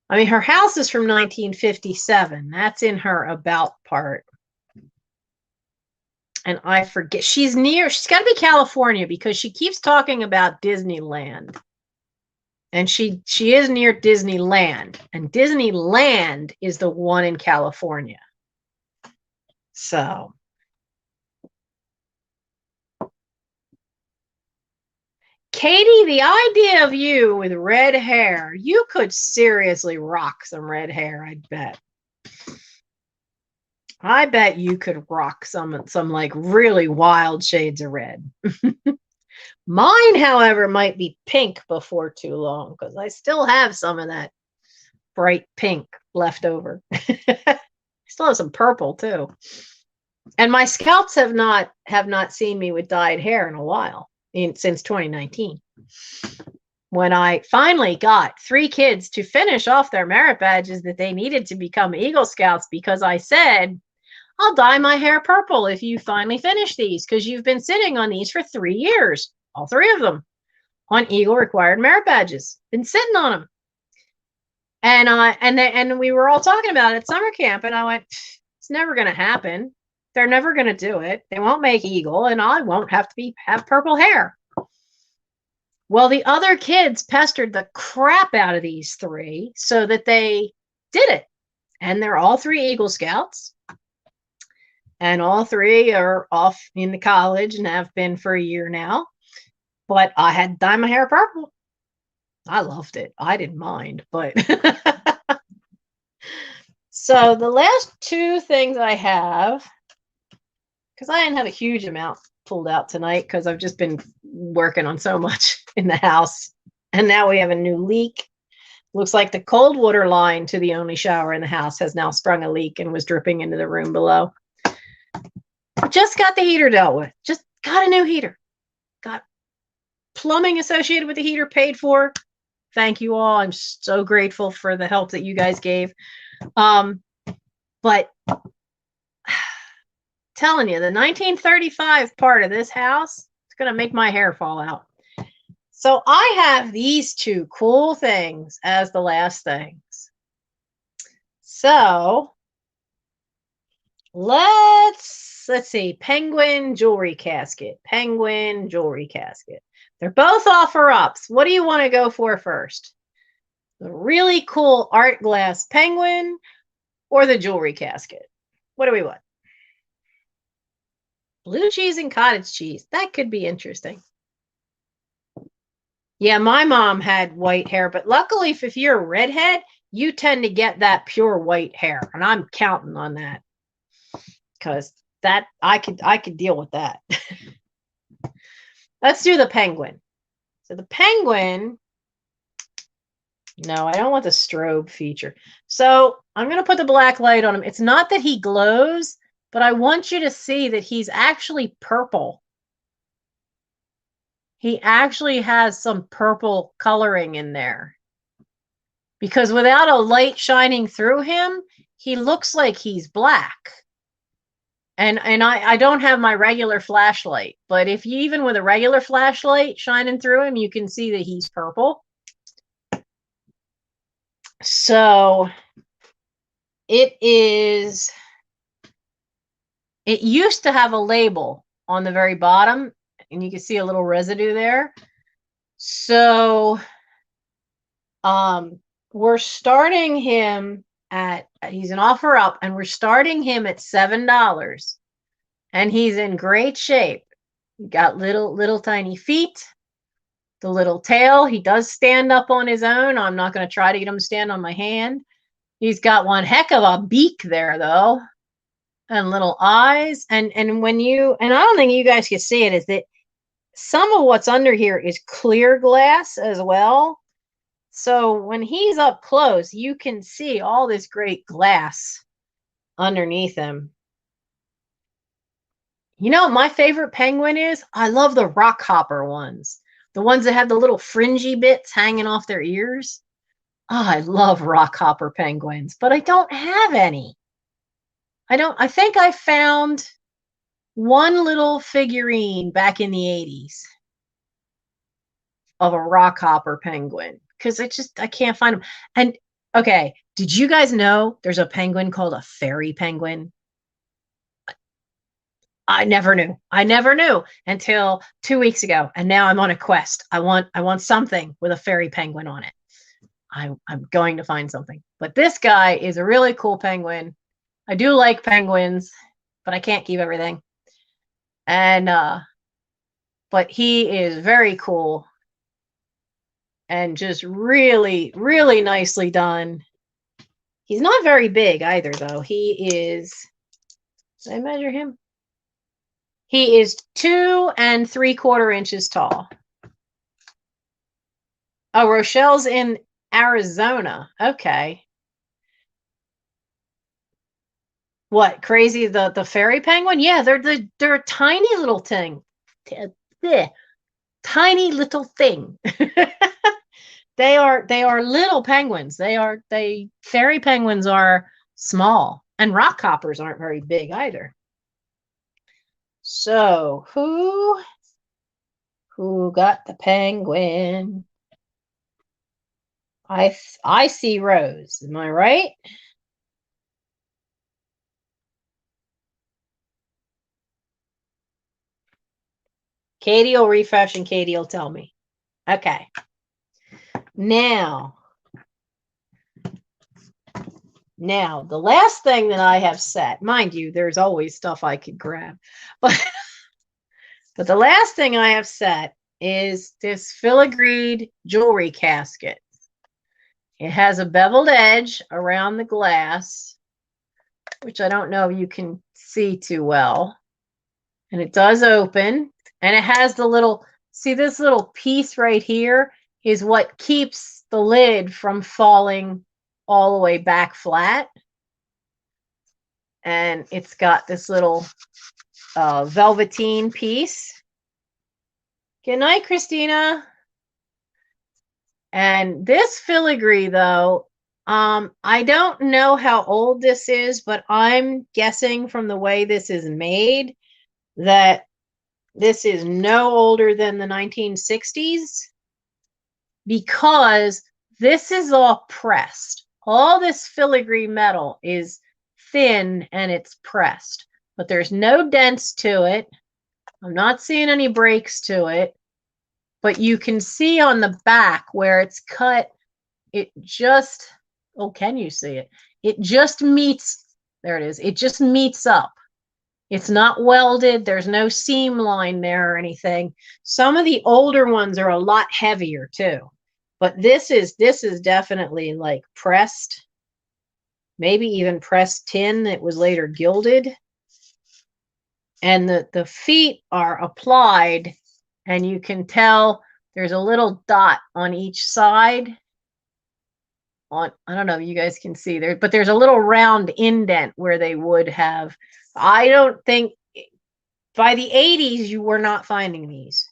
I mean, her house is from 1957. That's in her about part. And I forget. She's got to be California because she keeps talking about Disneyland. And she is near Disneyland. And Disneyland is the one in California. So. Katie, the idea of you with red hair, you could seriously rock some red hair, I bet. I bet you could rock some like really wild shades of red. Mine, however, might be pink before too long because I still have some of that bright pink left over. I still have some purple too. And my scouts have not seen me with dyed hair in a while, since 2019. When I finally got 3 kids to finish off their merit badges that they needed to become Eagle Scouts, because I said, I'll dye my hair purple if you finally finish these, because you've been sitting on these for 3 years, all 3 of them, on Eagle required merit badges. Been sitting on them. And we were all talking about it at summer camp, and I went, it's never going to happen. They're never going to do it. They won't make Eagle, and I won't have to have purple hair. Well, the other kids pestered the crap out of these 3 so that they did it. And they're all 3 Eagle Scouts. And all 3 are off in the college and have been for a year now. But I had to dye my hair purple. I loved it. I didn't mind, but so the last 2 things I have, because I didn't have a huge amount pulled out tonight because I've just been working on so much in the house. And now we have a new leak. Looks like the cold water line to the only shower in the house has now sprung a leak and was dripping into the room below. Just got the heater dealt with. Just got a new heater. Got plumbing associated with the heater paid for. Thank you all. I'm so grateful for the help that you guys gave. But telling you, the 1935 part of this house is going to make my hair fall out. So I have these 2 cool things as the last things. So let's see. Penguin jewelry casket. Penguin jewelry casket. They're both offer ups. What do you want to go for first? The really cool art glass penguin or the jewelry casket? What do we want? Blue cheese and cottage cheese. That could be interesting. Yeah, my mom had white hair, but luckily if you're a redhead, you tend to get that pure white hair. And I'm counting on that. Because that I could deal with that. Let's do the penguin. So the penguin, no, I don't want the strobe feature. So I'm going to put the black light on him. It's not that he glows, but I want you to see that he's actually purple. He actually has some purple coloring in there. Because without a light shining through him, he looks like he's black. And I don't have my regular flashlight, but if you, even with a regular flashlight shining through him, you can see that he's purple. So it used to have a label on the very bottom, and you can see a little residue there. So we're starting him at, he's an offer up, and we're starting him at $7, and he's in great shape. He got little tiny feet, the little tail. He does stand up on his own. I'm not going to try to get him to stand on my hand. He's got one heck of a beak there though, and little eyes. And when you, and I don't think you guys can see it, is that some of what's under here is clear glass as well. So when he's up close, you can see all this great glass underneath him. You know what my favorite penguin is? I love the rock hopper ones. The ones that have the little fringy bits hanging off their ears. Oh, I love rock hopper penguins, but I don't have any. I think I found one little figurine back in the 80s of a rock hopper penguin. Because I can't find them. And okay, did you guys know there's a penguin called a fairy penguin? I never knew. I never knew until 2 weeks ago. And now I'm on a quest. I want something with a fairy penguin on it. I'm going to find something. But this guy is a really cool penguin. I do like penguins, but I can't keep everything. And but he is very cool. And just really, really nicely done. He's not very big either, though. He is, did I measure him? He is 2 3/4 inches tall. Oh, Rochelle's in Arizona. Okay. What, crazy, the fairy penguin? Yeah, they're a tiny little thing. Tiny little thing. They are little penguins. Fairy penguins are small, and rock hoppers aren't very big either. So who got the penguin? I see Rose. Am I right? Katie will refresh and Katie will tell me. Okay. Now, the last thing that I have set, mind you, there's always stuff I could grab, but the last thing I have set is this filigreed jewelry casket. It has a beveled edge around the glass, which I don't know if you can see too well. And it does open, and it has the little, see this little piece right here is what keeps the lid from falling all the way back flat. And it's got this little velveteen piece. Good night, Christina. And this filigree, though, I don't know how old this is, but I'm guessing from the way this is made that this is no older than the 1960s, because this is all pressed. All this filigree metal is thin and it's pressed, but there's no dents to it. I'm not seeing any breaks to it, but you can see on the back where it's cut, it just, oh, can you see it? It just meets, there it is. It just meets up. It's not welded. There's no seam line there or anything. Some of the older ones are a lot heavier too, but this is definitely like pressed, maybe even pressed tin that was later gilded. And the feet are applied, and you can tell there's a little dot on each side. I don't know if you guys can see there, but there's a little round indent where they would have. I don't think by the 80s you were not finding these.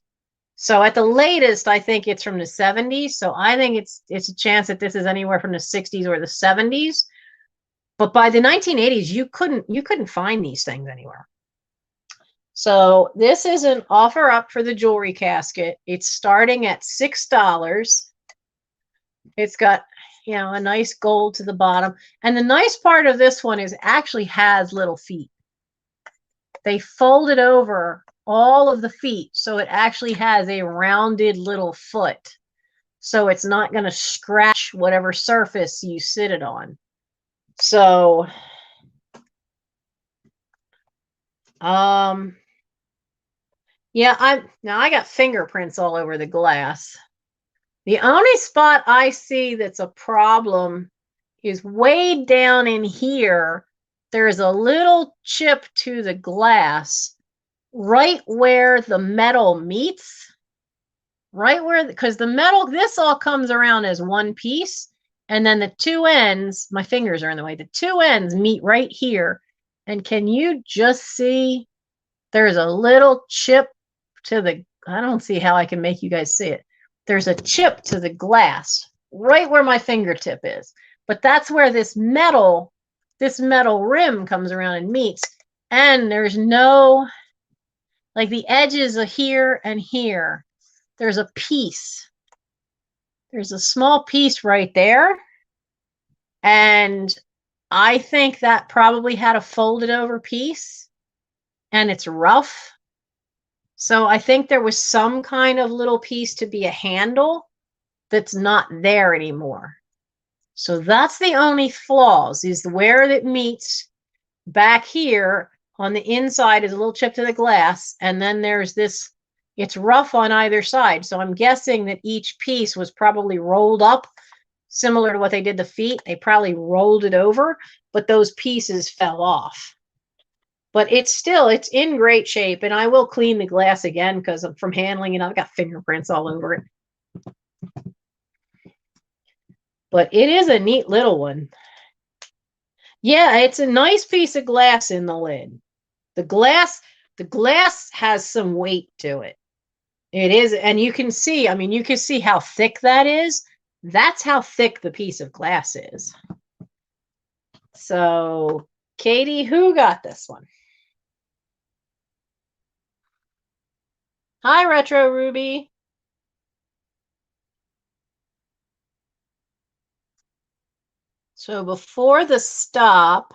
So at the latest, I think it's from the 70s. So I think it's a chance that this is anywhere from the 60s or the 70s. But by the 1980s, you couldn't find these things anywhere. So this is an offer up for the jewelry casket. It's starting at $6. It's got, a nice gold to the bottom. And the nice part of this one is it actually has little feet. They folded over all of the feet, so it actually has a rounded little foot. So it's not going to scratch whatever surface you sit it on. So, yeah, I got fingerprints all over the glass. The only spot I see that's a problem is way down in here. There's a little chip to the glass right where the metal meets, right where, because the metal, this all comes around as one piece, and then the two ends, my fingers are in the way, the two ends meet right here. And can you just see there's a little chip to the, I don't see how I can make you guys see it. There's a chip to the glass right where my fingertip is. But that's where this metal rim comes around and meets. And there's no, like the edges are here and here. There's a piece. There's a small piece right there. And I think that probably had a folded over piece. And it's rough. So I think there was some kind of little piece to be a handle that's not there anymore. So that's the only flaws, is where it meets back here on the inside is a little chip to the glass. And then there's this, it's rough on either side. So I'm guessing that each piece was probably rolled up, similar to what they did the feet. They probably rolled it over, but those pieces fell off. but it's in great shape. And I will clean the glass again because from handling it, I've got fingerprints all over it. But it is a neat little one. Yeah, it's a nice piece of glass in the lid. The glass has some weight to it. It is, and you can see, I mean, you can see how thick that is. That's how thick the piece of glass is. So, Katie, who got this one? Hi, Retro Ruby. So before the stop,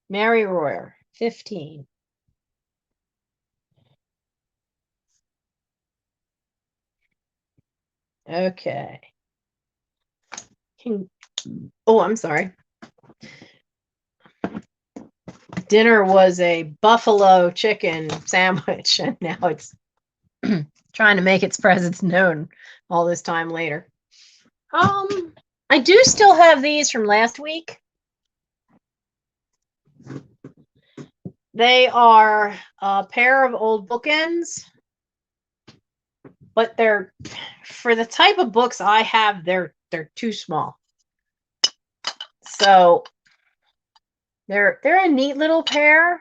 Mary Royer, 15. Okay. Oh, I'm sorry. Dinner was a buffalo chicken sandwich, and now it's trying to make its presence known all this time later. I do still have these from last week. They are a pair of old bookends, but they're, for the type of books I have, they're too small. So they're a neat little pair.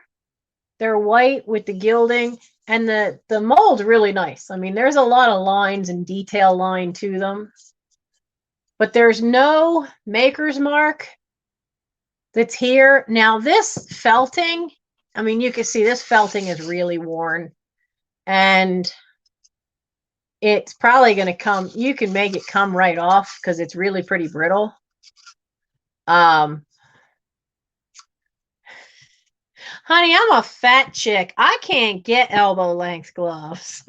They're white with the gilding, and the mold's really nice. I mean, there's a lot of lines and detail line to them, but there's no maker's mark that's here. Now this felting, I mean, you can see this felting is really worn, and it's probably going to come, you can make it come right off because it's really pretty brittle. Honey, I'm a fat chick. I can't get elbow length gloves.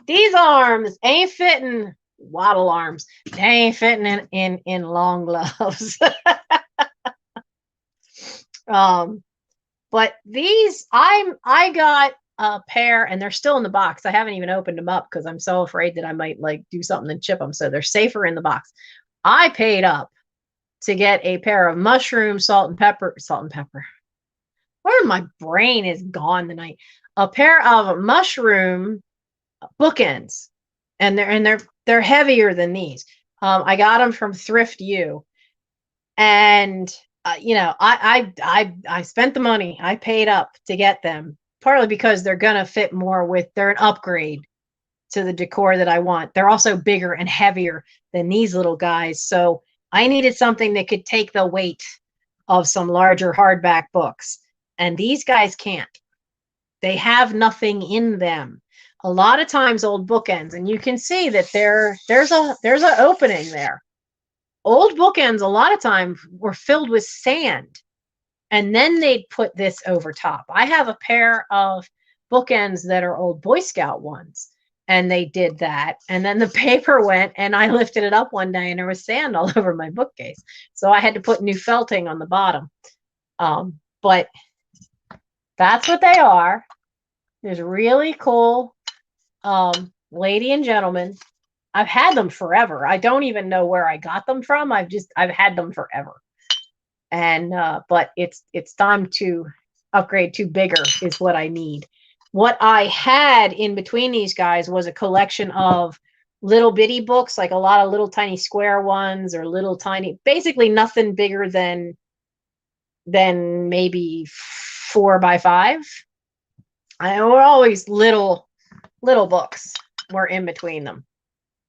These arms ain't fitting, waddle arms. They ain't fitting in long gloves. But these, I got a pair, and they're still in the box. I haven't even opened them up because I'm so afraid that I might like do something and chip them. So they're safer in the box. I paid up to get a pair of mushroom salt and pepper. Where my brain is gone tonight. A pair of mushroom bookends, and they're heavier than these. I got them from Thrift U, and you know, I spent the money. I paid up to get them, partly because they're gonna fit more with. They're an upgrade to the decor that I want. They're also bigger and heavier than these little guys, so I needed something that could take the weight of some larger hardback books, and these guys can't. They have nothing in them. A lot of times old bookends, and you can see that there's an opening there. Old bookends a lot of times were filled with sand, and then they'd put this over top. I have a pair of bookends that are old Boy Scout ones, and they did that, and then the paper went, and I lifted it up one day and there was sand all over my bookcase, so I had to put new felting on the bottom. But that's what they are. There's really cool, lady and gentleman. I've had them forever. I don't even know where I got them from. I've had them forever. And but it's time to upgrade to bigger is what I need. What I had in between these guys was a collection of little bitty books, like a lot of little tiny square ones, or little tiny, basically nothing bigger than maybe 4 by 5. I were always little books were in between them.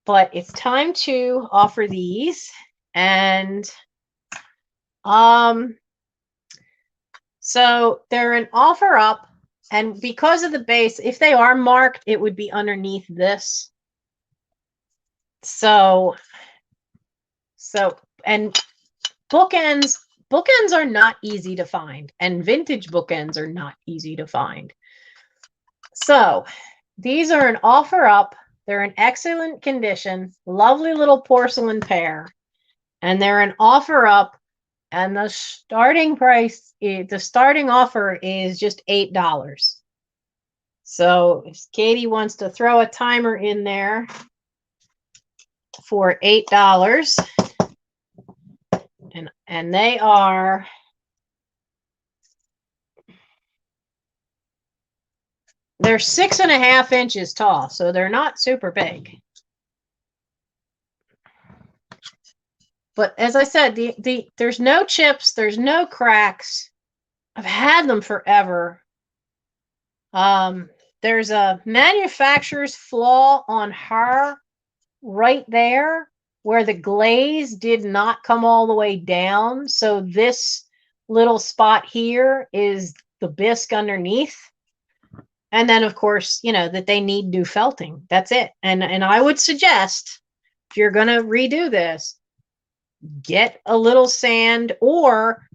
But it's time to offer these, and so they're an offer up, and because of the base, if they are marked, it would be underneath this. So and bookends are not easy to find, and vintage bookends are not easy to find. So these are an offer up. They're in excellent condition, lovely little porcelain pair, and they're an offer up, and the starting price, the starting offer is just $8. So if Katie wants to throw a timer in there for $8, and they are They're 6.5 inches tall, so they're not super big. But as I said, there's no chips, there's no cracks. I've had them forever. There's a manufacturer's flaw on her right there where the glaze did not come all the way down. So this little spot here is the bisque underneath. And then, of course, you know, that they need new felting. That's it. And I would suggest, if you're going to redo this, get a little sand or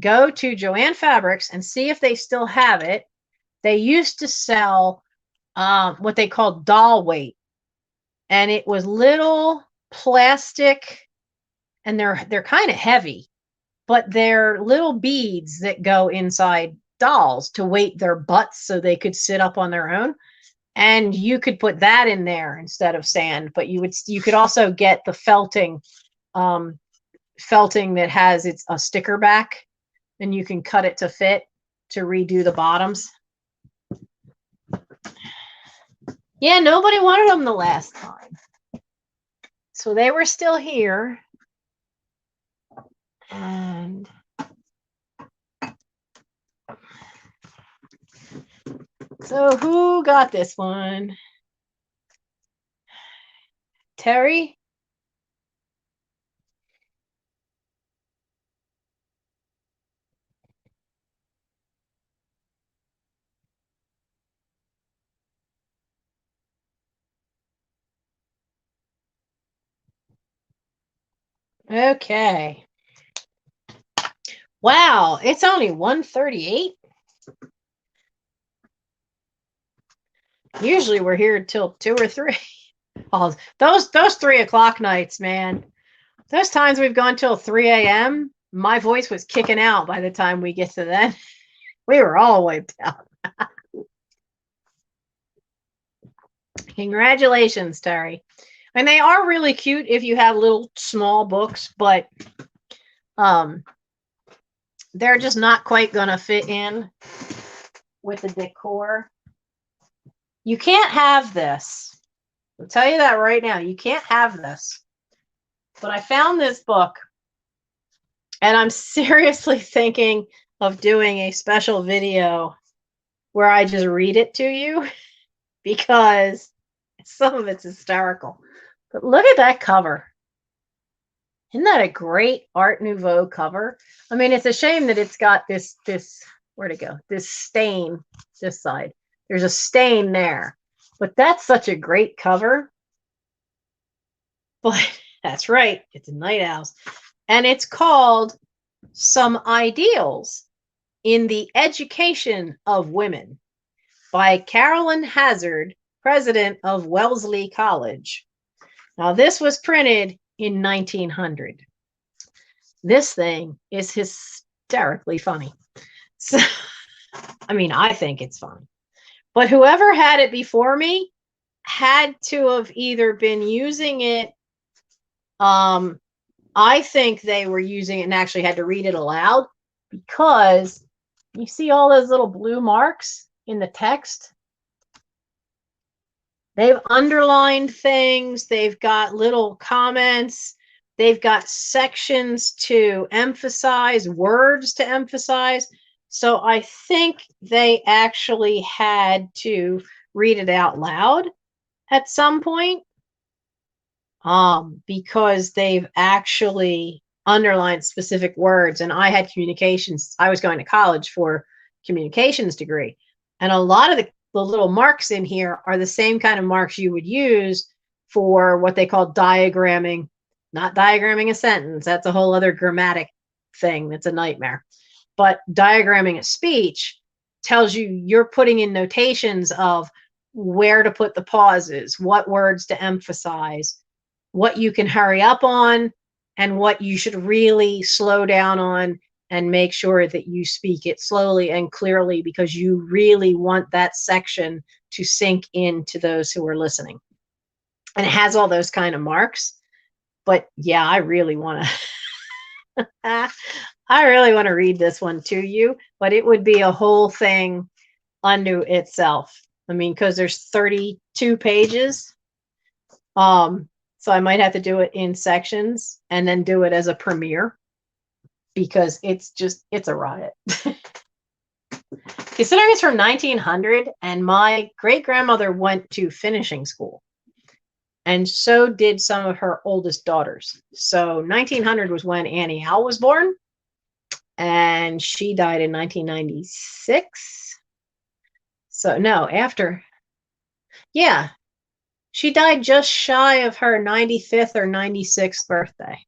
go to Joann Fabrics and see if they still have it. They used to sell what they called doll weight. And it was little plastic, and they're kind of heavy, but they're little beads that go inside dolls to weight their butts so they could sit up on their own. And you could put that in there instead of sand, but you could also get the felting that has a sticker back, and you can cut it to fit to redo the bottoms. Yeah, nobody wanted them the last time. So they were still here. And so who got this one? Terry? Okay. Wow, it's only 1:38. Usually we're here till 2 or 3. Oh, those 3 o'clock nights, man. Those times we've gone till 3 a.m. My voice was kicking out by the time we get to then. We were all wiped out. Congratulations, Terry. And they are really cute if you have little small books, but they're just not quite going to fit in with the decor. You can't have this. I'll tell you that right now. You can't have this. But I found this book, and I'm seriously thinking of doing a special video where I just read it to you, because some of it's hysterical. But look at that cover. Isn't that a great Art Nouveau cover? I mean, it's a shame that it's got this, where'd it go? This stain, this side. There's a stain there. But that's such a great cover. But that's right. It's a Night Owls. And it's called Some Ideals in the Education of Women by Carolyn Hazard, president of Wellesley College. Now, this was printed in 1900. This thing is hysterically funny. So, I mean, I think it's funny. But whoever had it before me had to have either been using it. I think they were using it and actually had to read it aloud, because you see all those little blue marks in the text. They've underlined things. They've got little comments. They've got sections to emphasize, words to emphasize. So I think they actually had to read it out loud at some point, because they've actually underlined specific words. And I had communications. I was going to college for communications degree. And a lot of the little marks in here are the same kind of marks you would use for what they call diagramming, not diagramming a sentence. That's a whole other grammatic thing. That's a nightmare. But diagramming a speech tells you you're putting in notations of where to put the pauses, what words to emphasize, what you can hurry up on, and what you should really slow down on, and make sure that you speak it slowly and clearly, because you really want that section to sink into those who are listening. And it has all those kind of marks. But yeah, I really want to I really want to read this one to you, but it would be a whole thing unto itself. I mean, because there's 32 pages. So I might have to do it in sections and then do it as a premiere because it's a riot. Considering it's from 1900 and my great grandmother went to finishing school. And so did some of her oldest daughters. So 1900 was when Annie Al was born. And she died in 1996. So no, after. Yeah. She died just shy of her 95th or 96th birthday.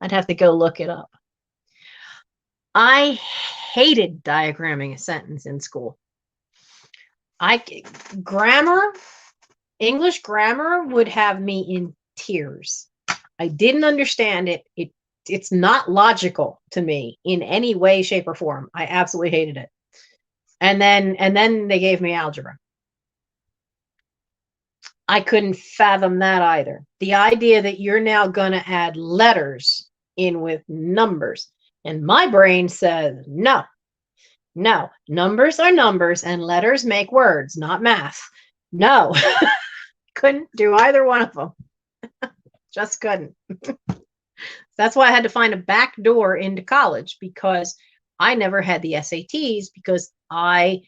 I'd have to go look it up. I hated diagramming a sentence in school. English grammar would have me in tears. I didn't understand it. It's not logical to me in any way, shape, or form. I absolutely hated it. And then they gave me algebra. I couldn't fathom that either. The idea that you're now going to add letters in with numbers. And my brain says, no, numbers are numbers and letters make words, not math. No, couldn't do either one of them. Just couldn't. That's why I had to find a back door into college because I never had the SATs because I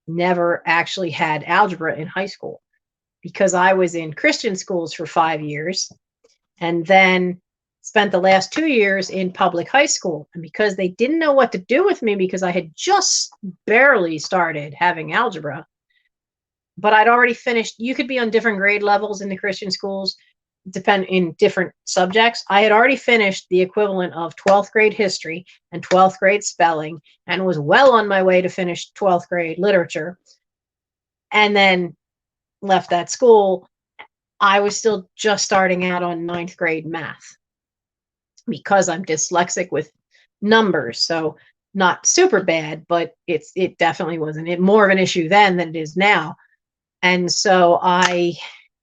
never actually had algebra in high school because I was in Christian schools for 5 years and then spent the last 2 years in public high school. And because they didn't know what to do with me because I had just barely started having algebra, but I'd already finished. You could be on different grade levels in the Christian schools, depend in different subjects. I had already finished the equivalent of 12th grade history and 12th grade spelling and was well on my way to finish 12th grade literature. And then left that school. I was still just starting out on 9th grade math because I'm dyslexic with numbers. So not super bad, but it definitely wasn't more of an issue then than it is now. And so I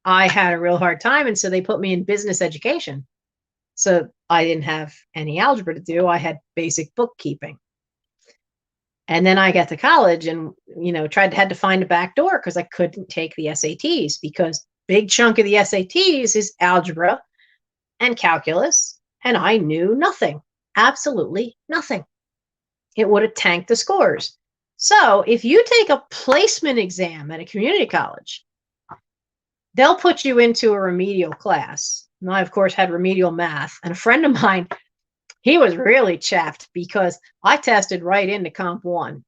had a real hard time. And so they put me in business education. So I didn't have any algebra to do. I had basic bookkeeping. And then I got to college and, had to find a back door because I couldn't take the SATs because big chunk of the SATs is algebra and calculus. And I knew nothing, absolutely nothing. It would have tanked the scores. So if you take a placement exam at a community college, they'll put you into a remedial class. And I, of course, had remedial math. And a friend of mine, he was really chapped because I tested right into Comp 1.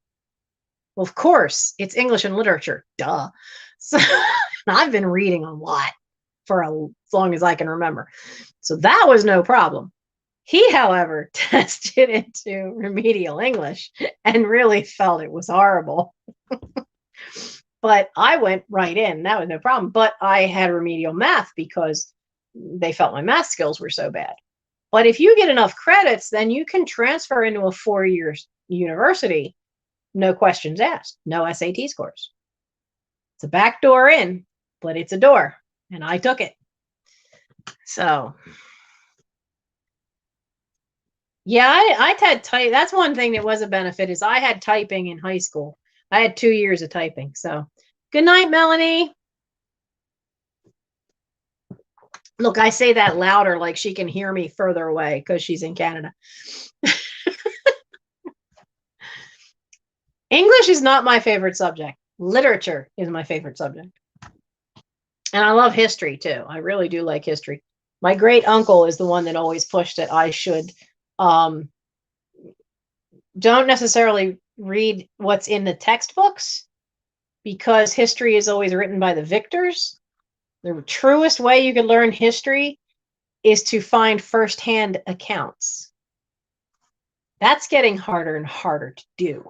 Well, of course, it's English and literature. Duh. So I've been reading a lot for as long as I can remember. So that was no problem. He, however, tested into remedial English and really felt it was horrible. But I went right in. That was no problem. But I had remedial math because they felt my math skills were so bad. But if you get enough credits, then you can transfer into a 4-year university. No questions asked. No SAT scores. It's a back door in, but it's a door. And I took it. So, yeah, I had type. That's one thing that was a benefit is I had typing in high school. I had 2 years of typing. So, good night, Melanie. Look, I say that louder like she can hear me further away because she's in Canada. English is not my favorite subject. Literature is my favorite subject. And I love history too. I really do like history. My great uncle is the one that always pushed that I should don't necessarily read what's in the textbooks because history is always written by the victors. The truest way you can learn history is to find firsthand accounts. That's getting harder and harder to do.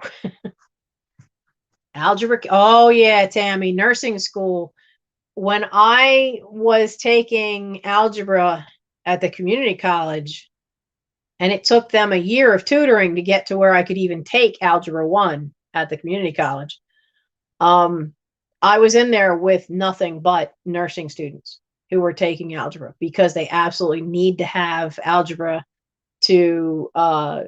Algebra. Oh, yeah, Tammy, nursing school. When I was taking algebra at the community college, and it took them a year of tutoring to get to where I could even take Algebra 1 at the community college, I was in there with nothing but nursing students who were taking algebra because they absolutely need to have algebra to, I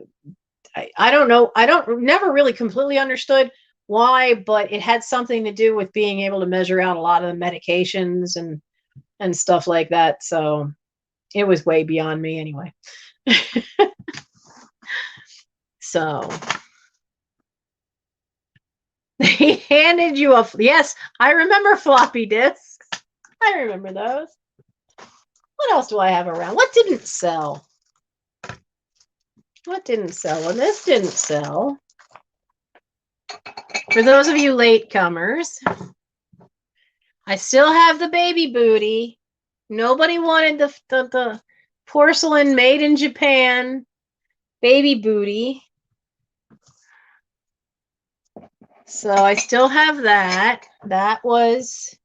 don't know. Never really completely understood why, but it had something to do with being able to measure out a lot of the medications and stuff like that. So it was way beyond me anyway. So he handed you a, yes, I remember floppy disks. I remember those. What else do I have around? What didn't sell? What didn't sell? Well, this didn't sell. For those of you latecomers, I still have the baby booty. Nobody wanted the porcelain made in Japan baby booty. So I still have that. That was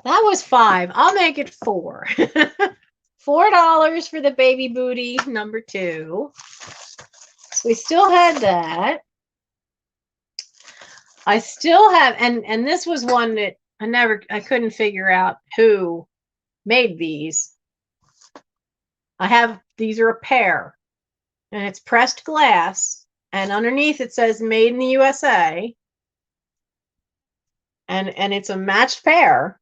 $5. I'll make it $4. $4 for the baby booty number 2. So we still had that. I still have, and this was one that I couldn't figure out who made these. These are a pair, and it's pressed glass, and underneath it says made in the USA, and it's a matched pair,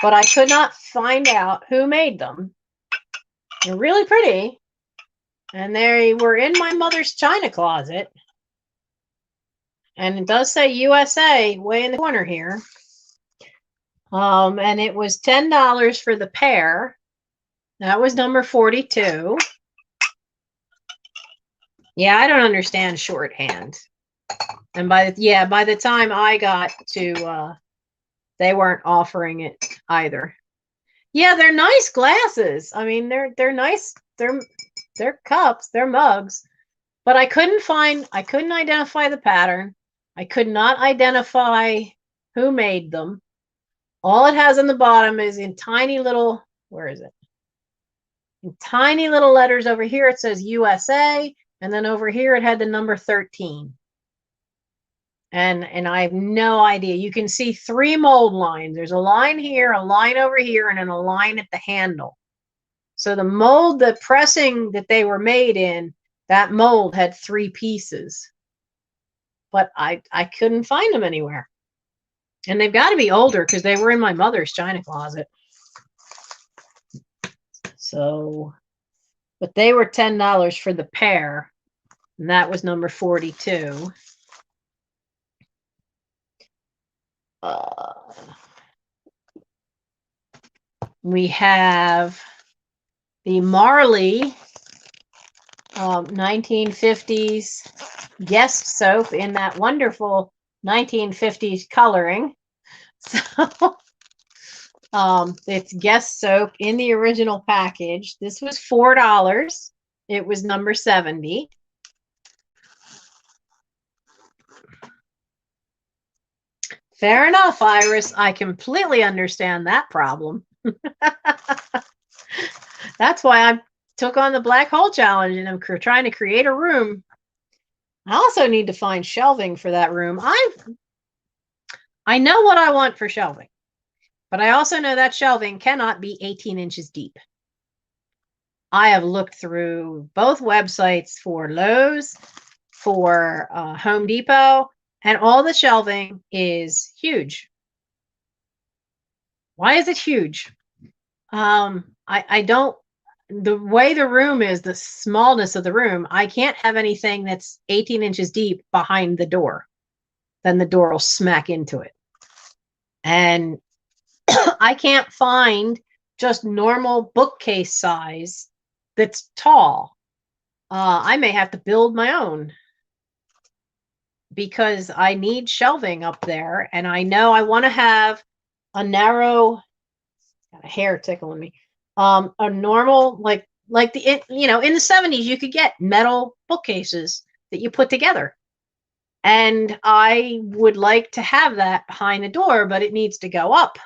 but I could not find out who made them. They're really pretty, and they were in my mother's china closet. And it does say USA way in the corner here. And it was $10 for the pair. That was number 42. Yeah, I don't understand shorthand. And by the time I got to, they weren't offering it either. Yeah, they're nice glasses. I mean, they're nice. They're cups. They're mugs. But I couldn't identify the pattern. I could not identify who made them. All it has on the bottom is in tiny little, where is it? In tiny little letters over here, it says USA. And then over here, it had the number 13. And I have no idea. You can see 3 mold lines. There's a line here, a line over here, and then a line at the handle. So the mold, the pressing that they were made in, that mold had 3 pieces. But I couldn't find them anywhere. And they've got to be older because they were in my mother's china closet. So, but they were $10 for the pair. And that was number 42. We have the Marley 1950s Guest soap in that wonderful 1950s coloring. So it's Guest soap in the original package. This was $4. It was number 70. Fair enough, Iris. I completely understand that problem. That's why I took on the black hole challenge, and I'm trying to create a room. I also need to find shelving for that room. I know what I want for shelving, but I also know that shelving cannot be 18 inches deep. I have looked through both websites for Lowe's, for Home Depot, and all the shelving is huge. Why is it huge? I don't, the way the room is, the smallness of the room, I can't have anything that's 18 inches deep behind the door. Then the door will smack into it. And I can't find just normal bookcase size that's tall. I may have to build my own because I need shelving up there. And I know I want to have a narrow, got a hair tickling me. A normal, like the, in the 70s, you could get metal bookcases that you put together. And I would like to have that behind the door, but it needs to go up,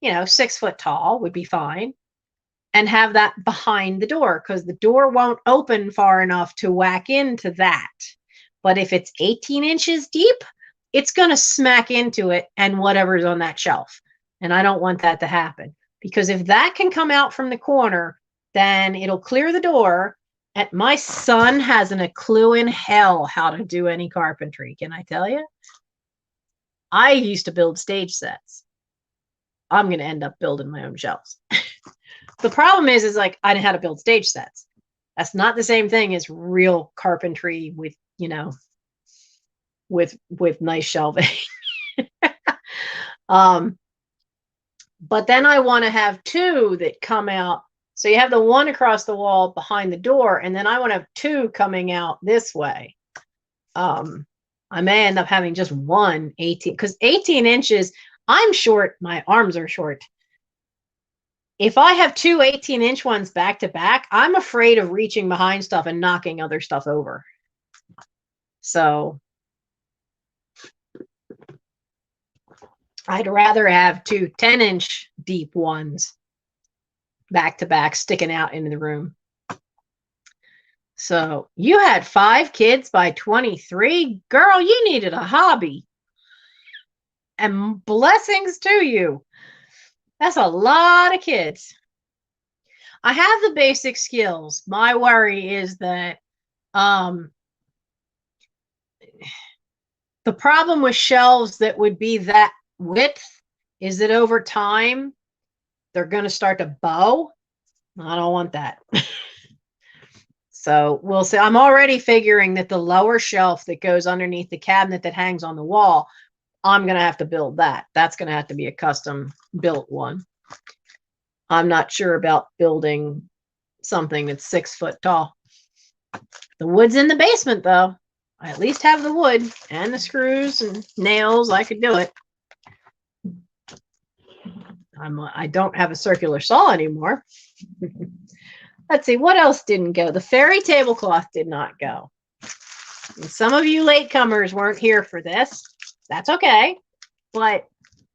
6 foot tall would be fine. And have that behind the door because the door won't open far enough to whack into that. But if it's 18 inches deep, it's going to smack into it and whatever's on that shelf. And I don't want that to happen. Because if that can come out from the corner, then it'll clear the door And my son hasn't a clue in hell how to do any carpentry. Can I tell you? I used to build stage sets. I'm going to end up building my own shelves. The problem is like, I know how to build stage sets. That's not the same thing as real carpentry with, you know, with nice shelving. But then I want to have two that come out. So you have the one across the wall behind the door, and then I want to have two coming out this way. I may end up having just one 18, because 18 inches, I'm short, my arms are short. If I have two 18-inch ones back to back, I'm afraid of reaching behind stuff and knocking other stuff over. So I'd rather have two 10-inch deep ones back to back sticking out into the room. So you had 5 kids by 23? Girl, you needed a hobby. And blessings to you. That's a lot of kids. I have the basic skills. My worry is that the problem with shelves that would be that width is that over time, they're going to start to bow. I don't want that. So we'll see. I'm already figuring that the lower shelf that goes underneath the cabinet that hangs on the wall, I'm going to have to build that. That's going to have to be a custom built one. I'm not sure about building something that's 6 foot tall. The wood's in the basement, though. I at least have the wood and the screws and nails. I could do it. I don't have a circular saw anymore. Let's see, what else didn't go? The fairy tablecloth did not go. And some of you latecomers weren't here for this. That's okay. But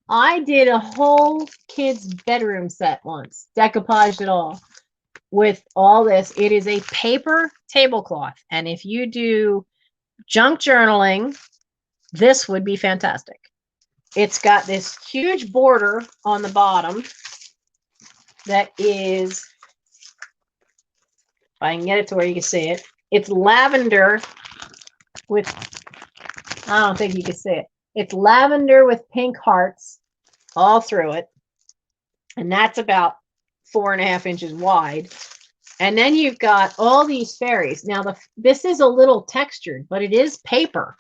I did a whole kids' bedroom set once, decoupaged it all with all this. It is a paper tablecloth. And if you do junk journaling, this would be fantastic. It's got this huge border on the bottom that is, if I can get it to where you can see it, it's lavender with, I don't think you can see it. It's lavender with pink hearts all through it. And that's about 4.5 inches wide. And then you've got all these fairies. Now, this is a little textured, but it is paper.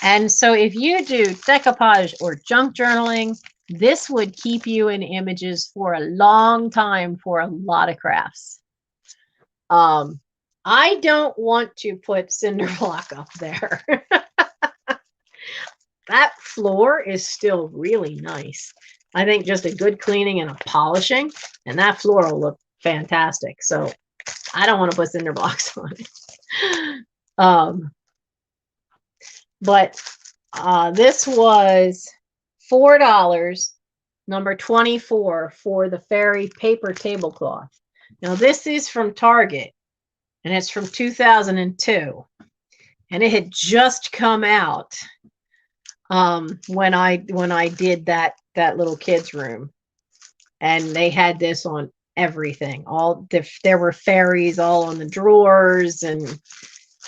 And so if you do decoupage or junk journaling, this would keep you in images for a long time for a lot of crafts. I don't want to put cinder block up there. That floor is still really nice. I think just a good cleaning and a polishing, and that floor will look fantastic. So I don't want to put cinder blocks on it. But this was $4, number 24, for the fairy paper tablecloth. Now this is from Target, and it's from 2002, and it had just come out when I did that little kids room, and they had this on everything. There were fairies all on the drawers and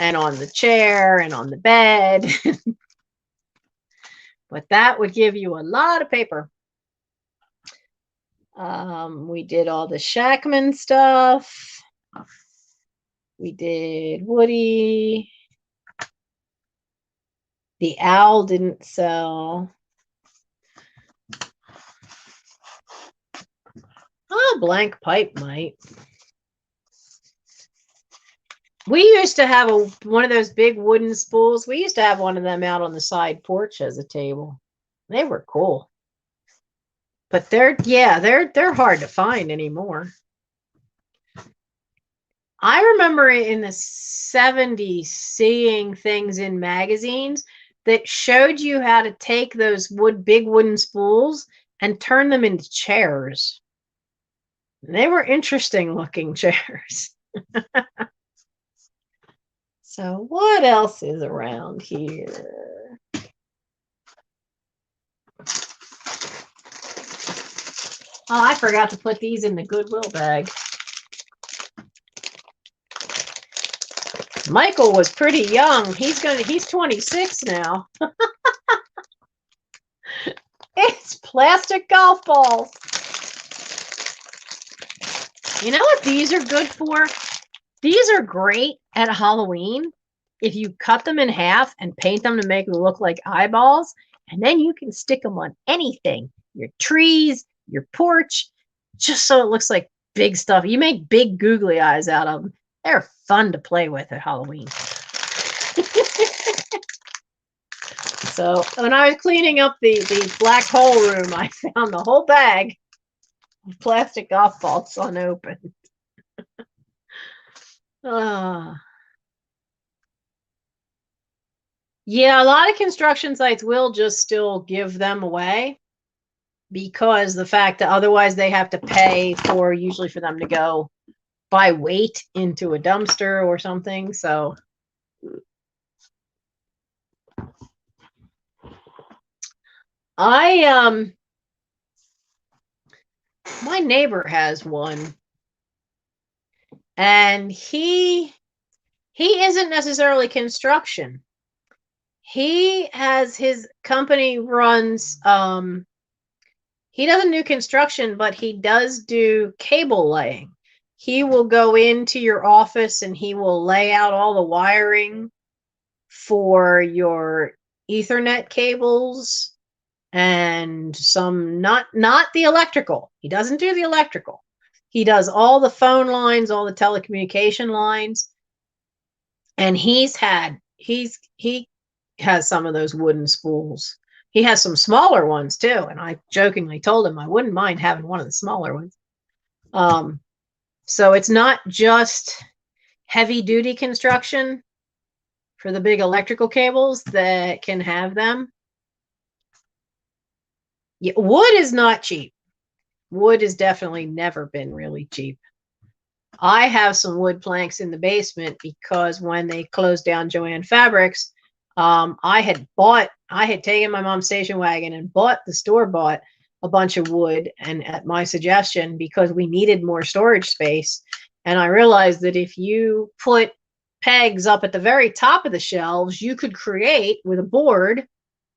on the chair and on the bed. But that would give you a lot of paper. We did all the Shackman stuff. We did Woody. The owl didn't sell. Oh, blank pipe might. We used to have one of those big wooden spools. We used to have one of them out on the side porch as a table. They were cool. But they're hard to find anymore. I remember in the 70s seeing things in magazines that showed you how to take those big wooden spools and turn them into chairs. They were interesting looking chairs. So what else is around here? Oh, I forgot to put these in the Goodwill bag. Michael was pretty young. He's 26 now. It's plastic golf balls. You know what these are good for? These are great at Halloween if you cut them in half and paint them to make them look like eyeballs, and then you can stick them on anything, your trees, your porch, just so it looks like big stuff. You make big googly eyes out of them. They're fun to play with at Halloween. So when I was cleaning up the black hole room, I found the whole bag of plastic golf balls unopened. Yeah, a lot of construction sites will just still give them away because the fact that otherwise they have to pay for, usually for them to go by weight into a dumpster or something. So my neighbor has one, and he isn't necessarily construction. He has his company runs he doesn't do construction, but he does do cable laying. He will go into your office and he will lay out all the wiring for your Ethernet cables and some, not the electrical. He doesn't do the electrical. He does all the phone lines, all the telecommunication lines. And he has some of those wooden spools. He has some smaller ones too, and I jokingly told him I wouldn't mind having one of the smaller ones. So it's not just heavy duty construction for the big electrical cables that can have them. Yeah, wood is not cheap. Wood has definitely never been really cheap. I have some wood planks in the basement because when they closed down Joann Fabrics, I had taken my mom's station wagon and bought the store-bought a bunch of wood, and at my suggestion, because we needed more storage space. And I realized that if you put pegs up at the very top of the shelves, you could create with a board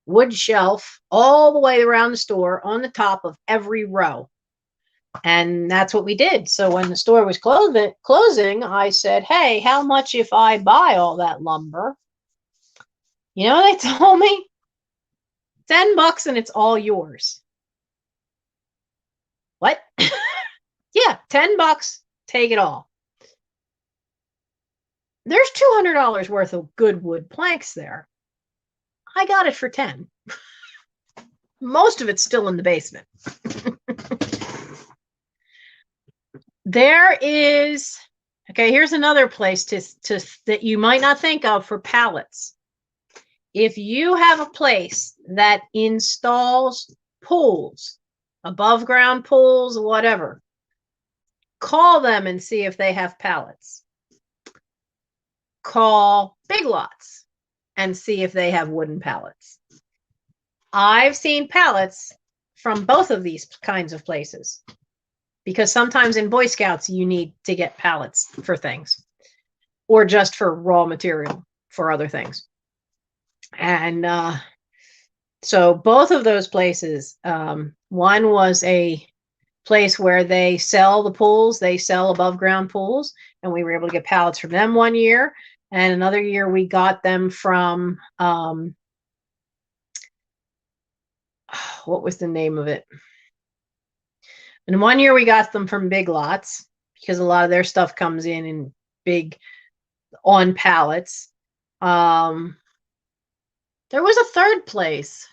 wood shelf all the way around the store on the top of every row. And that's what we did. So when the store was closing, I said, hey, how much if I buy all that lumber? You know what they told me? $10 and it's all yours. What? Yeah, $10, take it all. There's $200 worth of good wood planks there. I got it for 10. Most of it's still in the basement. There is, okay, here's another place that you might not think of for pallets. If you have a place that installs pools, above ground pools, whatever, call them and see if they have pallets. Call Big Lots and see if they have wooden pallets. I've seen pallets from both of these kinds of places because sometimes in Boy Scouts you need to get pallets for things or just for raw material for other things. And so both of those places, one was a place where they sell the pools, they sell above ground pools, and we were able to get pallets from them one year. And another year we got them from, what was the name of it? And one year we got them from Big Lots because a lot of their stuff comes in big on pallets. There was a third place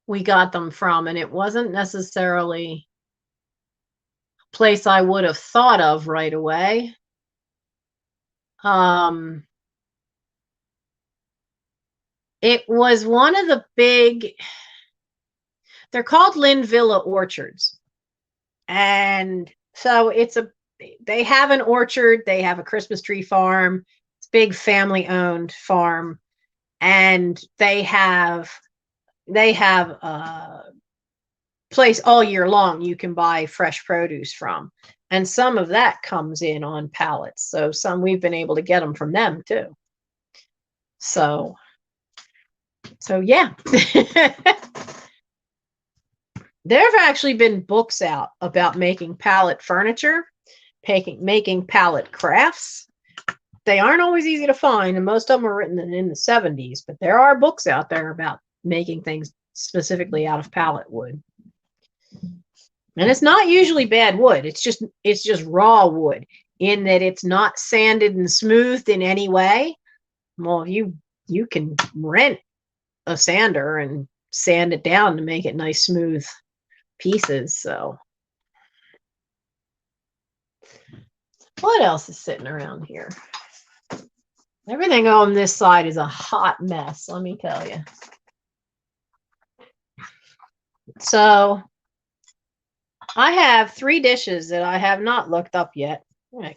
we got them from, and it wasn't necessarily a place I would have thought of right away. It was one of the big, they're called Lynn Villa Orchards. And so they have an orchard, they have a Christmas tree farm, it's a big family owned farm. And they have a place all year long you can buy fresh produce from. And some of that comes in on pallets. So some we've been able to get them from them too. So yeah. There have actually been books out about making pallet furniture, making pallet crafts. They aren't always easy to find, and most of them were written in the 70s, but there are books out there about making things specifically out of pallet wood. And it's not usually bad wood. It's just raw wood, in that it's not sanded and smoothed in any way. Well, you can rent a sander and sand it down to make it nice smooth pieces. So what else is sitting around here? Everything on this side is a hot mess, let me tell you. So I have 3 dishes that I have not looked up yet.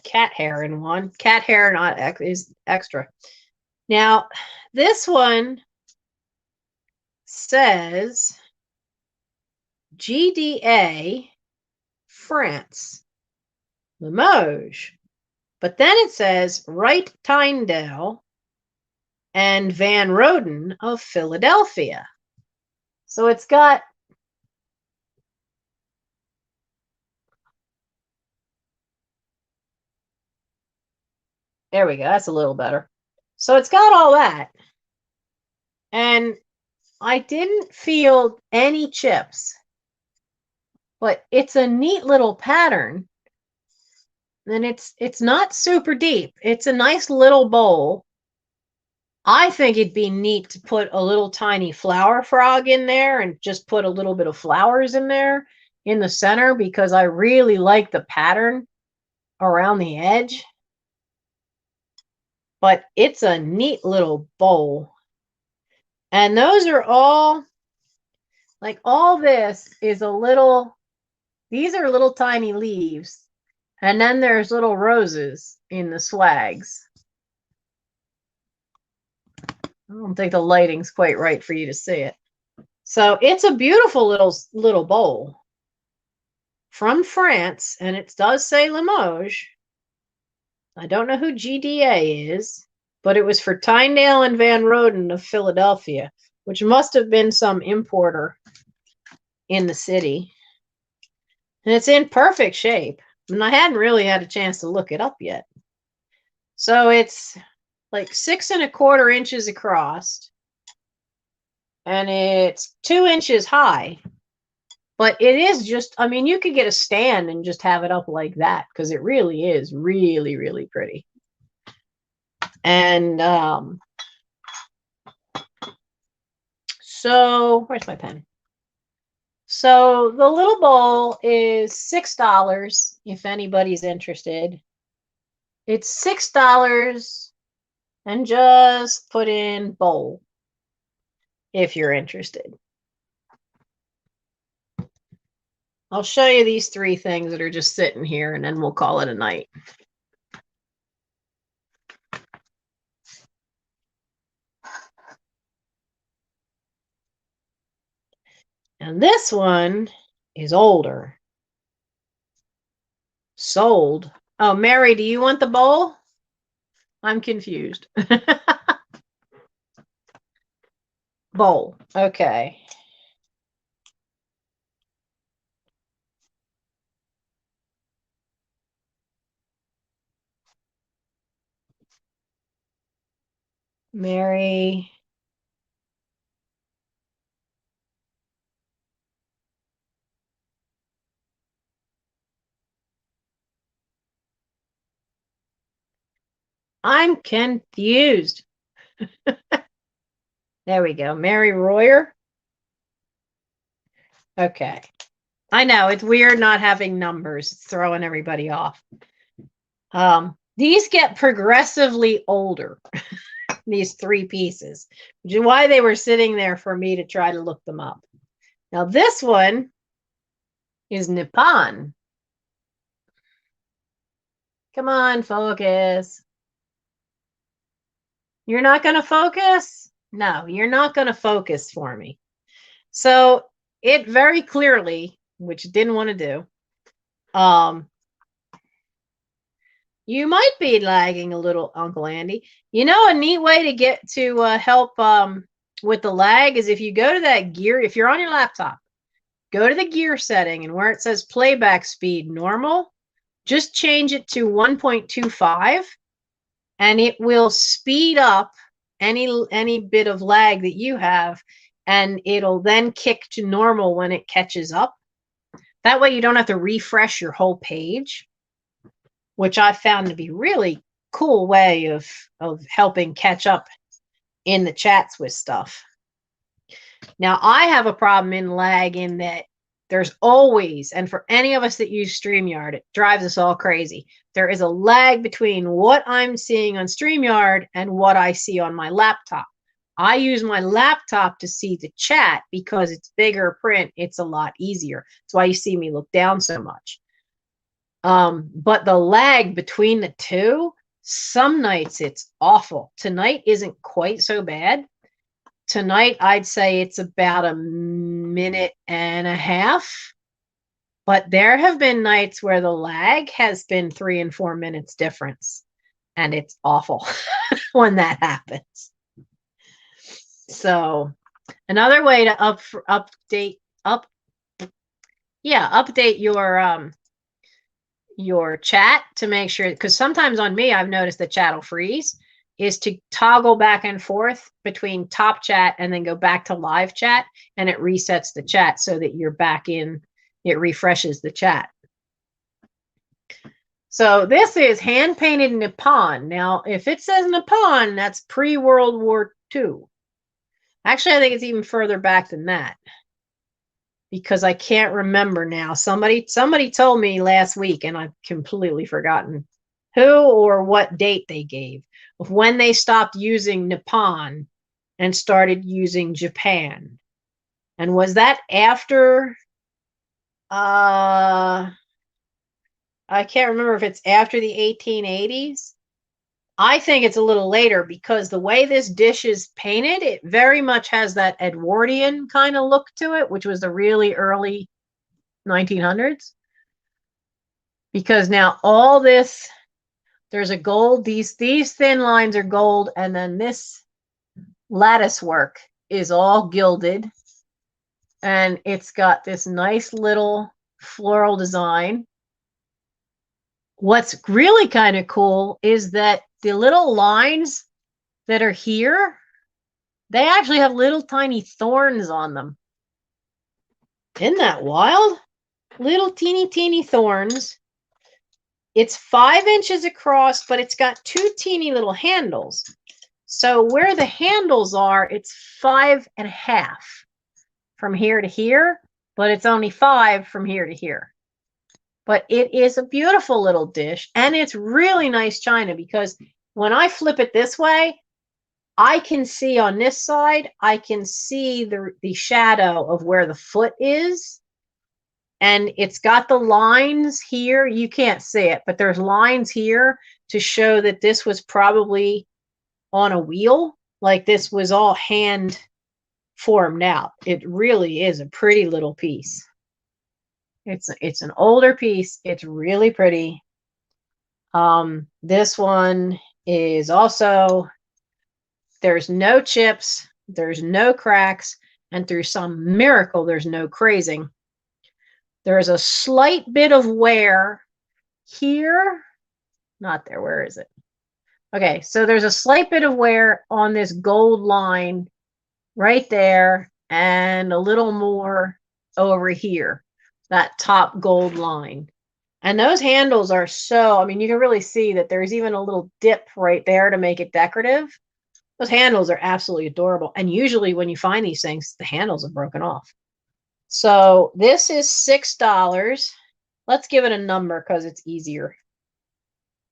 Cat hair in one. Cat hair is extra. Now, this one says GDA France, Limoges. But then it says Wright Tyndale and Van Roden of Philadelphia. So it's got there we go. That's a little better. So it's got all that. And I didn't feel any chips. But it's a neat little pattern. And it's not super deep. It's a nice little bowl. I think it'd be neat to put a little tiny flower frog in there and just put a little bit of flowers in there in the center, because I really like the pattern around the edge. But it's a neat little bowl. And those are all, like, all this is a little, these are little tiny leaves. And then there's little roses in the swags. I don't think the lighting's quite right for you to see it. So it's a beautiful little bowl from France, and it does say Limoges. I don't know who GDA is, but it was for Tyndale and Van Roden of Philadelphia, which must have been some importer in the city. And it's in perfect shape. And I hadn't really had a chance to look it up yet. So it's like 6 1/4 inches across, and it's 2 inches high. But it is just, I mean, you could get a stand and just have it up like that, because it really is really, really pretty. And so where's my pen? So the little bowl is $6 if anybody's interested. It's $6, and just put in bowl if you're interested. I'll show you these 3 things that are just sitting here, and then we'll call it a night. And this one is older. Sold. Oh, Mary, do you want the bowl? I'm confused. Bowl. Okay. Mary. I'm confused. There we go. Mary Royer. Okay. I know it's weird not having numbers. It's throwing everybody off. These get progressively older, these 3 pieces, which is why they were sitting there for me to try to look them up. Now, this one is Nippon. Come on, focus. You're not going to focus? No, you're not going to focus for me. So it very clearly, which it didn't want to do, You might be lagging a little, Uncle Andy. You know, a neat way to get to help with the lag is if you go to that gear, if you're on your laptop, go to the gear setting, and where it says playback speed normal, just change it to 1.25, and it will speed up any bit of lag that you have, and it'll then kick to normal when it catches up. That way you don't have to refresh your whole page, which I found to be really cool way of helping catch up in the chats with stuff. Now, I have a problem in lag in that there's always, and for any of us that use StreamYard, it drives us all crazy. There is a lag between what I'm seeing on StreamYard and what I see on my laptop. I use my laptop to see the chat because it's bigger print. It's a lot easier. That's why you see me look down so much. But the lag between the two, some nights it's awful. Tonight isn't quite so bad. Tonight, I'd say it's about a minute and a half. But there have been nights where the lag has been 3 and 4 minutes difference. And it's awful when that happens. So another way to update your chat to make sure, because sometimes on me, I've noticed the chat will freeze, is to toggle back and forth between top chat and then go back to live chat, and it resets the chat so that you're back in, it refreshes the chat. So this is hand-painted Nippon. Now, if it says Nippon, that's pre-World War II. Actually, I think it's even further back than that, because I can't remember now. Somebody told me last week, and I've completely forgotten who or what date they gave of when they stopped using Nippon and started using Japan. And was that after, I can't remember if it's after the 1880s. I think it's a little later, because the way this dish is painted, it very much has that Edwardian kind of look to it, which was the really early 1900s. Because now all this, there's a gold, these thin lines are gold, and then this lattice work is all gilded, and it's got this nice little floral design. What's really kind of cool is that the little lines that are here, they actually have little tiny thorns on them. Isn't that wild? Little teeny thorns. It's 5 inches across, but it's got 2 teeny little handles. So where the handles are, it's 5.5 from here to here, but it's only 5 from here to here. But it is a beautiful little dish, and it's really nice china, because when I flip it this way, I can see on this side, I can see the shadow of where the foot is. And it's got the lines here. You can't see it, but there's lines here to show that this was probably on a wheel. Like this was all hand formed out. It really is a pretty little piece. It's an older piece. It's really pretty. This one is also, there's no chips, there's no cracks, and through some miracle, there's no crazing. There's a slight bit of wear here. Not there. Where is it? Okay, so there's a slight bit of wear on this gold line right there, and a little more over here, that top gold line. And those handles are so, I mean, you can really see that there's even a little dip right there to make it decorative. Those handles are absolutely adorable. And usually when you find these things, the handles are broken off. So this is $6. Let's give it a number because it's easier.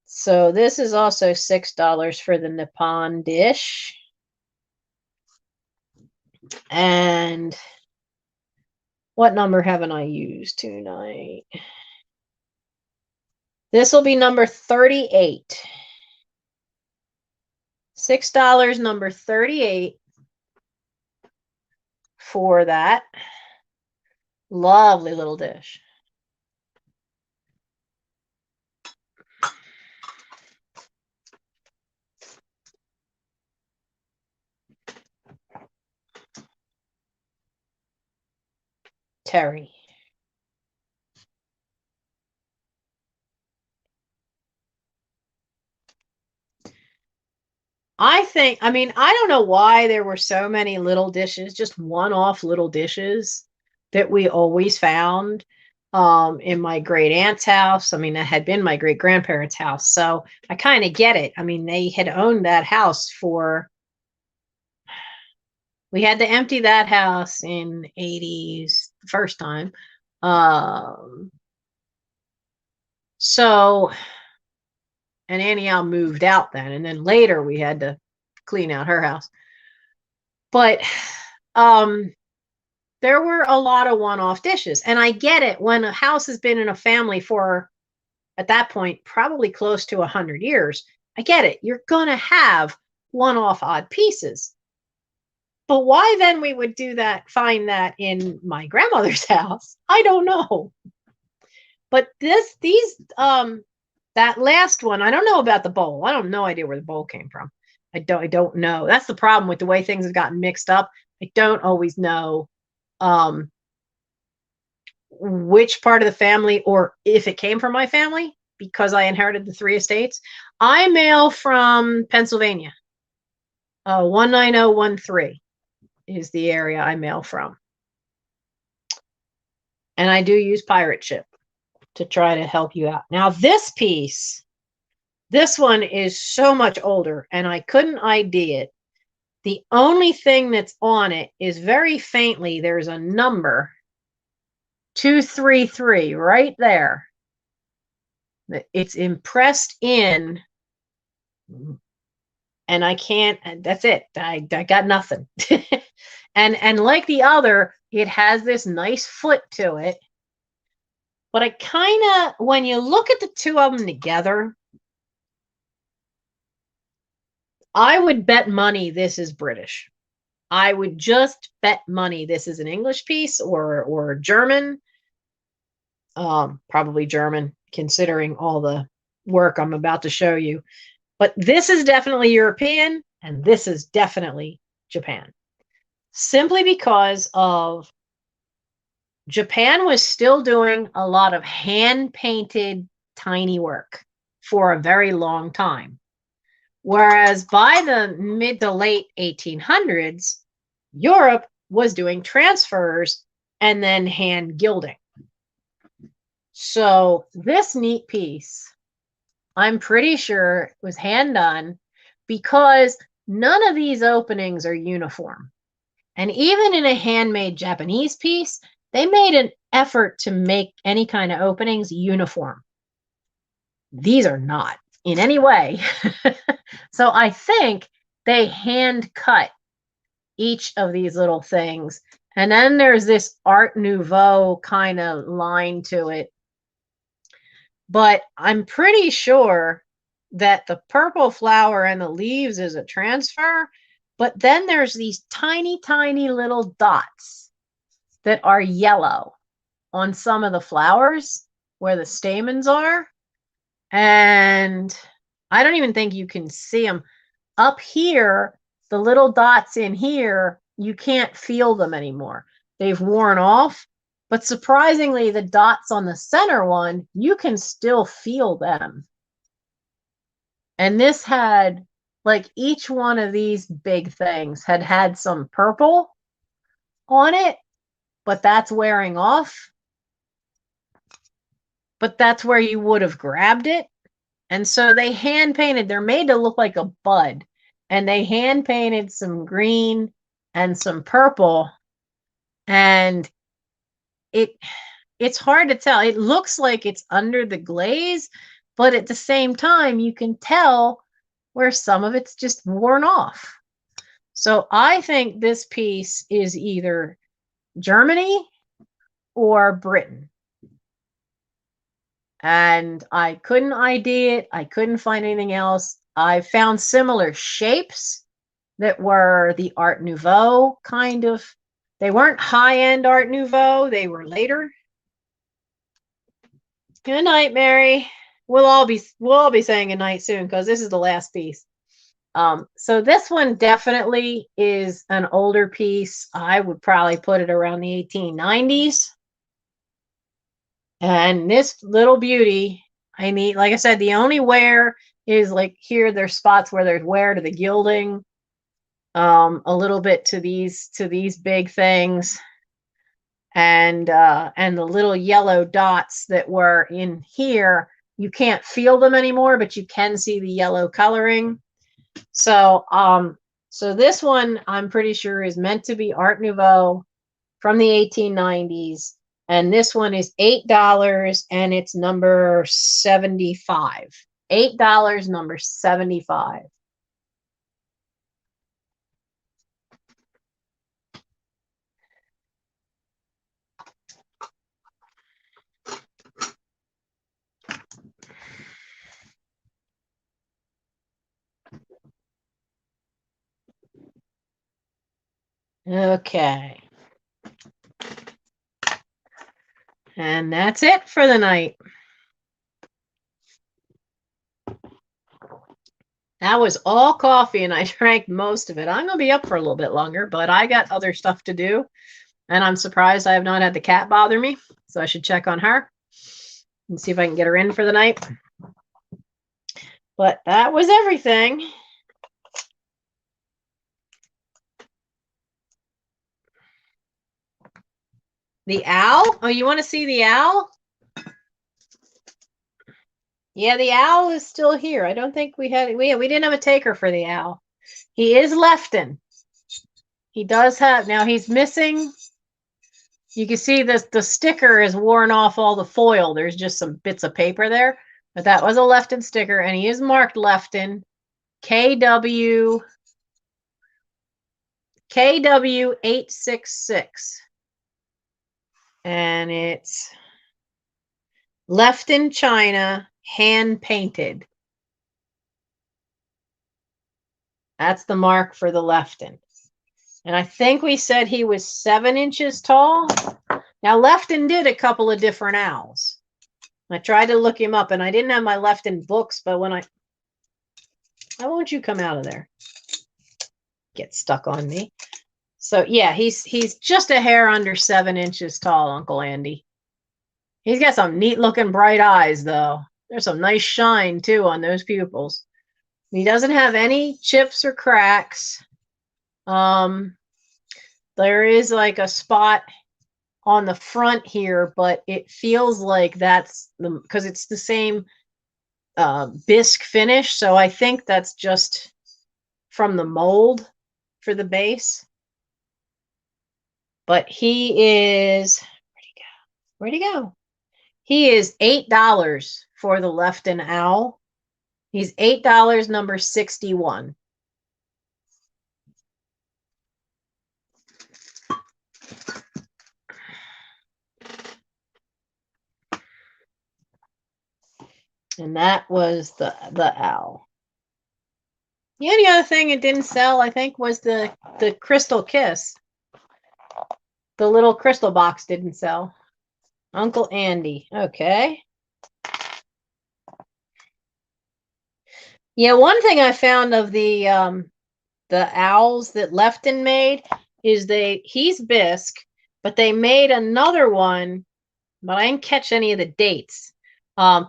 So this is also $6 for the Nippon dish. And what number haven't I used tonight? This will be number 38. $6, number 38 for that. Lovely little dish. Terry. I mean, I don't know why there were so many little dishes, just one-off little dishes that we always found in my great aunt's house. I mean, that had been my great grandparents' house. So I kind of get it. I mean, they had owned that house we had to empty that house in 80s the first time. Um, so, and Annie Al moved out then, and then later we had to clean out her house. But there were a lot of one-off dishes, and I get it when a house has been in a family for, at that point, probably close to 100 years. I get it. You're gonna have one-off odd pieces. But why then we would find that in my grandmother's house, I don't know. But that last one, I don't know about the bowl. I don't no idea where the bowl came from. I don't know. That's the problem with the way things have gotten mixed up. I don't always know which part of the family, or if it came from my family, because I inherited the 3 estates. I mail from Pennsylvania. 19013 is the area I mail from. And I do use pirate ship to try to help you out. Now this piece, this one is so much older, and I couldn't ID it. The only thing that's on it is very faintly, there's a number 233 right there. It's impressed in, and I can't, that's it. I got nothing. and like the other, it has this nice foot to it. But I kind of, when you look at the two of them together, I would bet money this is British. I would just bet money this is an English piece or German. Probably German, considering all the work I'm about to show you. But this is definitely European, and this is definitely Japan. Simply because of Japan was still doing a lot of hand-painted tiny work for a very long time. Whereas by the mid to late 1800s, Europe was doing transfers and then hand gilding. So this neat piece, I'm pretty sure was hand done, because none of these openings are uniform. And even in a handmade Japanese piece, they made an effort to make any kind of openings uniform. These are not in any way. So I think they hand cut each of these little things. And then there's this Art Nouveau kind of line to it. But I'm pretty sure that the purple flower and the leaves is a transfer. But then there's these tiny, tiny little dots that are yellow on some of the flowers where the stamens are. And I don't even think you can see them. Up here, the little dots in here, you can't feel them anymore. They've worn off. But surprisingly, the dots on the center one, you can still feel them. And this had, like, each one of these big things had some purple on it, but that's wearing off. But that's where you would have grabbed it. And so they hand painted, they're made to look like a bud. And they hand painted some green and some purple. And it's hard to tell. It looks like it's under the glaze, but at the same time, you can tell where some of it's just worn off. So I think this piece is either Germany or Britain. And I couldn't ID it. I couldn't find anything else. I found similar shapes that were the Art Nouveau kind of. They weren't high-end Art Nouveau. They were later. Good night, Mary. We'll all be saying good night soon, because this is the last piece. So this one definitely is an older piece. I would probably put it around the 1890s. And this little beauty, I need, like I said, the only wear is like here, there's spots where there's wear to the gilding, a little bit to these big things, and the little yellow dots that were in here, you can't feel them anymore, but you can see the yellow coloring. So so this one I'm pretty sure is meant to be Art Nouveau from the 1890s. And this one is $8 and it's number 75. $8, number 75. Okay. And that's it for the night. That was all coffee and I drank most of it. I'm going to be up for a little bit longer, but I got other stuff to do. And I'm surprised I have not had the cat bother me. So I should check on her and see if I can get her in for the night. But that was everything. The owl? Oh, you want to see the owl? Yeah, the owl is still here. I don't think we didn't have a taker for the owl. He is Lefton. He does have, now he's missing. You can see this, the sticker is worn off all the foil. There's just some bits of paper there. But that was a Lefton sticker, and he is marked Lefton. KW 866. And it's Lefton China, hand painted. That's the mark for the Lefton. And I think we said he was 7 inches tall. Now, Lefton did a couple of different owls. I tried to look him up, and I didn't have my Lefton books, but when why won't you come out of there? Get stuck on me. So, yeah, he's just a hair under 7 inches tall, Uncle Andy. He's got some neat-looking bright eyes, though. There's some nice shine, too, on those pupils. He doesn't have any chips or cracks. There is like a spot on the front here, but it feels like that's because it's the same bisque finish. So I think that's just from the mold for the base. But he is, where'd he go? He is $8 for the Lefton owl. He's $8, number 61. And that was the owl. The only other thing it didn't sell, I think, was the crystal kiss. The little crystal box didn't sell. Uncle Andy. Okay. Yeah, one thing I found of the owls that Lefton made is he's bisque, but they made another one, but I didn't catch any of the dates.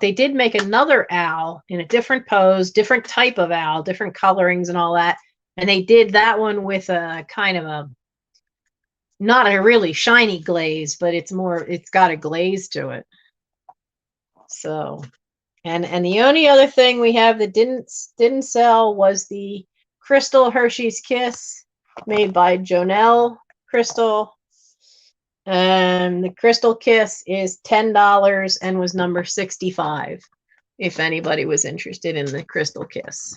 They did make another owl in a different pose, different type of owl, different colorings and all that. And they did that one with a kind of a, not a really shiny glaze, but it's got a glaze to it. So, and the only other thing we have that didn't sell was the Crystal Hershey's Kiss made by Jonelle Crystal. And the Crystal Kiss is $10 and was number 65, if anybody was interested in the Crystal Kiss.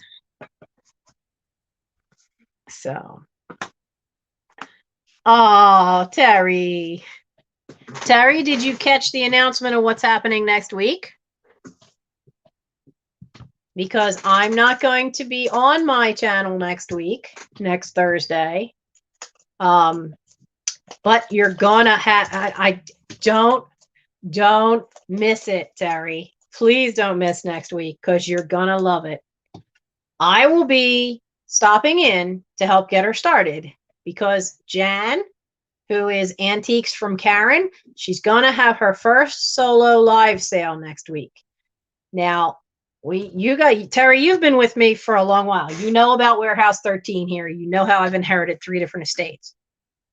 So, oh, Terry, did you catch the announcement of what's happening next week? Because I'm not going to be on my channel next Thursday. But you're gonna have, I don't miss it, Terry. Please don't miss next week because you're gonna love it. I will be stopping in to help get her started because Jan, who is Antiques from Karen. She's going to have her first solo live sale next week. Now, Terry, you've been with me for a long while. You know about Warehouse 13 here. You know how I've inherited 3 different estates.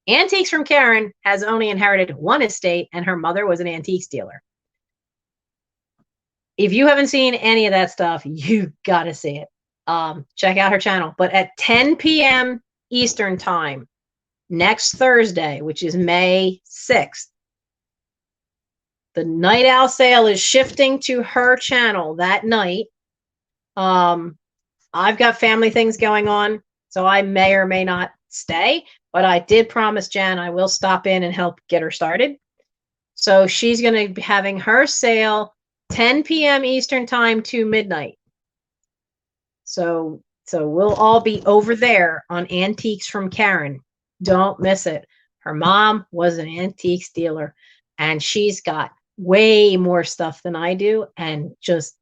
Antiques from Karen has only inherited 1 estate, and her mother was an antiques dealer. If you haven't seen any of that stuff, you got to see it. Check out her channel. But at 10 p.m. Eastern time, next Thursday, which is May 6th, the night owl sale is shifting to her channel that night. I've got family things going on, so I may or may not stay, but I did promise Jen I will stop in and help get her started. So she's going to be having her sale 10 p.m. Eastern time to midnight. So we'll all be over there on Antiques from Karen. Don't miss it. Her mom was an antiques dealer, and she's got way more stuff than I do, and just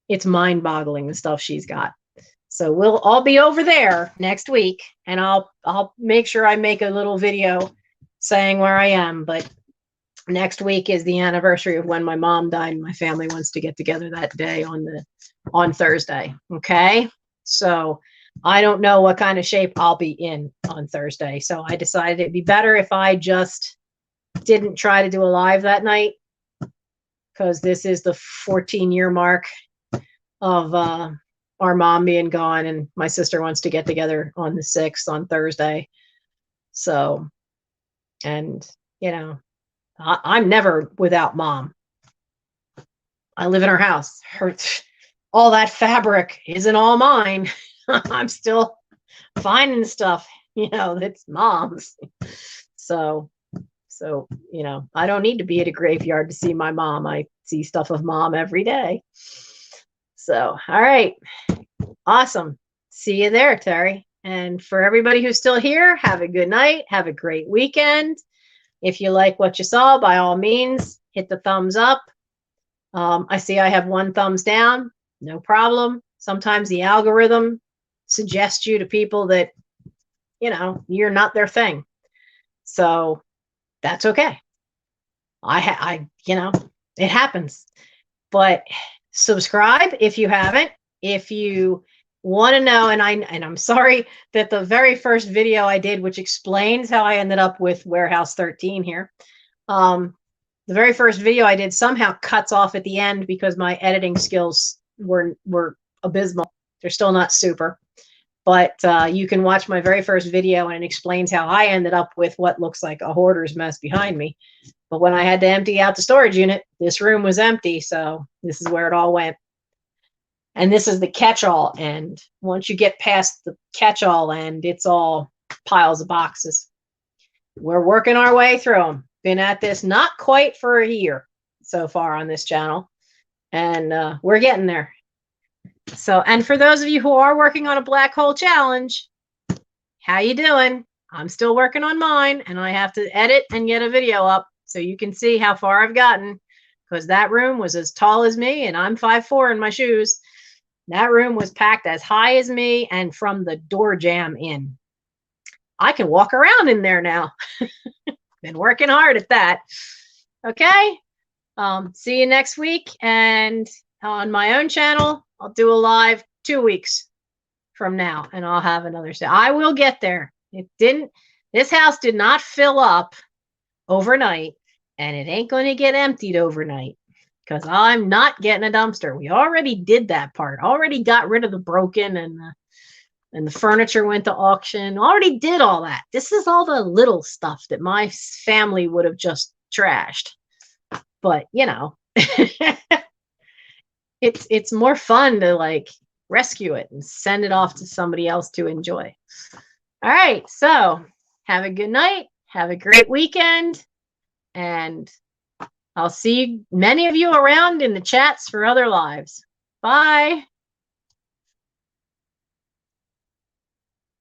it's mind-boggling the stuff she's got. So we'll all be over there next week, and I'll make sure I make a little video saying where I am. But next week is the anniversary of when my mom died, and my family wants to get together that day on Thursday. Okay, so I don't know what kind of shape I'll be in on Thursday, so I decided it'd be better if I just didn't try to do a live that night, because this is the 14-year mark of our mom being gone, and my sister wants to get together on the 6th on Thursday. So, and you know, I'm never without mom. I live in her house. All that fabric isn't all mine. I'm still finding stuff, you know, that's mom's. So, you know, I don't need to be at a graveyard to see my mom. I see stuff of mom every day. So, all right. Awesome. See you there, Terry. And for everybody who's still here, have a good night. Have a great weekend. If you like what you saw, by all means, hit the thumbs up. I see I have 1 thumbs down. No problem. Sometimes the algorithm suggests you to people that, you know, you're not their thing. So that's okay. You know, it happens. But subscribe if you haven't. If you want to know, and I'm sorry that the very first video I did, which explains how I ended up with Warehouse 13 here, the very first video I did somehow cuts off at the end because my editing skills were abysmal. They're still not super, but you can watch my very first video, and it explains how I ended up with what looks like a hoarder's mess behind me. But when I had to empty out the storage unit, this room was empty, so this is where it all went. And this is the catch-all end. Once you get past the catch-all end, it's all piles of boxes. We're working our way through them. Been at this not quite for a year so far on this channel, and we're getting there. So, and for those of you who are working on a black hole challenge, how you doing? I'm still working on mine, and I have to edit and get a video up so you can see how far I've gotten, because that room was as tall as me, and I'm 5'4" in my shoes. That room was packed as high as me, and from the door jamb in. I can walk around in there now. Been working hard at that. Okay. See you next week. And on my own channel, I'll do a live 2 weeks from now, and I'll have another set. I will get there. This house did not fill up overnight, and it ain't going to get emptied overnight, because I'm not getting a dumpster. We already did that part. Already got rid of the broken, and the furniture went to auction. Already did all that. This is all the little stuff that my family would have just trashed. But, you know, it's more fun to like rescue it and send it off to somebody else to enjoy. All right. So have a good night. Have a great weekend. And I'll see many of you around in the chats for other lives. Bye.